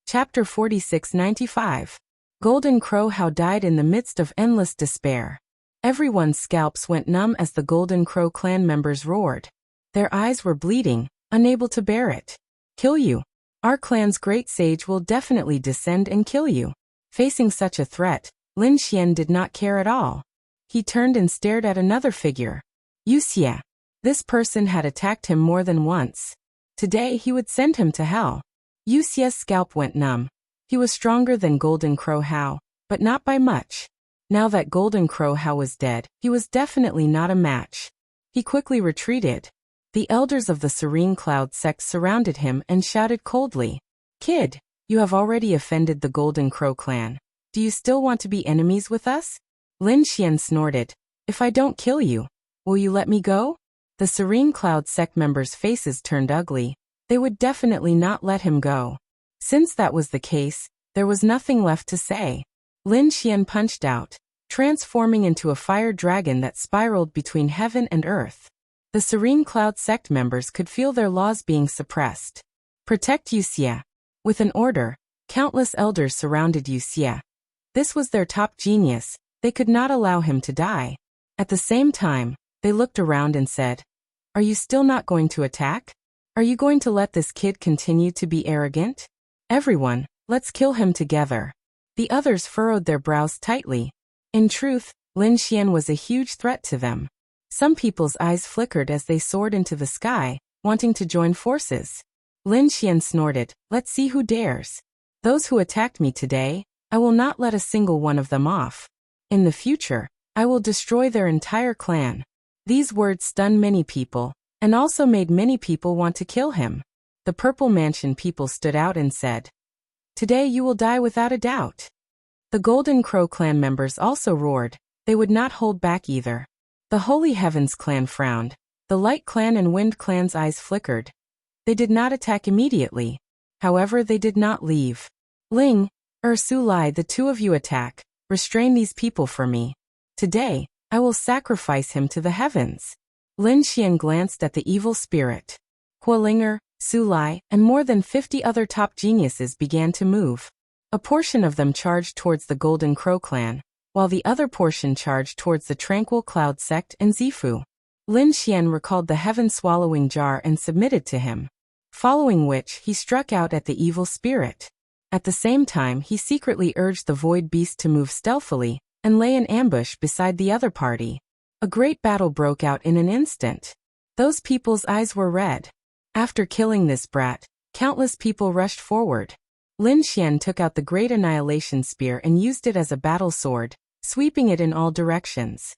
Chapter 4695. Golden Crowhow died in the midst of endless despair. Everyone's scalps went numb as the Golden Crow clan members roared. Their eyes were bleeding, unable to bear it. "Kill you. Our clan's great sage will definitely descend and kill you." Facing such a threat, Lin Xian did not care at all. He turned and stared at another figure. Wuxia. This person had attacked him more than once. Today he would send him to hell. Wuxia's scalp went numb, He was stronger than Golden Crow Hao, but not by much. Now that Golden Crow Hao was dead, he was definitely not a match. He quickly retreated. The elders of the Serene Cloud sect surrounded him and shouted coldly, "Kid, you have already offended the Golden Crow clan. Do you still want to be enemies with us?" Lin Xian snorted, "If I don't kill you, will you let me go?" The Serene Cloud sect members' faces turned ugly. They would definitely not let him go. Since that was the case, there was nothing left to say. Lin Xian punched out, transforming into a fire dragon that spiraled between heaven and earth. The Serene Cloud sect members could feel their laws being suppressed. "Protect Wuxia." With an order, countless elders surrounded Wuxia. This was their top genius. They could not allow him to die. At the same time, they looked around and said, "Are you still not going to attack? Are you going to let this kid continue to be arrogant? Everyone, let's kill him together." The others furrowed their brows tightly. In truth, Lin Xian was a huge threat to them. Some people's eyes flickered as they soared into the sky, wanting to join forces. Lin Xian snorted, "Let's see who dares. Those who attacked me today, I will not let a single one of them off. In the future, I will destroy their entire clan." These words stunned many people, and also made many people want to kill him. The Purple Mansion people stood out and said, "Today you will die without a doubt." The Golden Crow clan members also roared. They would not hold back either. The Holy Heavens clan frowned. The Light clan and Wind clan's eyes flickered. They did not attack immediately. However, they did not leave. "Ling, Su Lai, the two of you attack. Restrain these people for me. Today, I will sacrifice him to the heavens." Lin Xian glanced at the evil spirit. Hualinger, Su Lai, and more than 50 other top geniuses began to move. A portion of them charged towards the Golden Crow clan, while the other portion charged towards the Tranquil Cloud sect and Zifu. Lin Xian recalled the heaven-swallowing jar and submitted to him, following which he struck out at the evil spirit. At the same time, he secretly urged the Void Beast to move stealthily and lay in ambush beside the other party. A great battle broke out in an instant. Those people's eyes were red. After killing this brat, countless people rushed forward. Lin Xian took out the Great Annihilation Spear and used it as a battle sword, sweeping it in all directions.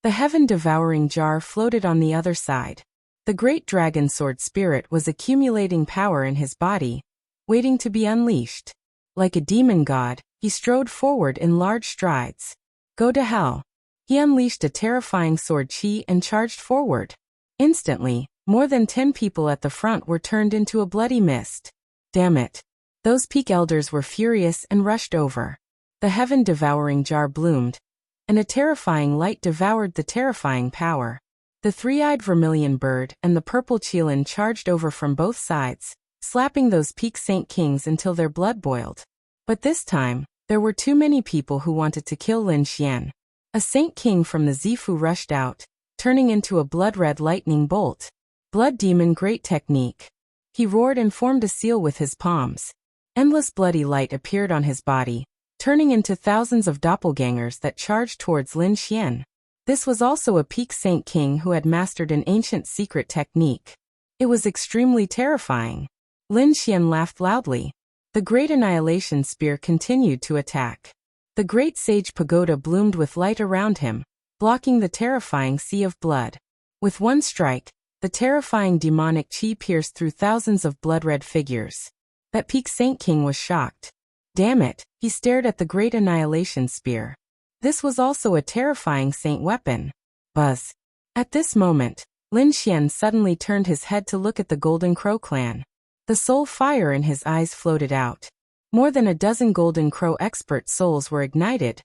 The heaven-devouring jar floated on the other side. The Great Dragon Sword Spirit was accumulating power in his body, waiting to be unleashed. Like a demon god, he strode forward in large strides. "Go to hell." He unleashed a terrifying sword chi and charged forward. Instantly, more than 10 people at the front were turned into a bloody mist. Damn it. Those peak elders were furious and rushed over. The heaven-devouring jar bloomed, and a terrifying light devoured the terrifying power. The three-eyed vermilion bird and the purple Qilin charged over from both sides, slapping those peak Saint Kings until their blood boiled. But this time, there were too many people who wanted to kill Lin Xian. A Saint King from the Zifu rushed out, turning into a blood-red lightning bolt. Blood Demon Great Technique. He roared and formed a seal with his palms. Endless bloody light appeared on his body, turning into thousands of doppelgangers that charged towards Lin Xian. This was also a peak Saint King who had mastered an ancient secret technique. It was extremely terrifying. Lin Xian laughed loudly. The Great Annihilation Spear continued to attack. The Great Sage Pagoda bloomed with light around him, blocking the terrifying sea of blood. With one strike, the terrifying demonic chi pierced through thousands of blood-red figures. That peak Saint King was shocked. Damn it, he stared at the Great Annihilation Spear. This was also a terrifying saint weapon. Buzz. At this moment, Lin Xian suddenly turned his head to look at the Golden Crow clan. The soul fire in his eyes floated out. More than a dozen Golden Crow expert souls were ignited,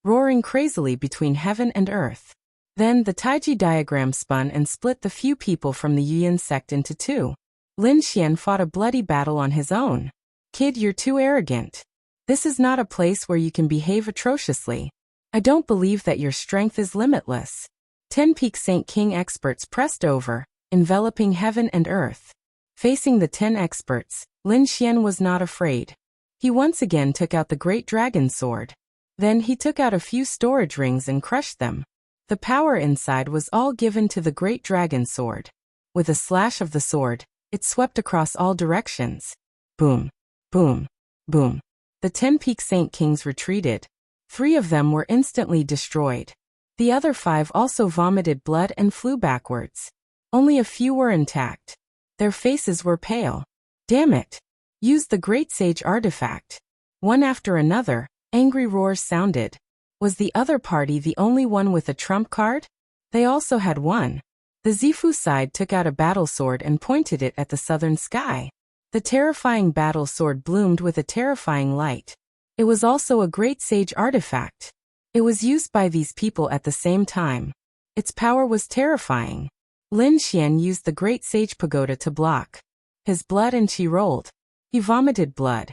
roaring crazily between heaven and earth. Then the Taiji diagram spun and split the few people from the Yuyan sect into two. Lin Xian fought a bloody battle on his own. "Kid, you're too arrogant. This is not a place where you can behave atrociously. I don't believe that your strength is limitless." 10 peak Saint King experts pressed over, enveloping heaven and earth. Facing the 10 experts, Lin Xian was not afraid. He once again took out the Great Dragon Sword. Then he took out a few storage rings and crushed them. The power inside was all given to the Great Dragon Sword. With a slash of the sword, it swept across all directions. Boom, boom, boom. The 10 peak Saint Kings retreated. 3 of them were instantly destroyed. The other 5 also vomited blood and flew backwards. Only a few were intact. Their faces were pale. Damn it! Use the Great Sage artifact. One after another, angry roars sounded. Was the other party the only one with a trump card? They also had one. The Zifu side took out a battle sword and pointed it at the southern sky. The terrifying battle sword bloomed with a terrifying light. It was also a Great Sage artifact. It was used by these people at the same time. Its power was terrifying. Lin Xian used the Great Sage Pagoda to block. His blood and chi rolled. He vomited blood.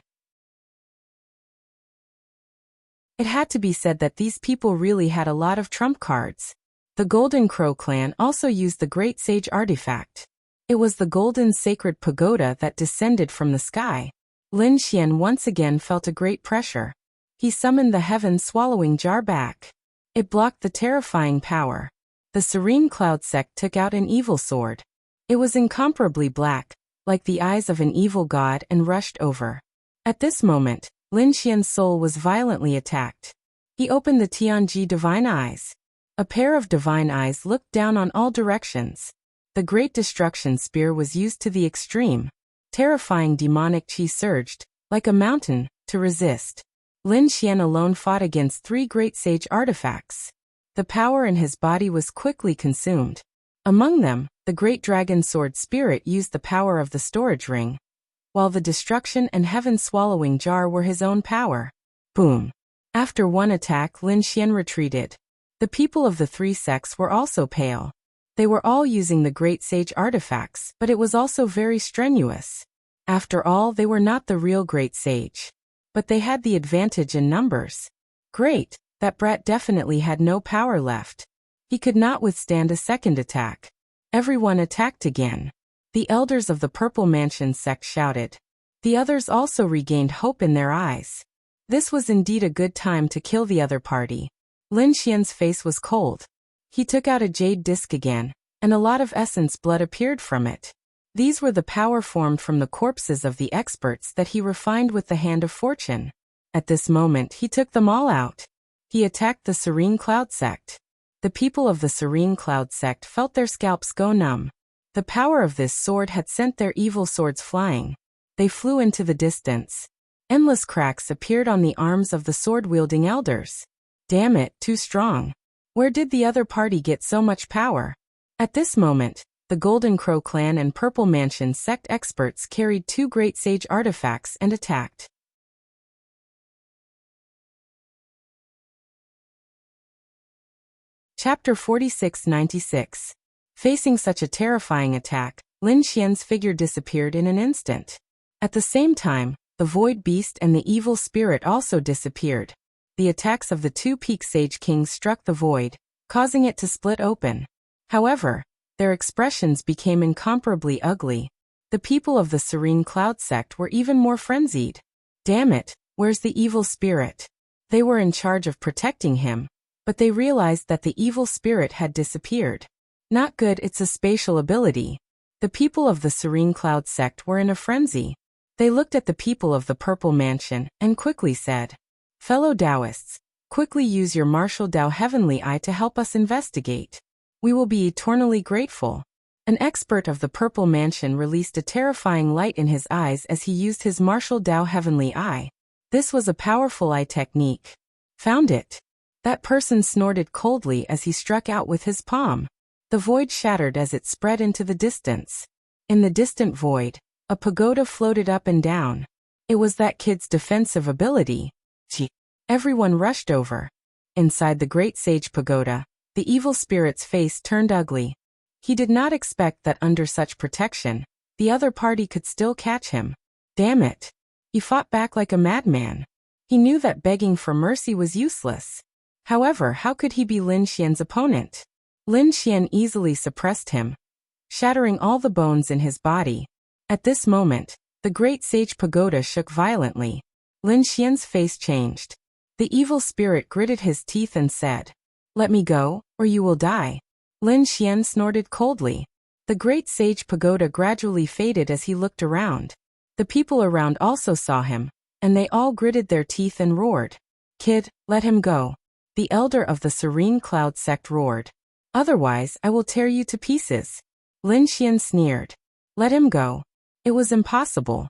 It had to be said that these people really had a lot of trump cards. The Golden Crow clan also used the Great Sage artifact. It was the Golden Sacred Pagoda that descended from the sky. Lin Xian once again felt a great pressure. He summoned the heaven-swallowing jar back. It blocked the terrifying power. The Serene Cloud sect took out an evil sword. It was incomparably black, like the eyes of an evil god, and rushed over. At this moment, Lin Xian's soul was violently attacked. He opened the Tianji divine eyes. A pair of divine eyes looked down on all directions. The Great Destruction Spear was used to the extreme. Terrifying demonic chi surged, like a mountain, to resist. Lin Xian alone fought against 3 Great Sage artifacts. The power in his body was quickly consumed. Among them, the Great Dragon Sword Spirit used the power of the storage ring, while the Destruction and Heaven-Swallowing Jar were his own power. Boom! After one attack, Lin Xian retreated. The people of the 3 sects were also pale. They were all using the Great Sage artifacts, but it was also very strenuous. After all, they were not the real Great Sage. But they had the advantage in numbers. Great! That brat definitely had no power left. He could not withstand a second attack. Everyone attacked again. The elders of the Purple Mansion sect shouted. The others also regained hope in their eyes. This was indeed a good time to kill the other party. Lin Xian's face was cold. He took out a jade disc again, and a lot of essence blood appeared from it. These were the power formed from the corpses of the experts that he refined with the hand of fortune. At this moment he took them all out. He attacked the Serene Cloud sect. The people of the Serene Cloud sect felt their scalps go numb. The power of this sword had sent their evil swords flying. They flew into the distance. Endless cracks appeared on the arms of the sword-wielding elders. Damn it, too strong. Where did the other party get so much power? At this moment, the Golden Crow clan and Purple Mansion sect experts carried 2 Great Sage artifacts and attacked. Chapter 4696. Facing such a terrifying attack, Lin Xian's figure disappeared in an instant. At the same time, the Void Beast and the Evil Spirit also disappeared. The attacks of the 2 Peak Sage Kings struck the void, causing it to split open. However, their expressions became incomparably ugly. The people of the Serene Cloud sect were even more frenzied. Damn it, where's the Evil Spirit? They were in charge of protecting him, but they realized that the Evil Spirit had disappeared. Not good, it's a spatial ability. The people of the Serene Cloud sect were in a frenzy. They looked at the people of the Purple Mansion and quickly said, "Fellow Taoists, quickly use your martial Tao Heavenly Eye to help us investigate. We will be eternally grateful." An expert of the Purple Mansion released a terrifying light in his eyes as he used his martial Tao Heavenly Eye. This was a powerful eye technique. Found it. That person snorted coldly as he struck out with his palm. The void shattered as it spread into the distance. In the distant void, a pagoda floated up and down. It was that kid's defensive ability. Gee. Everyone rushed over. Inside the Great Sage Pagoda, the evil spirit's face turned ugly. He did not expect that under such protection, the other party could still catch him. Damn it. He fought back like a madman. He knew that begging for mercy was useless. However, how could he be Lin Xian's opponent? Lin Xian easily suppressed him, shattering all the bones in his body. At this moment, the Great Sage Pagoda shook violently. Lin Xian's face changed. The evil spirit gritted his teeth and said, "Let me go, or you will die." Lin Xian snorted coldly. The Great Sage Pagoda gradually faded as he looked around. The people around also saw him, and they all gritted their teeth and roared. "Kid, let him go," the elder of the Serene Cloud sect roared. "Otherwise I will tear you to pieces." Lin Xian sneered. Let him go. It was impossible.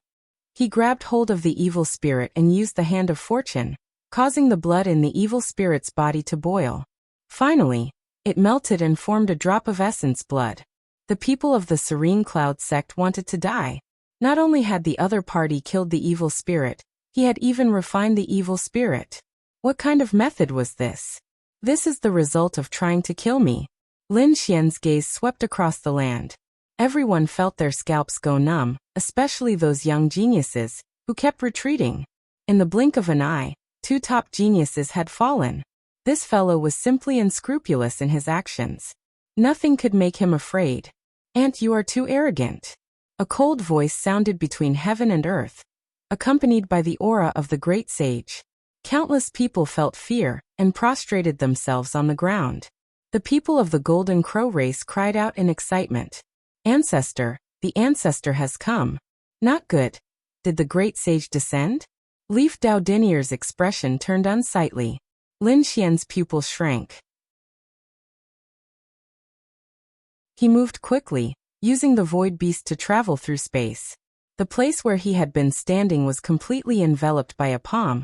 He grabbed hold of the evil spirit and used the hand of fortune, causing the blood in the evil spirit's body to boil. Finally, it melted and formed a drop of essence blood. The people of the Serene Cloud sect wanted to die. Not only had the other party killed the evil spirit, he had even refined the evil spirit. What kind of method was this? This is the result of trying to kill me. Lin Xian's gaze swept across the land. Everyone felt their scalps go numb, especially those young geniuses, who kept retreating. In the blink of an eye, 2 top geniuses had fallen. This fellow was simply unscrupulous in his actions. Nothing could make him afraid. "Aunt, you are too arrogant." A cold voice sounded between heaven and earth, accompanied by the aura of the great sage. Countless people felt fear and prostrated themselves on the ground. The people of the Golden Crow race cried out in excitement. "Ancestor, the ancestor has come." "Not good. Did the great sage descend?" Leaf Dao Dinier's expression turned unsightly. Lin Xian's pupil shrank. He moved quickly, using the void beast to travel through space. The place where he had been standing was completely enveloped by a palm,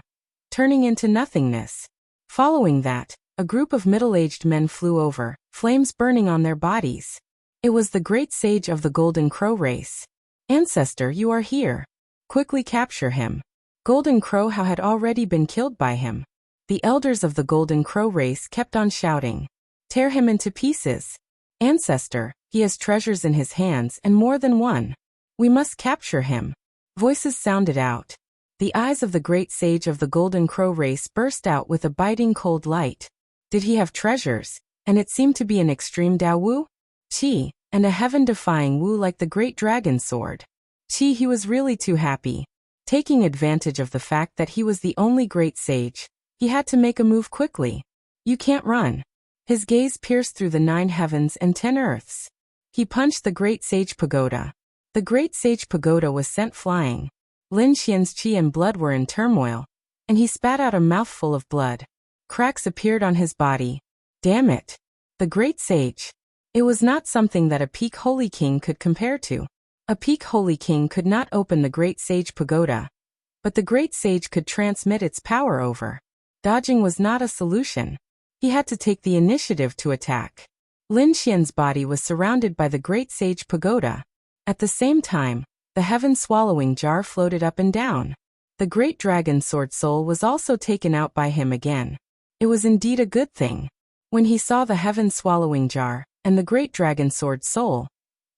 turning into nothingness. Following that, a group of middle-aged men flew over, flames burning on their bodies. It was the great sage of the Golden Crow race. "Ancestor, you are here. Quickly capture him." Golden Crow How had already been killed by him. The elders of the Golden Crow race kept on shouting. "Tear him into pieces. Ancestor, he has treasures in his hands and more than one. We must capture him." Voices sounded out. The eyes of the great sage of the Golden Crow race burst out with a biting cold light. Did he have treasures? And it seemed to be an extreme Dao Wu? Qi, and a heaven-defying Wu like the great dragon sword. Qi, he was really too happy. Taking advantage of the fact that he was the only great sage, he had to make a move quickly. "You can't run." His gaze pierced through the 9 heavens and 10 earths. He punched the great sage pagoda. The great sage pagoda was sent flying. Lin Xian's qi and blood were in turmoil, and he spat out a mouthful of blood. Cracks appeared on his body. Damn it! The great sage. It was not something that a peak holy king could compare to. A peak holy king could not open the great sage pagoda, but the great sage could transmit its power over. Dodging was not a solution. He had to take the initiative to attack. Lin Xian's body was surrounded by the great sage pagoda. At the same time, the heaven-swallowing jar floated up and down. The great dragon sword soul was also taken out by him again. It was indeed a good thing. When he saw the heaven-swallowing jar and the great dragon sword soul,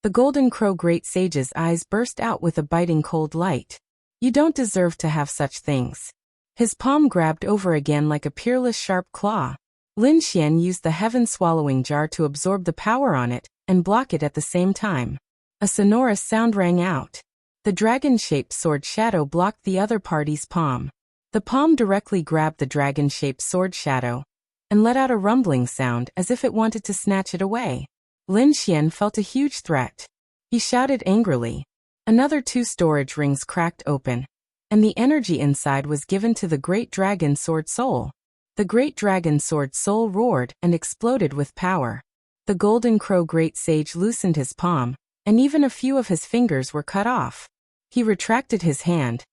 the Golden Crow great sage's eyes burst out with a biting cold light. "You don't deserve to have such things." His palm grabbed over again like a peerless sharp claw. Lin Xian used the heaven-swallowing jar to absorb the power on it and block it at the same time. A sonorous sound rang out. The dragon-shaped sword shadow blocked the other party's palm. The palm directly grabbed the dragon-shaped sword shadow and let out a rumbling sound as if it wanted to snatch it away. Lin Xian felt a huge threat. He shouted angrily. Another 2 storage rings cracked open, and the energy inside was given to the great dragon sword soul. The great dragon sword soul roared and exploded with power. The Golden Crow great sage loosened his palm, and even a few of his fingers were cut off. He retracted his hand,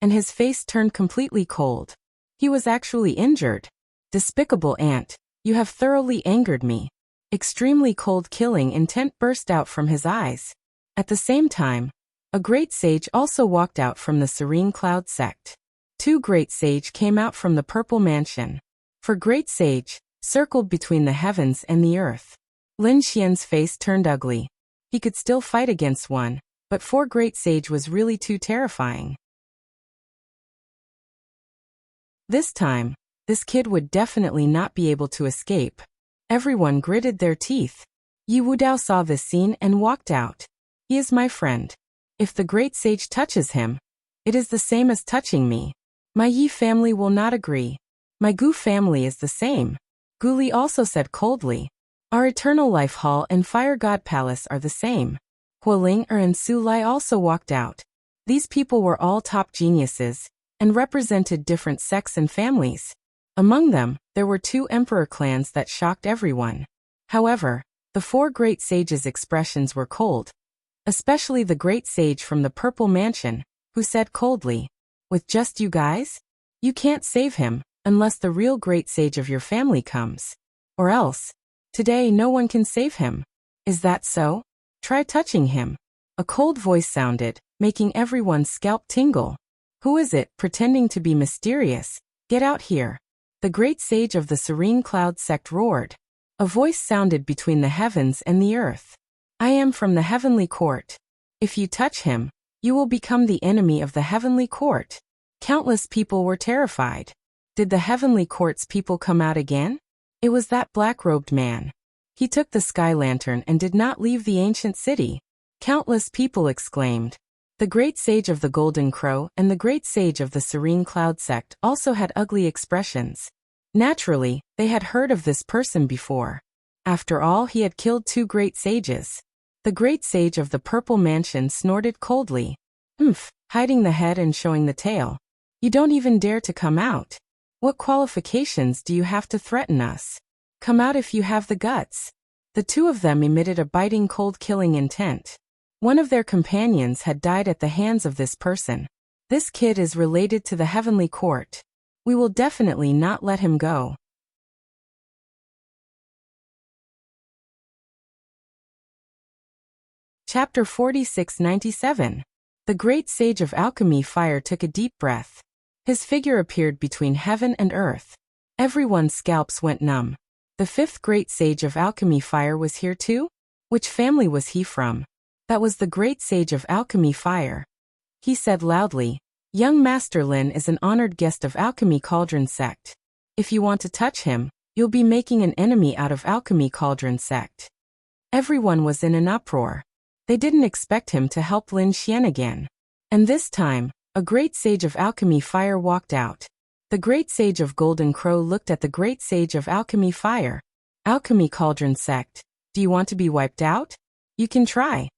and his face turned completely cold. He was actually injured. "Despicable ant, you have thoroughly angered me." Extremely cold killing intent burst out from his eyes. At the same time, a great sage also walked out from the Serene Cloud sect. 2 great sage came out from the purple mansion. For great sage, circled between the heavens and the earth. Lin Xian's face turned ugly. He could still fight against one, but 4 great sage was really too terrifying. This time, this kid would definitely not be able to escape. Everyone gritted their teeth. Yi Wudao saw this scene and walked out. "He is my friend. If the great sage touches him, it is the same as touching me. My Yi family will not agree. My Gu family is the same." Gu Li also said coldly. "Our Eternal Life Hall and Fire God Palace are the same." Huo Ling and Su Lai also walked out. These people were all top geniuses and represented different sects and families. Among them, there were 2 emperor clans that shocked everyone. However, the 4 great sages' expressions were cold, especially the great sage from the Purple Mansion, who said coldly, "With just you guys? You can't save him unless the real great sage of your family comes. Or else, today no one can save him. Is that so? Try touching him." A cold voice sounded, making everyone's scalp tingle. "Who is it, pretending to be mysterious? Get out here." The great sage of the Serene Cloud sect roared. A voice sounded between the heavens and the earth. "I am from the heavenly court. If you touch him, you will become the enemy of the heavenly court." Countless people were terrified. Did the heavenly court's people come out again? It was that black-robed man. He took the sky lantern and did not leave the ancient city. Countless people exclaimed. The great sage of the Golden Crow and the great sage of the Serene Cloud sect also had ugly expressions. Naturally, they had heard of this person before. After all, he had killed 2 great sages. The great sage of the Purple Mansion snorted coldly. "Humph," hiding the head and showing the tail. "You don't even dare to come out. What qualifications do you have to threaten us? Come out if you have the guts." The 2 of them emitted a biting cold killing intent. One of their companions had died at the hands of this person. "This kid is related to the heavenly court. We will definitely not let him go." Chapter 4697. The great sage of alchemy Fire took a deep breath. His figure appeared between heaven and earth. Everyone's scalps went numb. The 5th great sage of alchemy Fire was here too? Which family was he from? That was the great sage of alchemy Fire. He said loudly, "Young Master Lin is an honored guest of Alchemy Cauldron sect. If you want to touch him, you'll be making an enemy out of Alchemy Cauldron sect." Everyone was in an uproar. They didn't expect him to help Lin Xian again. And this time, a great sage of alchemy Fire walked out. The great sage of Golden Crow looked at the great sage of alchemy Fire. "Alchemy Cauldron sect, do you want to be wiped out? You can try."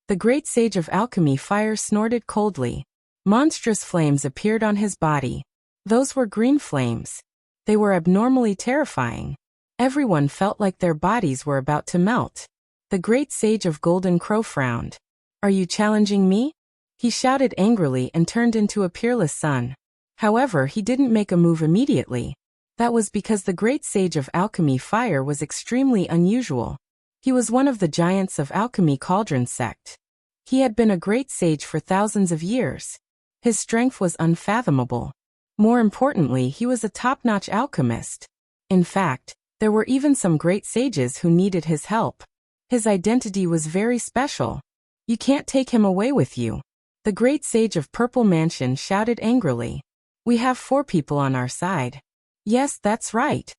The great sage of alchemy Fire snorted coldly. Monstrous flames appeared on his body. Those were green flames. They were abnormally terrifying. Everyone felt like their bodies were about to melt. The great sage of Golden Crow frowned. "Are you challenging me?" He shouted angrily and turned into a peerless sun. However, he didn't make a move immediately. That was because the great sage of alchemy Fire was extremely unusual. He was one of the giants of Alchemy Cauldron sect. He had been a great sage for thousands of years. His strength was unfathomable. More importantly, he was a top-notch alchemist. In fact, there were even some great sages who needed his help. His identity was very special. "You can't take him away with you." The great sage of Purple Mansion shouted angrily. "We have 4 people on our side." "Yes, that's right."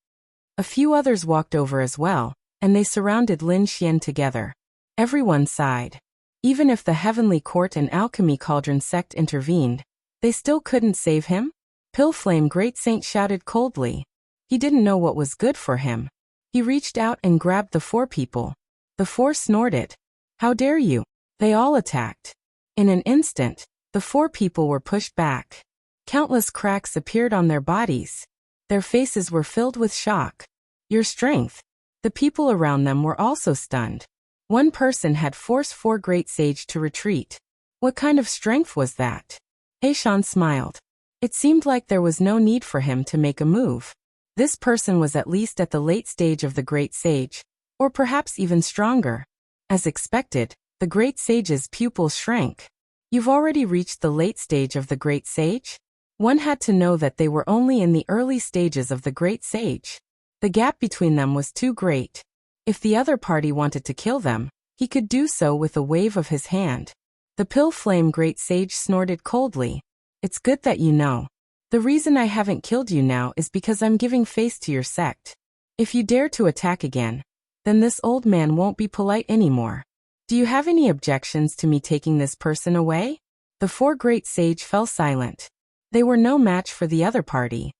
A few others walked over as well, and they surrounded Lin Xian together. Everyone sighed. Even if the Heavenly Court and Alchemy Cauldron sect intervened, they still couldn't save him? Pillflame Great Saint shouted coldly. He didn't know what was good for him. He reached out and grabbed the 4 people. The 4 snorted. "How dare you?" They all attacked. In an instant, the 4 people were pushed back. Countless cracks appeared on their bodies. Their faces were filled with shock. "Your strength." The people around them were also stunned. One person had forced 4 great sage to retreat. What kind of strength was that? Heishan smiled. It seemed like there was no need for him to make a move. This person was at least at the late stage of the great sage, or perhaps even stronger. As expected, the great sage's pupils shrank. "You've already reached the late stage of the great sage?" One had to know that they were only in the early stages of the great sage. The gap between them was too great. If the other party wanted to kill them, he could do so with a wave of his hand. The Pillflame Great Sage snorted coldly. "It's good that you know. The reason I haven't killed you now is because I'm giving face to your sect. If you dare to attack again, then this old man won't be polite anymore. Do you have any objections to me taking this person away?" The 4 great sage fell silent. They were no match for the other party.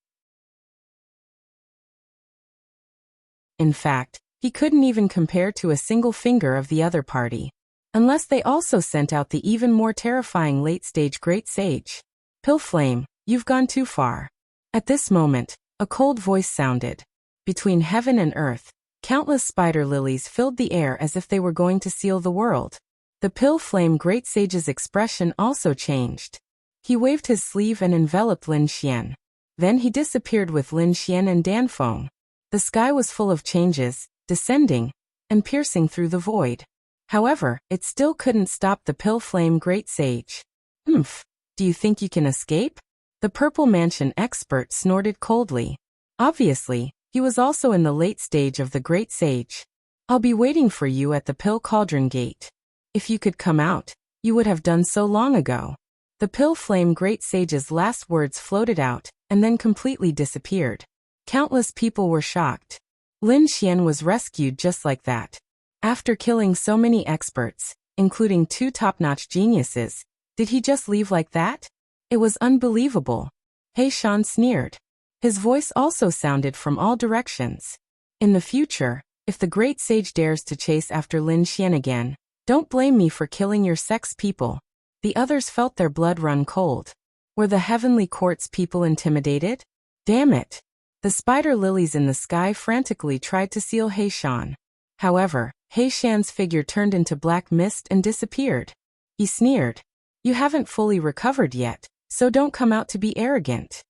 In fact, he couldn't even compare to a single finger of the other party. Unless they also sent out the even more terrifying late-stage Great Sage. Pill Flame, you've gone too far. At this moment, a cold voice sounded. Between heaven and earth, countless spider lilies filled the air as if they were going to seal the world. The Pill Flame Great Sage's expression also changed. He waved his sleeve and enveloped Lin Xian. Then he disappeared with Lin Xian and Danfeng. The sky was full of changes, descending and piercing through the void. However, it still couldn't stop the Pill Flame Great Sage. Do you think you can escape? The Purple Mansion expert snorted coldly. Obviously, he was also in the late stage of the Great Sage. I'll be waiting for you at the Pill Cauldron Gate. If you could come out, you would have done so long ago. The Pill Flame Great Sage's last words floated out and then completely disappeared. Countless people were shocked. Lin Xian was rescued just like that. After killing so many experts, including 2 top-notch geniuses, did he just leave like that? It was unbelievable. He Shan sneered. His voice also sounded from all directions. In the future, if the Great Sage dares to chase after Lin Xian again, don't blame me for killing your sex people. The others felt their blood run cold. Were the Heavenly Court's people intimidated? Damn it! The spider lilies in the sky frantically tried to seal He Shan. However, He Shan's figure turned into black mist and disappeared. He sneered. You haven't fully recovered yet, so don't come out to be arrogant.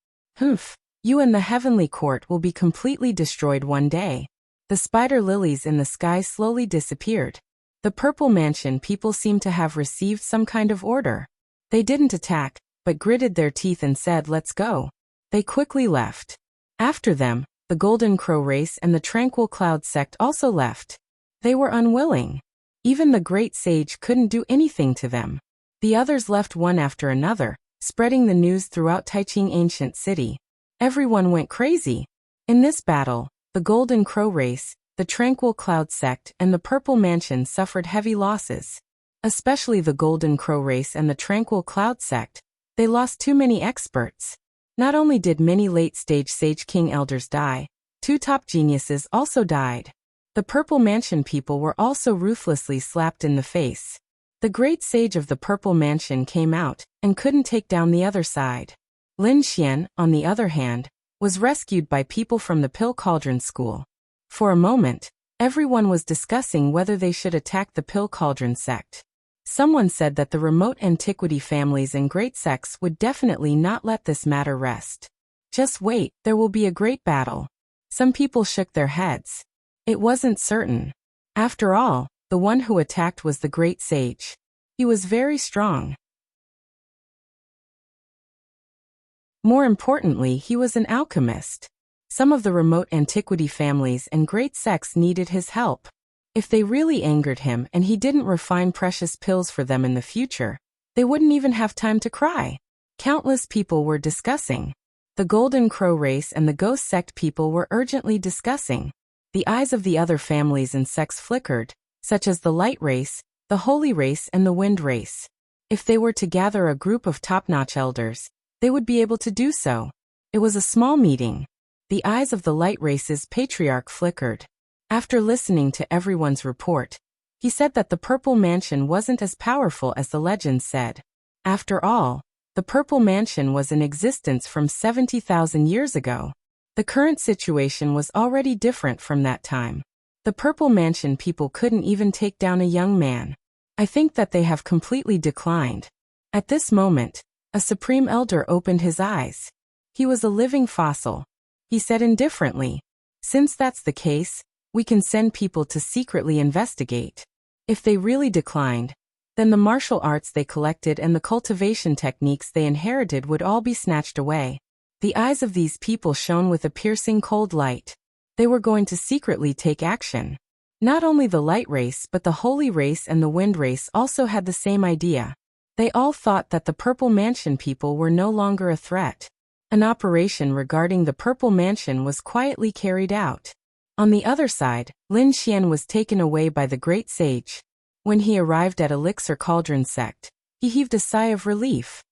You and the Heavenly Court will be completely destroyed one day. The spider lilies in the sky slowly disappeared. The Purple Mansion people seemed to have received some kind of order. They didn't attack, but gritted their teeth and said, "Let's go." They quickly left. After them, the Golden Crow race and the Tranquil Cloud sect also left. They were unwilling. Even the Great Sage couldn't do anything to them. The others left one after another, spreading the news throughout Taiching Ancient City. Everyone went crazy. In this battle, the Golden Crow race, the Tranquil Cloud sect and the Purple Mansion suffered heavy losses. Especially the Golden Crow race and the Tranquil Cloud sect. They lost too many experts. Not only did many late-stage Sage King elders die, 2 top geniuses also died. The Purple Mansion people were also ruthlessly slapped in the face. The Great Sage of the Purple Mansion came out and couldn't take down the other side. Lin Xian, on the other hand, was rescued by people from the Pill Cauldron School. For a moment, everyone was discussing whether they should attack the Pill Cauldron sect. Someone said that the remote antiquity families and great sects would definitely not let this matter rest. Just wait, there will be a great battle. Some people shook their heads. It wasn't certain. After all, the one who attacked was the Great Sage. He was very strong. More importantly, he was an alchemist. Some of the remote antiquity families and great sects needed his help. If they really angered him and he didn't refine precious pills for them in the future, they wouldn't even have time to cry. Countless people were discussing. The Golden Crow race and the Ghost sect people were urgently discussing. The eyes of the other families and sects flickered, such as the Light race, the Holy race and the Wind race. If they were to gather a group of top-notch elders, they would be able to do so. It was a small meeting. The eyes of the Light race's patriarch flickered. After listening to everyone's report, he said that the Purple Mansion wasn't as powerful as the legends said. After all, the Purple Mansion was in existence from 70,000 years ago. The current situation was already different from that time. The Purple Mansion people couldn't even take down a young man. I think that they have completely declined. At this moment, a Supreme Elder opened his eyes. He was a living fossil. He said indifferently, "Since that's the case, we can send people to secretly investigate. If they really declined, then the martial arts they collected and the cultivation techniques they inherited would all be snatched away." The eyes of these people shone with a piercing cold light. They were going to secretly take action. Not only the Light race but the Holy race and the Wind race also had the same idea. They all thought that the Purple Mansion people were no longer a threat. An operation regarding the Purple Mansion was quietly carried out. On the other side, Lin Xian was taken away by the Great Sage. When he arrived at Elixir Cauldron sect, he heaved a sigh of relief.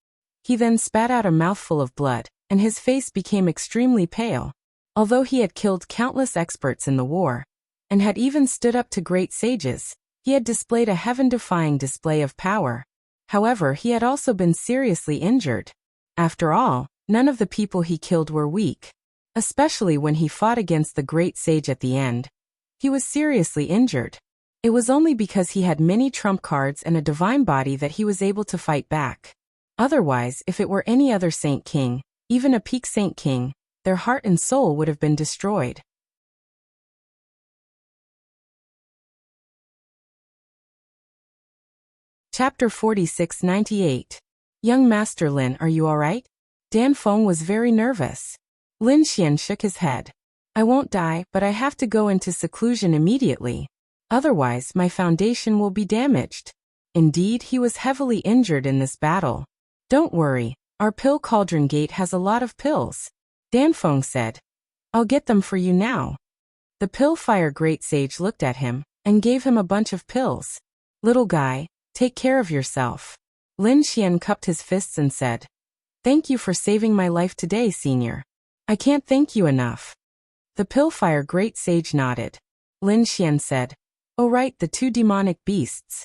He then spat out a mouthful of blood, and his face became extremely pale. Although he had killed countless experts in the war, and had even stood up to great sages, He had displayed a heaven-defying display of power. However, he had also been seriously injured. After all, none of the people he killed were weak. Especially when he fought against the great sage at the end. He was seriously injured. It was only because he had many trump cards and a divine body that he was able to fight back. Otherwise, if it were any other Saint King, even a peak Saint King, their heart and soul would have been destroyed. Chapter 46-98. Young Master Lin, are you alright? Dan Feng was very nervous. Lin Xian shook his head. I won't die, but I have to go into seclusion immediately. Otherwise, my foundation will be damaged. Indeed, he was heavily injured in this battle. Don't worry, our pill cauldron gate has a lot of pills. Dan Feng said. I'll get them for you now. The pill fire great sage looked at him and gave him a bunch of pills. Little guy, take care of yourself. Lin Xian cupped his fists and said, Thank you for saving my life today, senior. I can't thank you enough. The Pillfire Great Sage nodded. Lin Xian said, Oh right, the two demonic beasts.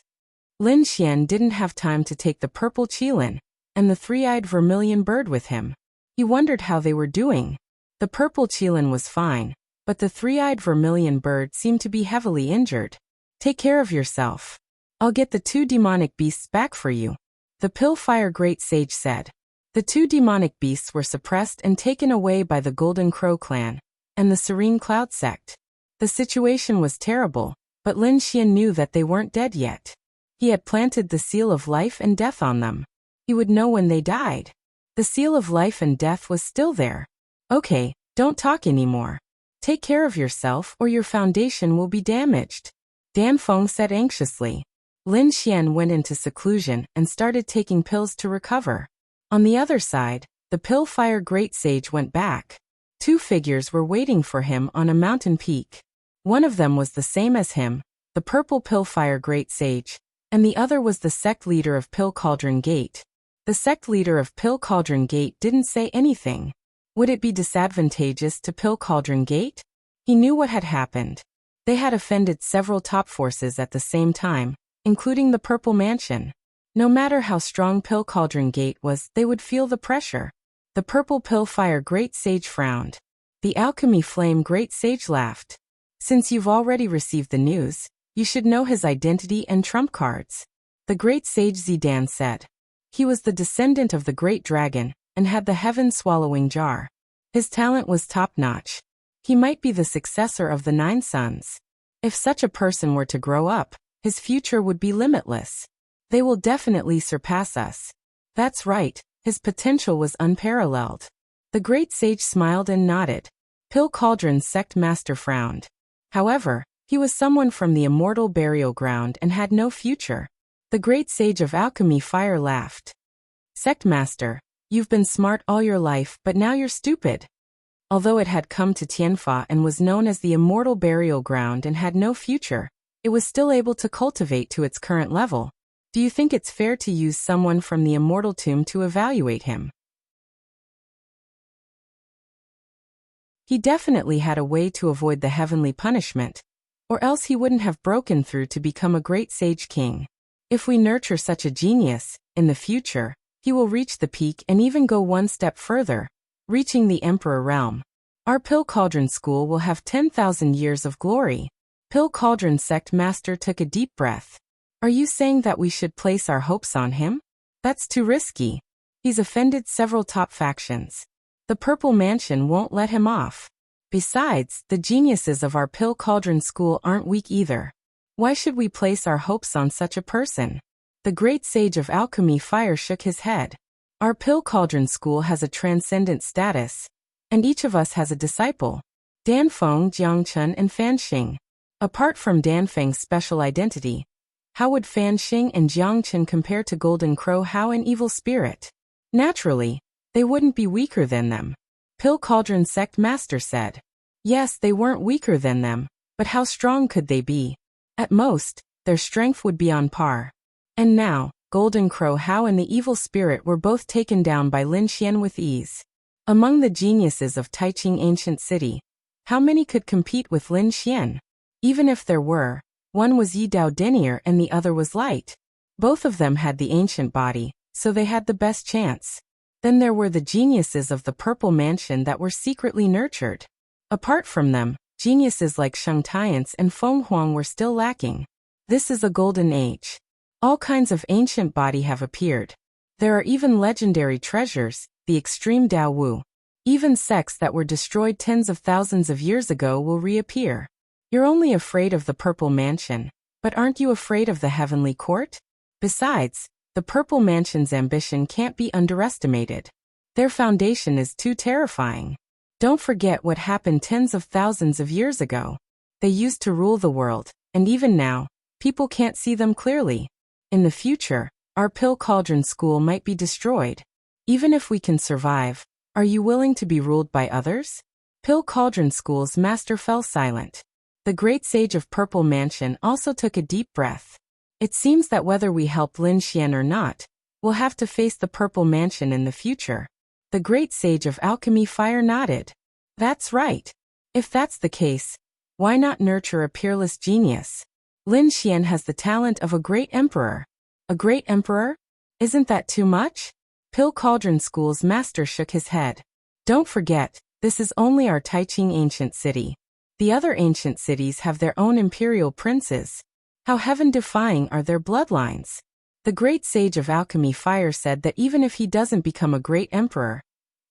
Lin Xian didn't have time to take the purple qilin and the three-eyed vermilion bird with him. He wondered how they were doing. The purple qilin was fine, but the three-eyed vermilion bird seemed to be heavily injured. Take care of yourself. I'll get the two demonic beasts back for you. The Pillfire Great Sage said. The two demonic beasts were suppressed and taken away by the Golden Crow clan and the Serene Cloud sect. The situation was terrible, but Lin Xian knew that they weren't dead yet. He had planted the seal of life and death on them. He would know when they died. The seal of life and death was still there. Okay, don't talk anymore. Take care of yourself or your foundation will be damaged. Dan Feng said anxiously. Lin Xian went into seclusion and started taking pills to recover. On the other side, the Pillfire Great Sage went back. Two figures were waiting for him on a mountain peak. One of them was the same as him, the purple Pillfire Great Sage, and the other was the sect leader of Pill Cauldron Gate. The sect leader of Pill Cauldron Gate didn't say anything. Would it be disadvantageous to Pill Cauldron Gate? He knew what had happened. They had offended several top forces at the same time, including the Purple Mansion. No matter how strong Pill Cauldron Gate was, they would feel the pressure. The purple Pillfire Great Sage frowned. The Alchemy Flame Great Sage laughed. Since you've already received the news, you should know his identity and trump cards. The Great Sage Zidan said. He was the descendant of the Great Dragon and had the heaven-swallowing jar. His talent was top-notch. He might be the successor of the Nine Sons. If such a person were to grow up, his future would be limitless. They will definitely surpass us. That's right, his potential was unparalleled. The Great Sage smiled and nodded. Pill Cauldron's sect master frowned. However, he was someone from the immortal burial ground and had no future. The Great Sage of Alchemy Fire laughed. Sect master, you've been smart all your life, but now you're stupid. Although it had come to Tianfa and was known as the immortal burial ground and had no future, it was still able to cultivate to its current level. Do you think it's fair to use someone from the immortal tomb to evaluate him? He definitely had a way to avoid the heavenly punishment, or else he wouldn't have broken through to become a great sage king. If we nurture such a genius, in the future, he will reach the peak and even go one step further, reaching the Emperor realm. Our Pill Cauldron school will have 10,000 years of glory. Pill Cauldron sect master took a deep breath. Are you saying that we should place our hopes on him? That's too risky. He's offended several top factions. The Purple Mansion won't let him off. Besides, the geniuses of our Pill Cauldron school aren't weak either. Why should we place our hopes on such a person? The Great Sage of Alchemy Fire shook his head. Our Pill Cauldron school has a transcendent status, and each of us has a disciple. Dan Feng, Jiang Chun, and Fan Xing. Apart from Dan Feng's special identity, how would Fan Xing and Jiang Chun compare to Golden Crow Hao and Evil Spirit? Naturally, they wouldn't be weaker than them. Pill Cauldron sect master said. Yes, they weren't weaker than them, but how strong could they be? At most, their strength would be on par. And now, Golden Crow Hao and the Evil Spirit were both taken down by Lin Xian with ease. Among the geniuses of Taiching Ancient City, how many could compete with Lin Xian? Even if there were, One was Yi Dao Denier and the other was Light. Both of them had the ancient body, so they had the best chance. Then there were the geniuses of the Purple Mansion that were secretly nurtured. Apart from them, geniuses like Sheng Tiance and Feng Huang were still lacking. This is a golden age. All kinds of ancient body have appeared. There are even legendary treasures, the extreme Dao Wu. Even sects that were destroyed tens of thousands of years ago will reappear. You're only afraid of the Purple Mansion, but aren't you afraid of the Heavenly Court? Besides, the Purple Mansion's ambition can't be underestimated. Their foundation is too terrifying. Don't forget what happened tens of thousands of years ago. They used to rule the world, and even now, people can't see them clearly. In the future, our Pill Cauldron School might be destroyed. Even if we can survive, are you willing to be ruled by others? Pill Cauldron School's master fell silent. The great sage of Purple Mansion also took a deep breath. It seems that whether we help Lin Xian or not, we'll have to face the Purple Mansion in the future. The great sage of Alchemy Fire nodded. That's right. If that's the case, why not nurture a peerless genius? Lin Xian has the talent of a great emperor. A great emperor? Isn't that too much? Pill Cauldron School's master shook his head. Don't forget, this is only our Taiqing ancient city. The other ancient cities have their own imperial princes. How heaven-defying are their bloodlines? The great sage of Alchemy Fire said that even if he doesn't become a great emperor,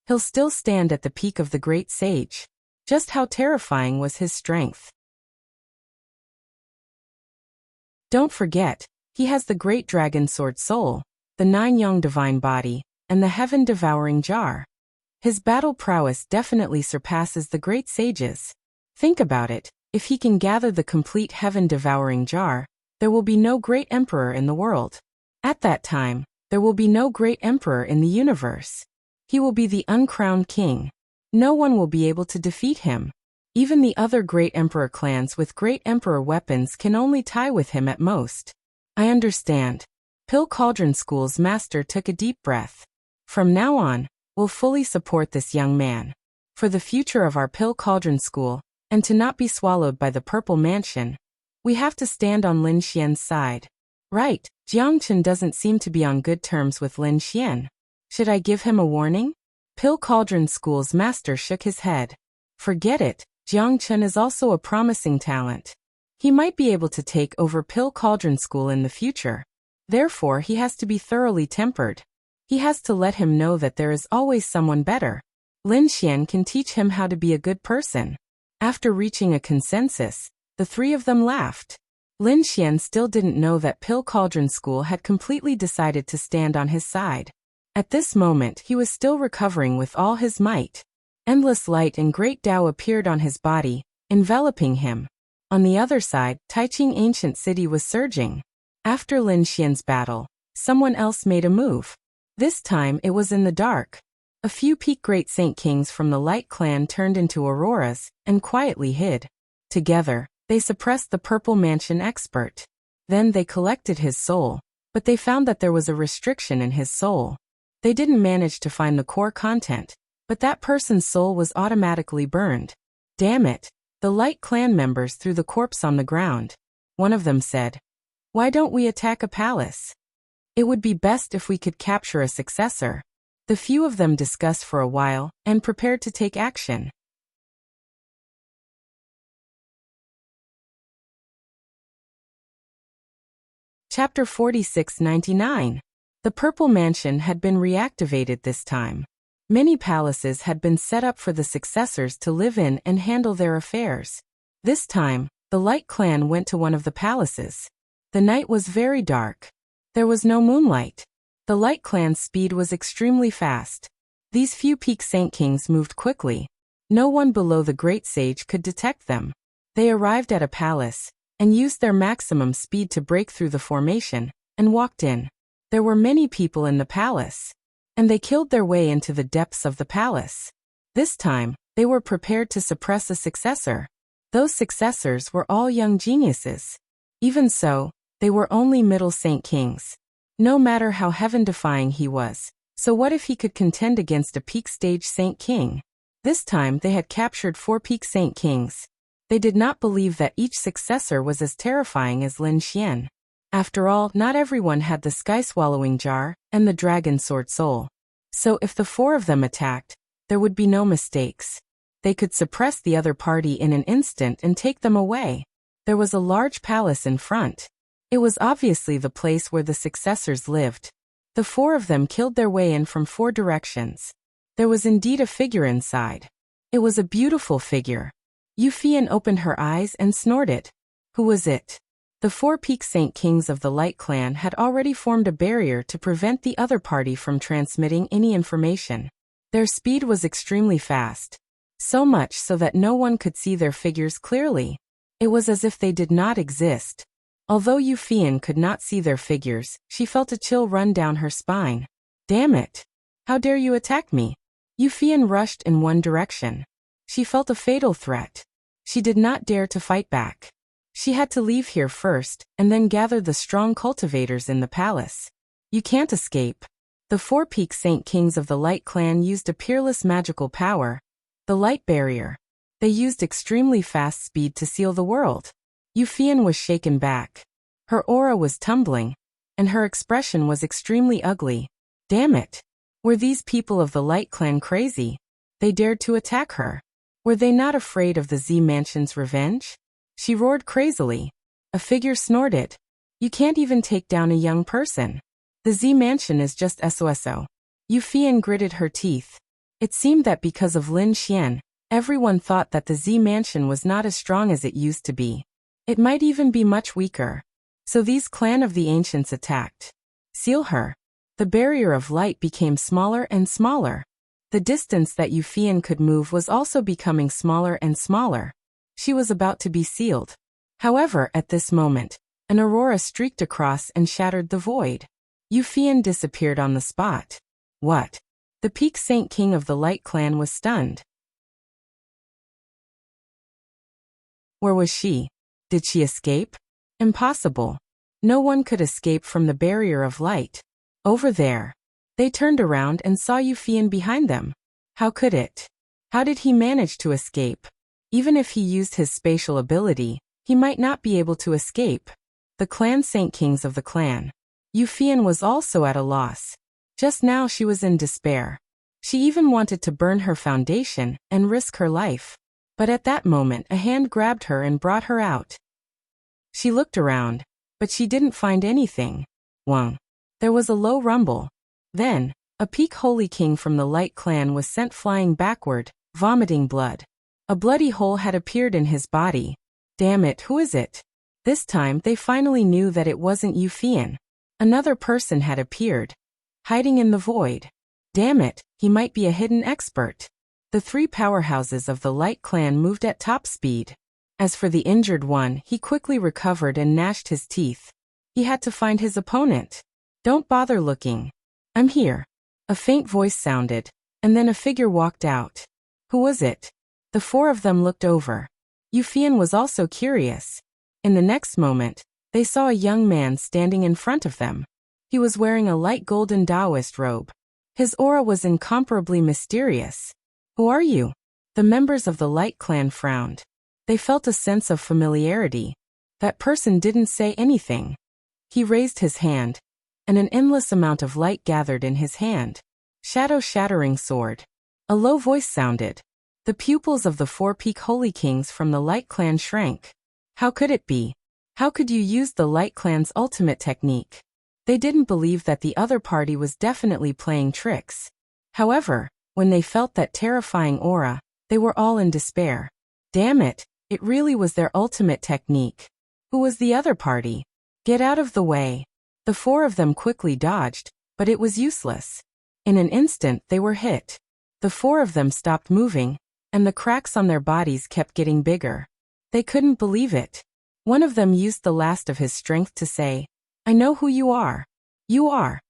he'll still stand at the peak of the great sage. Just how terrifying was his strength? Don't forget, he has the great dragon sword soul, the 9 Yang divine body, and the heaven-devouring jar. His battle prowess definitely surpasses the great sages. Think about it, if he can gather the complete heaven-devouring jar, there will be no great emperor in the world. At that time, there will be no great emperor in the universe. He will be the uncrowned king. No one will be able to defeat him. Even the other great emperor clans with great emperor weapons can only tie with him at most. I understand. Pill Cauldron School's master took a deep breath. From now on, we'll fully support this young man. For the future of our Pill Cauldron School, and to not be swallowed by the Purple Mansion, we have to stand on Lin Xian's side. Right, Jiang Chen doesn't seem to be on good terms with Lin Xian. Should I give him a warning? Pill Cauldron School's master shook his head. Forget it, Jiang Chen is also a promising talent. He might be able to take over Pill Cauldron School in the future. Therefore, he has to be thoroughly tempered. He has to let him know that there is always someone better. Lin Xian can teach him how to be a good person. After reaching a consensus, the three of them laughed. Lin Xian still didn't know that Pill Cauldron School had completely decided to stand on his side. At this moment, he was still recovering with all his might. Endless light and great Tao appeared on his body, enveloping him. On the other side, Taiqing Ancient City was surging. After Lin Xian's battle, someone else made a move. This time it was in the dark. A few peak great saint kings from the Light Clan turned into auroras, and quietly hid. Together, they suppressed the Purple Mansion expert. Then they collected his soul, but they found that there was a restriction in his soul. They didn't manage to find the core content, but that person's soul was automatically burned. Damn it! The Light Clan members threw the corpse on the ground. One of them said, "Why don't we attack a palace? It would be best if we could capture a successor." The few of them discussed for a while, and prepared to take action. Chapter 4699. The Purple Mansion had been reactivated this time. Many palaces had been set up for the successors to live in and handle their affairs. This time, the Light Clan went to one of the palaces. The night was very dark. There was no moonlight. The Light Clan's speed was extremely fast. These few peak saint kings moved quickly. No one below the great sage could detect them. They arrived at a palace, and used their maximum speed to break through the formation, and walked in. There were many people in the palace, and they killed their way into the depths of the palace. This time, they were prepared to suppress a successor. Those successors were all young geniuses. Even so, they were only middle saint kings. No matter how heaven-defying he was, so what if he could contend against a peak stage saint king? This time they had captured 4 peak saint kings. They did not believe that each successor was as terrifying as Lin Xian. After all, not everyone had the sky-swallowing jar and the dragon sword soul. So if the four of them attacked, there would be no mistakes. They could suppress the other party in an instant and take them away. There was a large palace in front. It was obviously the place where the successors lived. The four of them killed their way in from four directions. There was indeed a figure inside. It was a beautiful figure. Yu Fian opened her eyes and snorted. Who was it? The four Peak Saint Kings of the Light Clan had already formed a barrier to prevent the other party from transmitting any information. Their speed was extremely fast. So much so that no one could see their figures clearly. It was as if they did not exist. Although Yu Fian could not see their figures, she felt a chill run down her spine. Damn it! How dare you attack me? Yu Fian rushed in one direction. She felt a fatal threat. She did not dare to fight back. She had to leave here first, and then gather the strong cultivators in the palace. You can't escape. The four Peak Saint Kings of the Light Clan used a peerless magical power, the Light Barrier. They used extremely fast speed to seal the world. Yu Fian was shaken back. Her aura was tumbling, and her expression was extremely ugly. Damn it! Were these people of the Light Clan crazy? They dared to attack her. Were they not afraid of the Z Mansion's revenge? She roared crazily. A figure snorted. You can't even take down a young person. The Z Mansion is just SOSO. Yu Fian gritted her teeth. It seemed that because of Lin Xian, everyone thought that the Z Mansion was not as strong as it used to be. It might even be much weaker. So these Clan of the Ancients attacked. Seal her. The barrier of light became smaller and smaller. The distance that Yu Fian could move was also becoming smaller and smaller. She was about to be sealed. However, at this moment, an aurora streaked across and shattered the void. Yu Fian disappeared on the spot. What? The Peak Saint King of the Light Clan was stunned. Where was she? Did she escape? Impossible. No one could escape from the barrier of light. Over there. They turned around and saw Yu Fian behind them. How could it? How did he manage to escape? Even if he used his spatial ability, he might not be able to escape. The Clan Saint Kings of the clan. Yu Fian was also at a loss. Just now she was in despair. She even wanted to burn her foundation and risk her life. But at that moment a hand grabbed her and brought her out. She looked around, but she didn't find anything. Wang. There was a low rumble. Then, a Peak Holy King from the Light Clan was sent flying backward, vomiting blood. A bloody hole had appeared in his body. Damn it, who is it? This time they finally knew that it wasn't Yu Fian. Another person had appeared, hiding in the void. Damn it, he might be a hidden expert. The three powerhouses of the Light Clan moved at top speed. As for the injured one, he quickly recovered and gnashed his teeth. He had to find his opponent. Don't bother looking. I'm here. A faint voice sounded, and then a figure walked out. Who was it? The four of them looked over. Yu Fian was also curious. In the next moment, they saw a young man standing in front of them. He was wearing a light golden Taoist robe. His aura was incomparably mysterious. Who are you? The members of the Light Clan frowned. They felt a sense of familiarity. That person didn't say anything. He raised his hand, and an endless amount of light gathered in his hand. Shadow-shattering sword. A low voice sounded. The pupils of the four Peak Holy Kings from the Light Clan shrank. How could it be? How could you use the Light Clan's ultimate technique? They didn't believe that the other party was definitely playing tricks. However, when they felt that terrifying aura, they were all in despair. Damn it, it really was their ultimate technique. Who was the other party? Get out of the way. The four of them quickly dodged, but it was useless. In an instant they were hit. The four of them stopped moving, and the cracks on their bodies kept getting bigger. They couldn't believe it. One of them used the last of his strength to say, I know who you are. You are.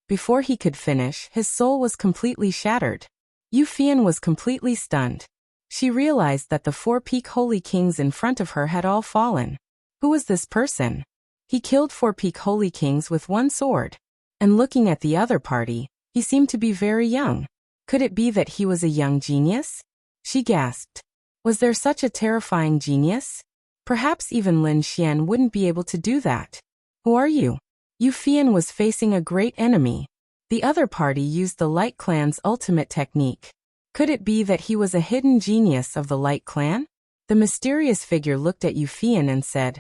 Before he could finish, his soul was completely shattered. Yu Fian was completely stunned. She realized that the four Peak Holy Kings in front of her had all fallen. Who was this person? He killed four Peak Holy Kings with one sword. And looking at the other party, he seemed to be very young. Could it be that he was a young genius? She gasped. Was there such a terrifying genius? Perhaps even Lin Xian wouldn't be able to do that. Who are you? Yu Fian was facing a great enemy. The other party used the Light Clan's ultimate technique. Could it be that he was a hidden genius of the Light Clan? The mysterious figure looked at Yu Fian and said,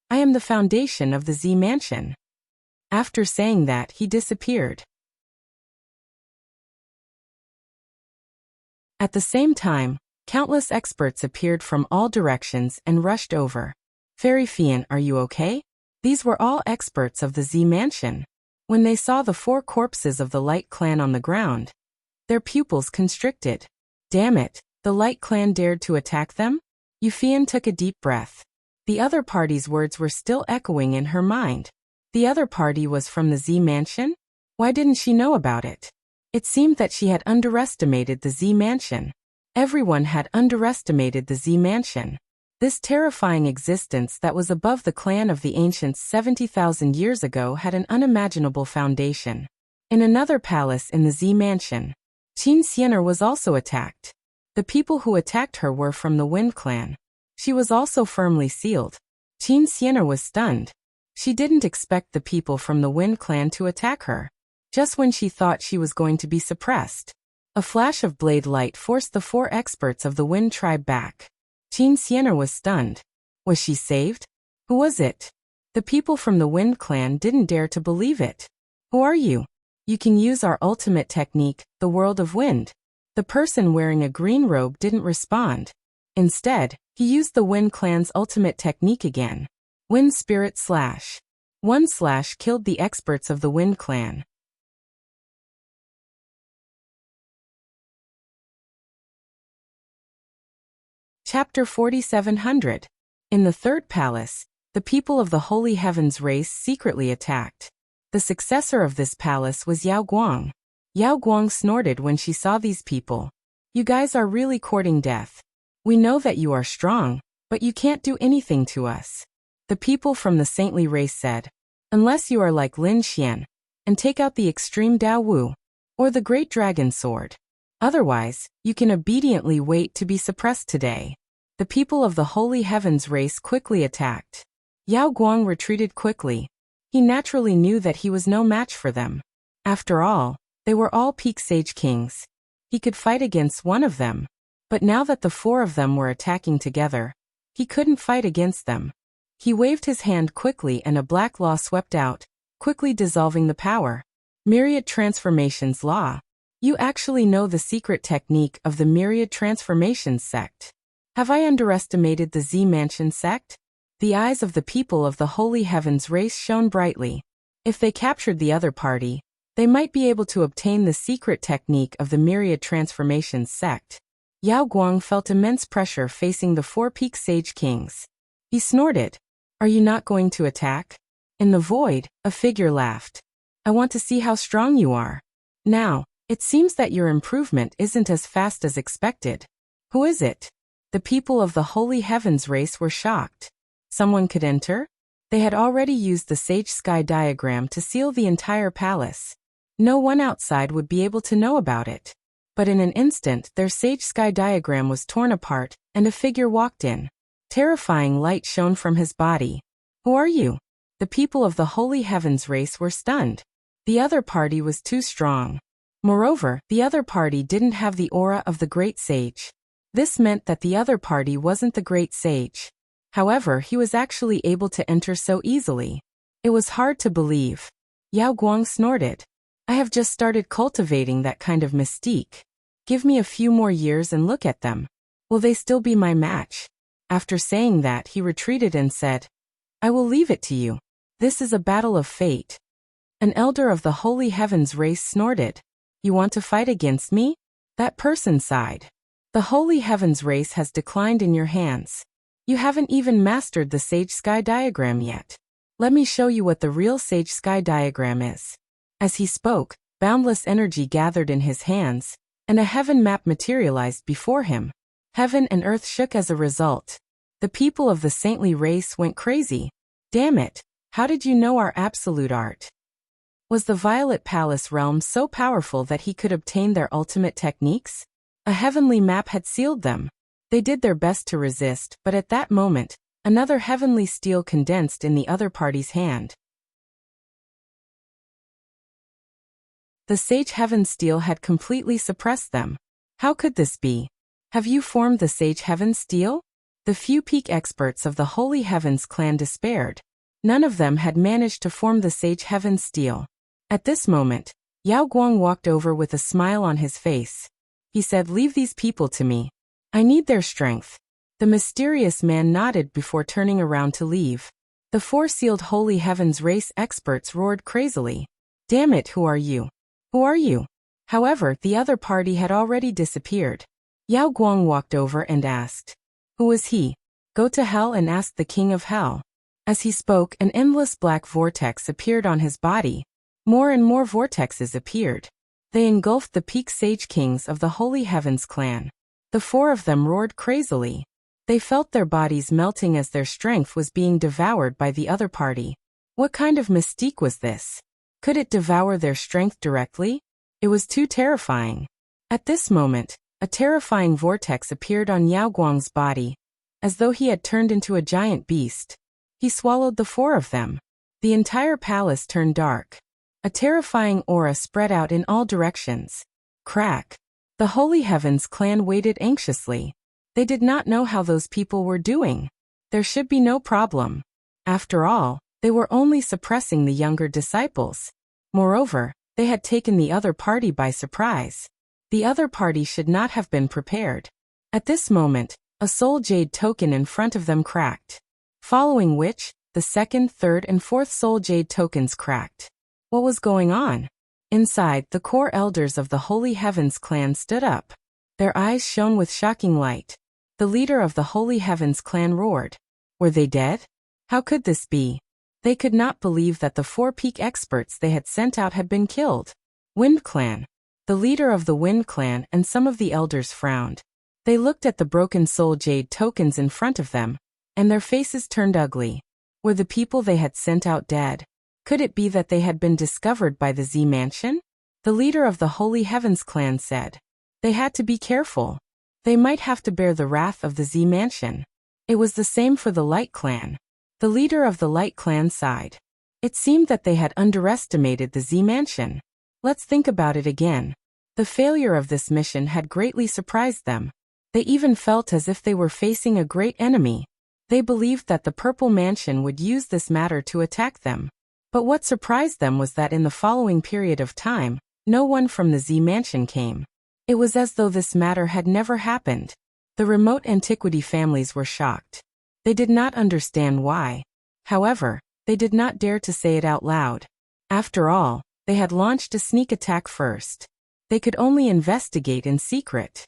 I am the foundation of the Z Mansion. After saying that, he disappeared. At the same time, countless experts appeared from all directions and rushed over. Fairy Fian, are you okay? These were all experts of the Z Mansion. When they saw the 4 corpses of the Light Clan on the ground, their pupils constricted. Damn it, the Light Clan dared to attack them? Yu Fian took a deep breath. The other party's words were still echoing in her mind. The other party was from the Z Mansion? Why didn't she know about it? It seemed that she had underestimated the Z Mansion. Everyone had underestimated the Z Mansion. This terrifying existence that was above the clan of the ancients 70,000 years ago had an unimaginable foundation. In another palace in the Z Mansion, Qin Xiener was also attacked. The people who attacked her were from the Wind Clan. She was also firmly sealed. Qin Xiener was stunned. She didn't expect the people from the Wind Clan to attack her. Just when she thought she was going to be suppressed, a flash of blade light forced the 4 experts of the Wind tribe back. Qin Xiener was stunned. Was she saved? Who was it? The people from the Wind Clan didn't dare to believe it. Who are you? You can use our ultimate technique, the World of Wind. The person wearing a green robe didn't respond. Instead, he used the Wind Clan's ultimate technique again. Wind Spirit Slash. One slash killed the experts of the Wind Clan. Chapter 4700. In the third palace, the people of the Holy Heavens race secretly attacked. The successor of this palace was Yao Guang. Yao Guang snorted when she saw these people. You guys are really courting death. We know that you are strong, but you can't do anything to us. The people from the saintly race said, unless you are like Lin Xian, and take out the extreme Dao Wu, or the great dragon sword. Otherwise, you can obediently wait to be suppressed today. The people of the Holy Heavens race quickly attacked. Yao Guang retreated quickly. He naturally knew that he was no match for them. After all, they were all peak sage kings. He could fight against one of them. But now that the 4 of them were attacking together, he couldn't fight against them. He waved his hand quickly and a black law swept out, quickly dissolving the power. Myriad Transformations Law. You actually know the secret technique of the Myriad Transformations sect. Have I underestimated the Z Mansion sect? The eyes of the people of the Holy Heavens race shone brightly. If they captured the other party, they might be able to obtain the secret technique of the Myriad Transformations sect. Yao Guang felt immense pressure facing the 4 peak sage kings. He snorted. Are you not going to attack? In the void, a figure laughed. I want to see how strong you are. Now, it seems that your improvement isn't as fast as expected. Who is it? The people of the Holy Heavens race were shocked. Someone could enter? They had already used the Sage Sky diagram to seal the entire palace. No one outside would be able to know about it. But in an instant their Sage Sky diagram was torn apart, and a figure walked in. Terrifying light shone from his body. Who are you? The people of the Holy Heavens race were stunned. The other party was too strong. Moreover, the other party didn't have the aura of the Great Sage. This meant that the other party wasn't the Great Sage. However, he was actually able to enter so easily. It was hard to believe. Yao Guang snorted. I have just started cultivating that kind of mystique. Give me a few more years and look at them. Will they still be my match? After saying that, he retreated and said, I will leave it to you. This is a battle of fate. An elder of the Holy Heavens race snorted. You want to fight against me? That person sighed. The Holy Heavens race has declined in your hands. You haven't even mastered the Sage Sky diagram yet. Let me show you what the real Sage Sky diagram is. As he spoke, boundless energy gathered in his hands, and a heaven map materialized before him. Heaven and earth shook as a result. The people of the saintly race went crazy. Damn it, how did you know our absolute art? Was the Violet Palace realm so powerful that he could obtain their ultimate techniques? A heavenly map had sealed them. They did their best to resist, but at that moment, another heavenly steel condensed in the other party's hand. The Sage Heaven Steel had completely suppressed them. How could this be? Have you formed the Sage Heaven Steel? The few peak experts of the Holy Heavens clan despaired. None of them had managed to form the Sage Heaven Steel. At this moment, Yao Guang walked over with a smile on his face. He said, "Leave these people to me. I need their strength." The mysterious man nodded before turning around to leave. The four sealed Holy Heavens race experts roared crazily. "Damn it, who are you? Who are you?" However, the other party had already disappeared. Yao Guang walked over and asked, "Who is he? Go to hell and ask the King of Hell." As he spoke, an endless black vortex appeared on his body. More and more vortexes appeared. They engulfed the peak sage kings of the Holy Heavens clan. The four of them roared crazily. They felt their bodies melting as their strength was being devoured by the other party. What kind of mystique was this? Could it devour their strength directly? It was too terrifying. At this moment, a terrifying vortex appeared on Yao Guang's body, as though he had turned into a giant beast. He swallowed the four of them. The entire palace turned dark. A terrifying aura spread out in all directions. Crack. The Holy Heavens clan waited anxiously. They did not know how those people were doing. There should be no problem. After all, they were only suppressing the younger disciples. Moreover, they had taken the other party by surprise. The other party should not have been prepared. At this moment, a soul jade token in front of them cracked. Following which, the second, third, and fourth soul jade tokens cracked. What was going on? Inside, the core elders of the Holy Heavens clan stood up. Their eyes shone with shocking light. The leader of the Holy Heavens clan roared. Were they dead? How could this be? They could not believe that the four peak experts they had sent out had been killed. Wind Clan. The leader of the Wind Clan and some of the elders frowned. They looked at the broken soul jade tokens in front of them, and their faces turned ugly. Were the people they had sent out dead? Could it be that they had been discovered by the Z Mansion? The leader of the Holy Heavens clan said. They had to be careful. They might have to bear the wrath of the Z Mansion. It was the same for the Light Clan. The leader of the Light Clan sighed. It seemed that they had underestimated the Z Mansion. Let's think about it again. The failure of this mission had greatly surprised them. They even felt as if they were facing a great enemy. They believed that the Purple Mansion would use this matter to attack them. But what surprised them was that in the following period of time, no one from the Z Mansion came. It was as though this matter had never happened. The remote antiquity families were shocked. They did not understand why. However, they did not dare to say it out loud. After all, they had launched a sneak attack first. They could only investigate in secret.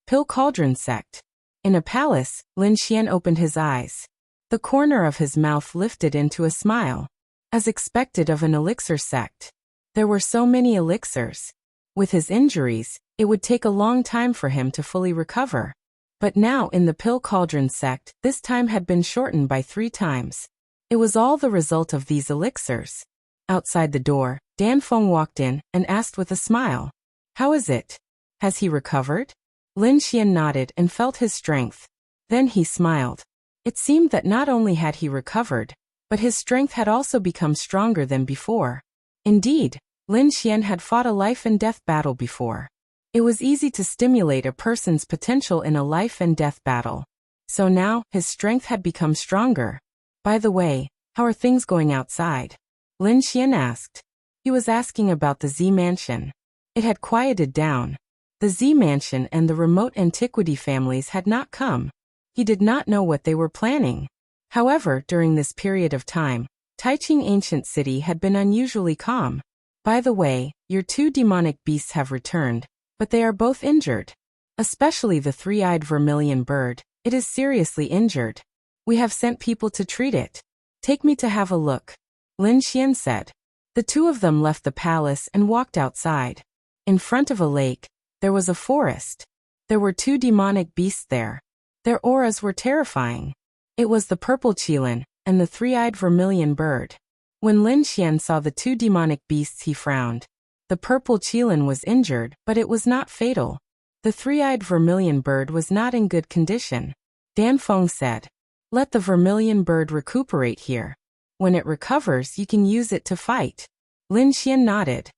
Pill Cauldron Sect. In a palace, Lin Xian opened his eyes. The corner of his mouth lifted into a smile. As expected of an elixir sect. There were so many elixirs. With his injuries, it would take a long time for him to fully recover. But now in the Pill Cauldron sect, this time had been shortened by 3 times. It was all the result of these elixirs. Outside the door, Dan Feng walked in and asked with a smile. How is it? Has he recovered? Lin Xian nodded and felt his strength. Then he smiled. It seemed that not only had he recovered, but his strength had also become stronger than before. Indeed, Lin Xian had fought a life and death battle before. It was easy to stimulate a person's potential in a life and death battle. So now, his strength had become stronger. By the way, how are things going outside? Lin Xian asked. He was asking about the Z Mansion. It had quieted down. The Z Mansion and the remote antiquity families had not come. He did not know what they were planning. However, during this period of time, Taiching Ancient City had been unusually calm. By the way, your 2 demonic beasts have returned, but they are both injured. Especially the 3-eyed vermilion bird, it is seriously injured. We have sent people to treat it. Take me to have a look. Lin Xian said. The 2 of them left the palace and walked outside. In front of a lake, there was a forest. There were 2 demonic beasts there. Their auras were terrifying. It was the purple qilin and the 3-eyed vermilion bird. When Lin Xian saw the 2 demonic beasts, he frowned. The purple qilin was injured, but it was not fatal. The three-eyed vermilion bird was not in good condition. Danfeng said, "Let the vermilion bird recuperate here. When it recovers, you can use it to fight." Lin Xian nodded.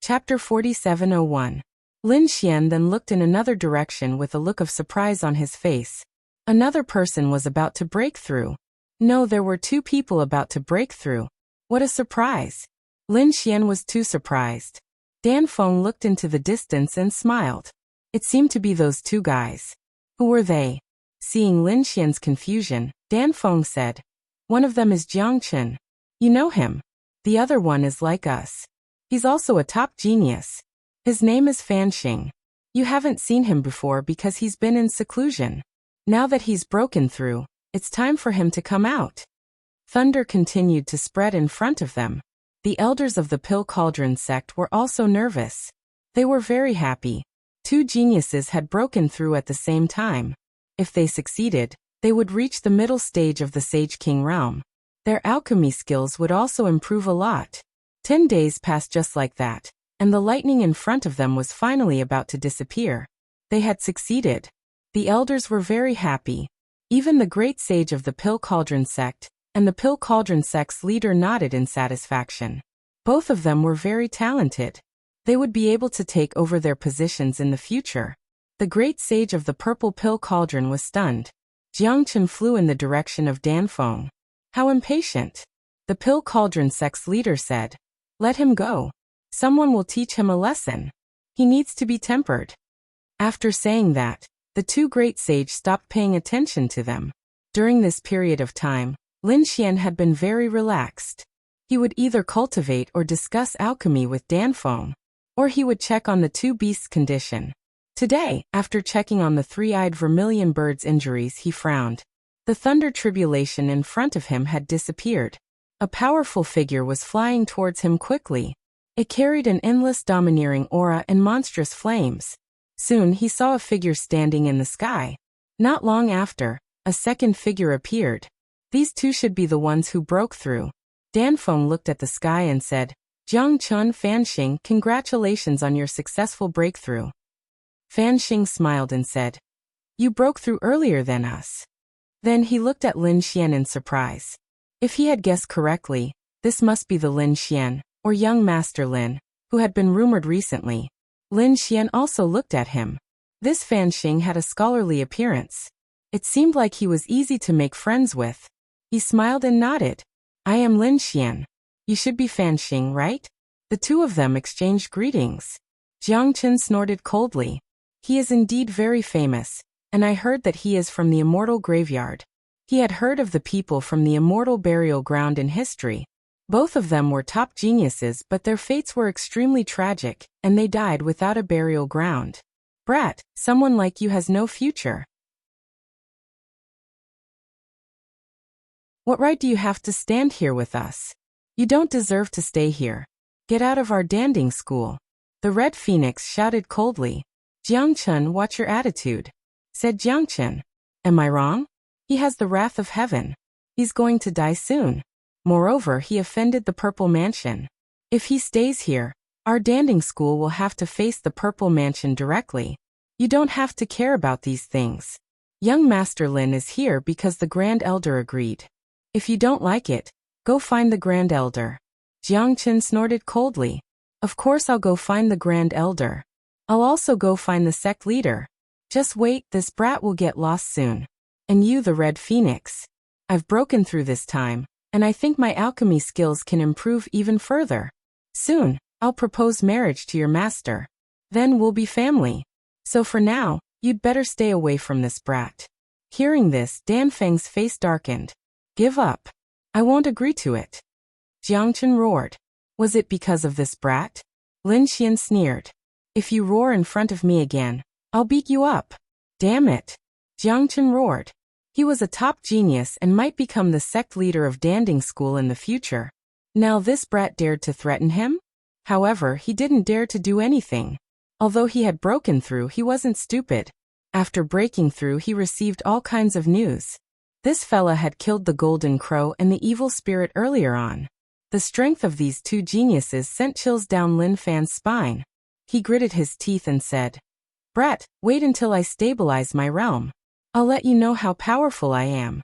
Chapter 4701. Lin Xian then looked in another direction with a look of surprise on his face. Another person was about to break through. No, there were two people about to break through. What a surprise! Lin Xian was too surprised. Danfeng looked into the distance and smiled. It seemed to be those two guys. Who were they? Seeing Lin Xian's confusion, Danfeng said, "One of them is Jiang Chen. You know him. The other one is like us. He's also a top genius. His name is Fan Xing. You haven't seen him before because he's been in seclusion. Now that he's broken through, it's time for him to come out." Thunder continued to spread in front of them. The elders of the Pill Cauldron sect were also nervous. They were very happy. Two geniuses had broken through at the same time. If they succeeded, they would reach the middle stage of the Sage King realm. Their alchemy skills would also improve a lot. 10 days passed just like that, and the lightning in front of them was finally about to disappear. They had succeeded. The elders were very happy. Even the great sage of the Pill Cauldron sect and the Pill Cauldron sect's leader nodded in satisfaction. Both of them were very talented. They would be able to take over their positions in the future. The great sage of the Purple Pill Cauldron was stunned. Jiang Chen flew in the direction of Danfeng. How impatient! The Pill Cauldron sect's leader said, "Let him go. Someone will teach him a lesson. He needs to be tempered." After saying that, the two great sages stopped paying attention to them. During this period of time, Lin Xian had been very relaxed. He would either cultivate or discuss alchemy with Danfeng, or he would check on the two beasts' condition. Today, after checking on the three-eyed vermilion bird's injuries, he frowned. The thunder tribulation in front of him had disappeared. A powerful figure was flying towards him quickly. It carried an endless domineering aura and monstrous flames. Soon he saw a figure standing in the sky. Not long after, a second figure appeared. These two should be the ones who broke through. Danfeng looked at the sky and said, "Jiang Chen, Fan Xing, congratulations on your successful breakthrough." Fan Xing smiled and said, "You broke through earlier than us." Then he looked at Lin Xian in surprise. If he had guessed correctly, this must be the Lin Xian, or young Master Lin, who had been rumored recently. Lin Xian also looked at him. This Fan Xing had a scholarly appearance. It seemed like he was easy to make friends with. He smiled and nodded. "I am Lin Xian. You should be Fan Xing, right?" The two of them exchanged greetings. Jiang Chen snorted coldly. "He is indeed very famous, and I heard that he is from the immortal graveyard." He had heard of the people from the immortal burial ground in history. Both of them were top geniuses, but their fates were extremely tragic, and they died without a burial ground. "Brat, someone like you has no future. What right do you have to stand here with us? You don't deserve to stay here. Get out of our danding school." The Red Phoenix shouted coldly. "Jiang Chen, watch your attitude," said Jiang Chen. "Am I wrong? He has the wrath of heaven. He's going to die soon. Moreover, he offended the Purple Mansion. If he stays here, our danding school will have to face the Purple Mansion directly. You don't have to care about these things. Young Master Lin is here because the Grand Elder agreed. If you don't like it, go find the Grand Elder." Jiang Chen snorted coldly. "Of course I'll go find the Grand Elder. I'll also go find the sect leader. Just wait, this brat will get lost soon. And you, the Red Phoenix. I've broken through this time, and I think my alchemy skills can improve even further. Soon, I'll propose marriage to your master. Then we'll be family. So for now, you'd better stay away from this brat." Hearing this, Danfeng's face darkened. "Give up. I won't agree to it." Jiang Chen roared. "Was it because of this brat?" Lin Xian sneered. "If you roar in front of me again, I'll beat you up." "Damn it." Jiang Chen roared. He was a top genius and might become the sect leader of Danding School in the future. Now this brat dared to threaten him? However, he didn't dare to do anything. Although he had broken through, he wasn't stupid. After breaking through, he received all kinds of news. This fella had killed the golden crow and the evil spirit earlier on. The strength of these two geniuses sent chills down Lin Fan's spine. He gritted his teeth and said, "Brat, wait until I stabilize my realm. I'll let you know how powerful I am."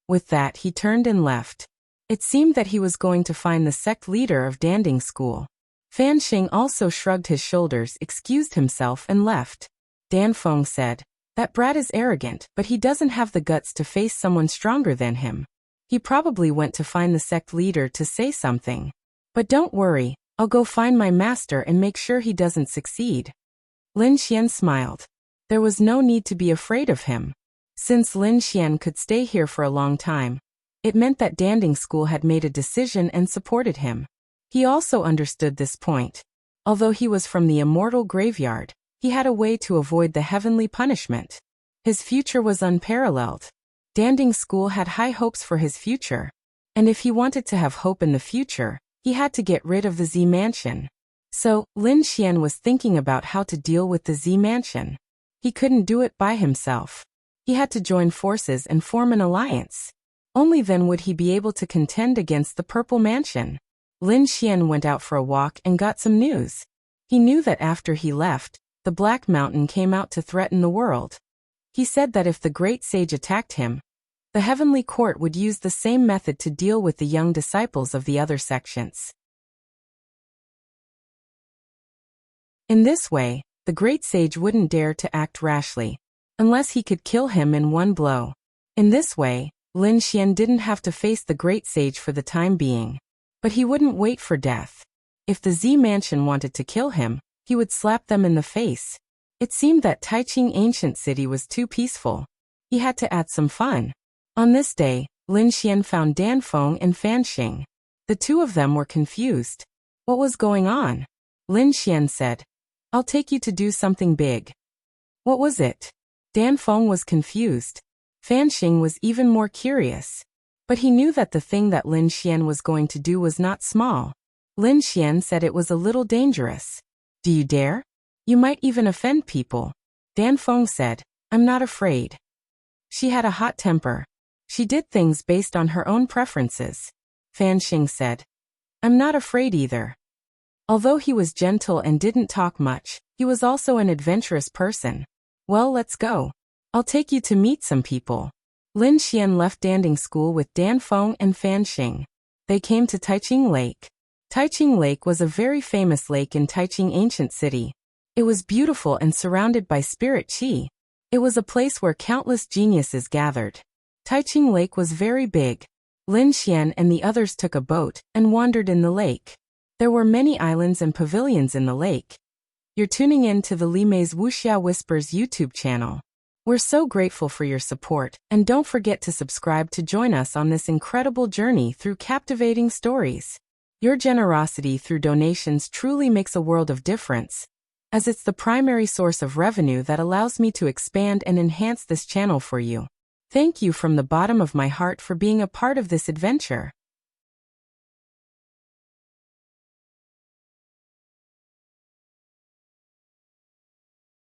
With that he turned and left. It seemed that he was going to find the sect leader of Danding School. Fan Xing also shrugged his shoulders, excused himself and left. Dan Feng said, "That brat is arrogant, but he doesn't have the guts to face someone stronger than him. He probably went to find the sect leader to say something. But don't worry, I'll go find my master and make sure he doesn't succeed." Lin Xian smiled. There was no need to be afraid of him. Since Lin Xian could stay here for a long time, it meant that Danding School had made a decision and supported him. He also understood this point. Although he was from the immortal graveyard, he had a way to avoid the heavenly punishment. His future was unparalleled. Danding School had high hopes for his future. And if he wanted to have hope in the future, he had to get rid of the Z Mansion. So, Lin Xian was thinking about how to deal with the Z Mansion. He couldn't do it by himself. He had to join forces and form an alliance. Only then would he be able to contend against the Purple Mansion. Lin Xian went out for a walk and got some news. He knew that after he left, the Black Mountain came out to threaten the world. He said that if the Great Sage attacked him, the Heavenly Court would use the same method to deal with the young disciples of the other sections. In this way, the Great Sage wouldn't dare to act rashly, unless he could kill him in one blow. In this way, Lin Xian didn't have to face the Great Sage for the time being. But he wouldn't wait for death. If the Z Mansion wanted to kill him, he would slap them in the face. It seemed that Taiching Ancient City was too peaceful. He had to add some fun. On this day, Lin Xian found Dan Feng and Fan Xing. The two of them were confused. What was going on? Lin Xian said, "I'll take you to do something big." What was it? Dan Feng was confused. Fan Xing was even more curious. But he knew that the thing that Lin Xian was going to do was not small. Lin Xian said it was a little dangerous. "Do you dare? You might even offend people." Dan Feng said, "I'm not afraid." She had a hot temper. She did things based on her own preferences. Fan Xing said, "I'm not afraid either." Although he was gentle and didn't talk much, he was also an adventurous person. "Well, let's go. I'll take you to meet some people." Lin Xian left Danding School with Dan Feng and Fan Xing. They came to Taiching Lake. Taiching Lake was a very famous lake in Taiching Ancient City. It was beautiful and surrounded by spirit qi. It was a place where countless geniuses gathered. Taiching Lake was very big. Lin Xian and the others took a boat and wandered in the lake. There were many islands and pavilions in the lake. You're tuning in to the Li Mei's Wuxia Whispers YouTube channel. We're so grateful for your support, and don't forget to subscribe to join us on this incredible journey through captivating stories. Your generosity through donations truly makes a world of difference, as it's the primary source of revenue that allows me to expand and enhance this channel for you. Thank you from the bottom of my heart for being a part of this adventure.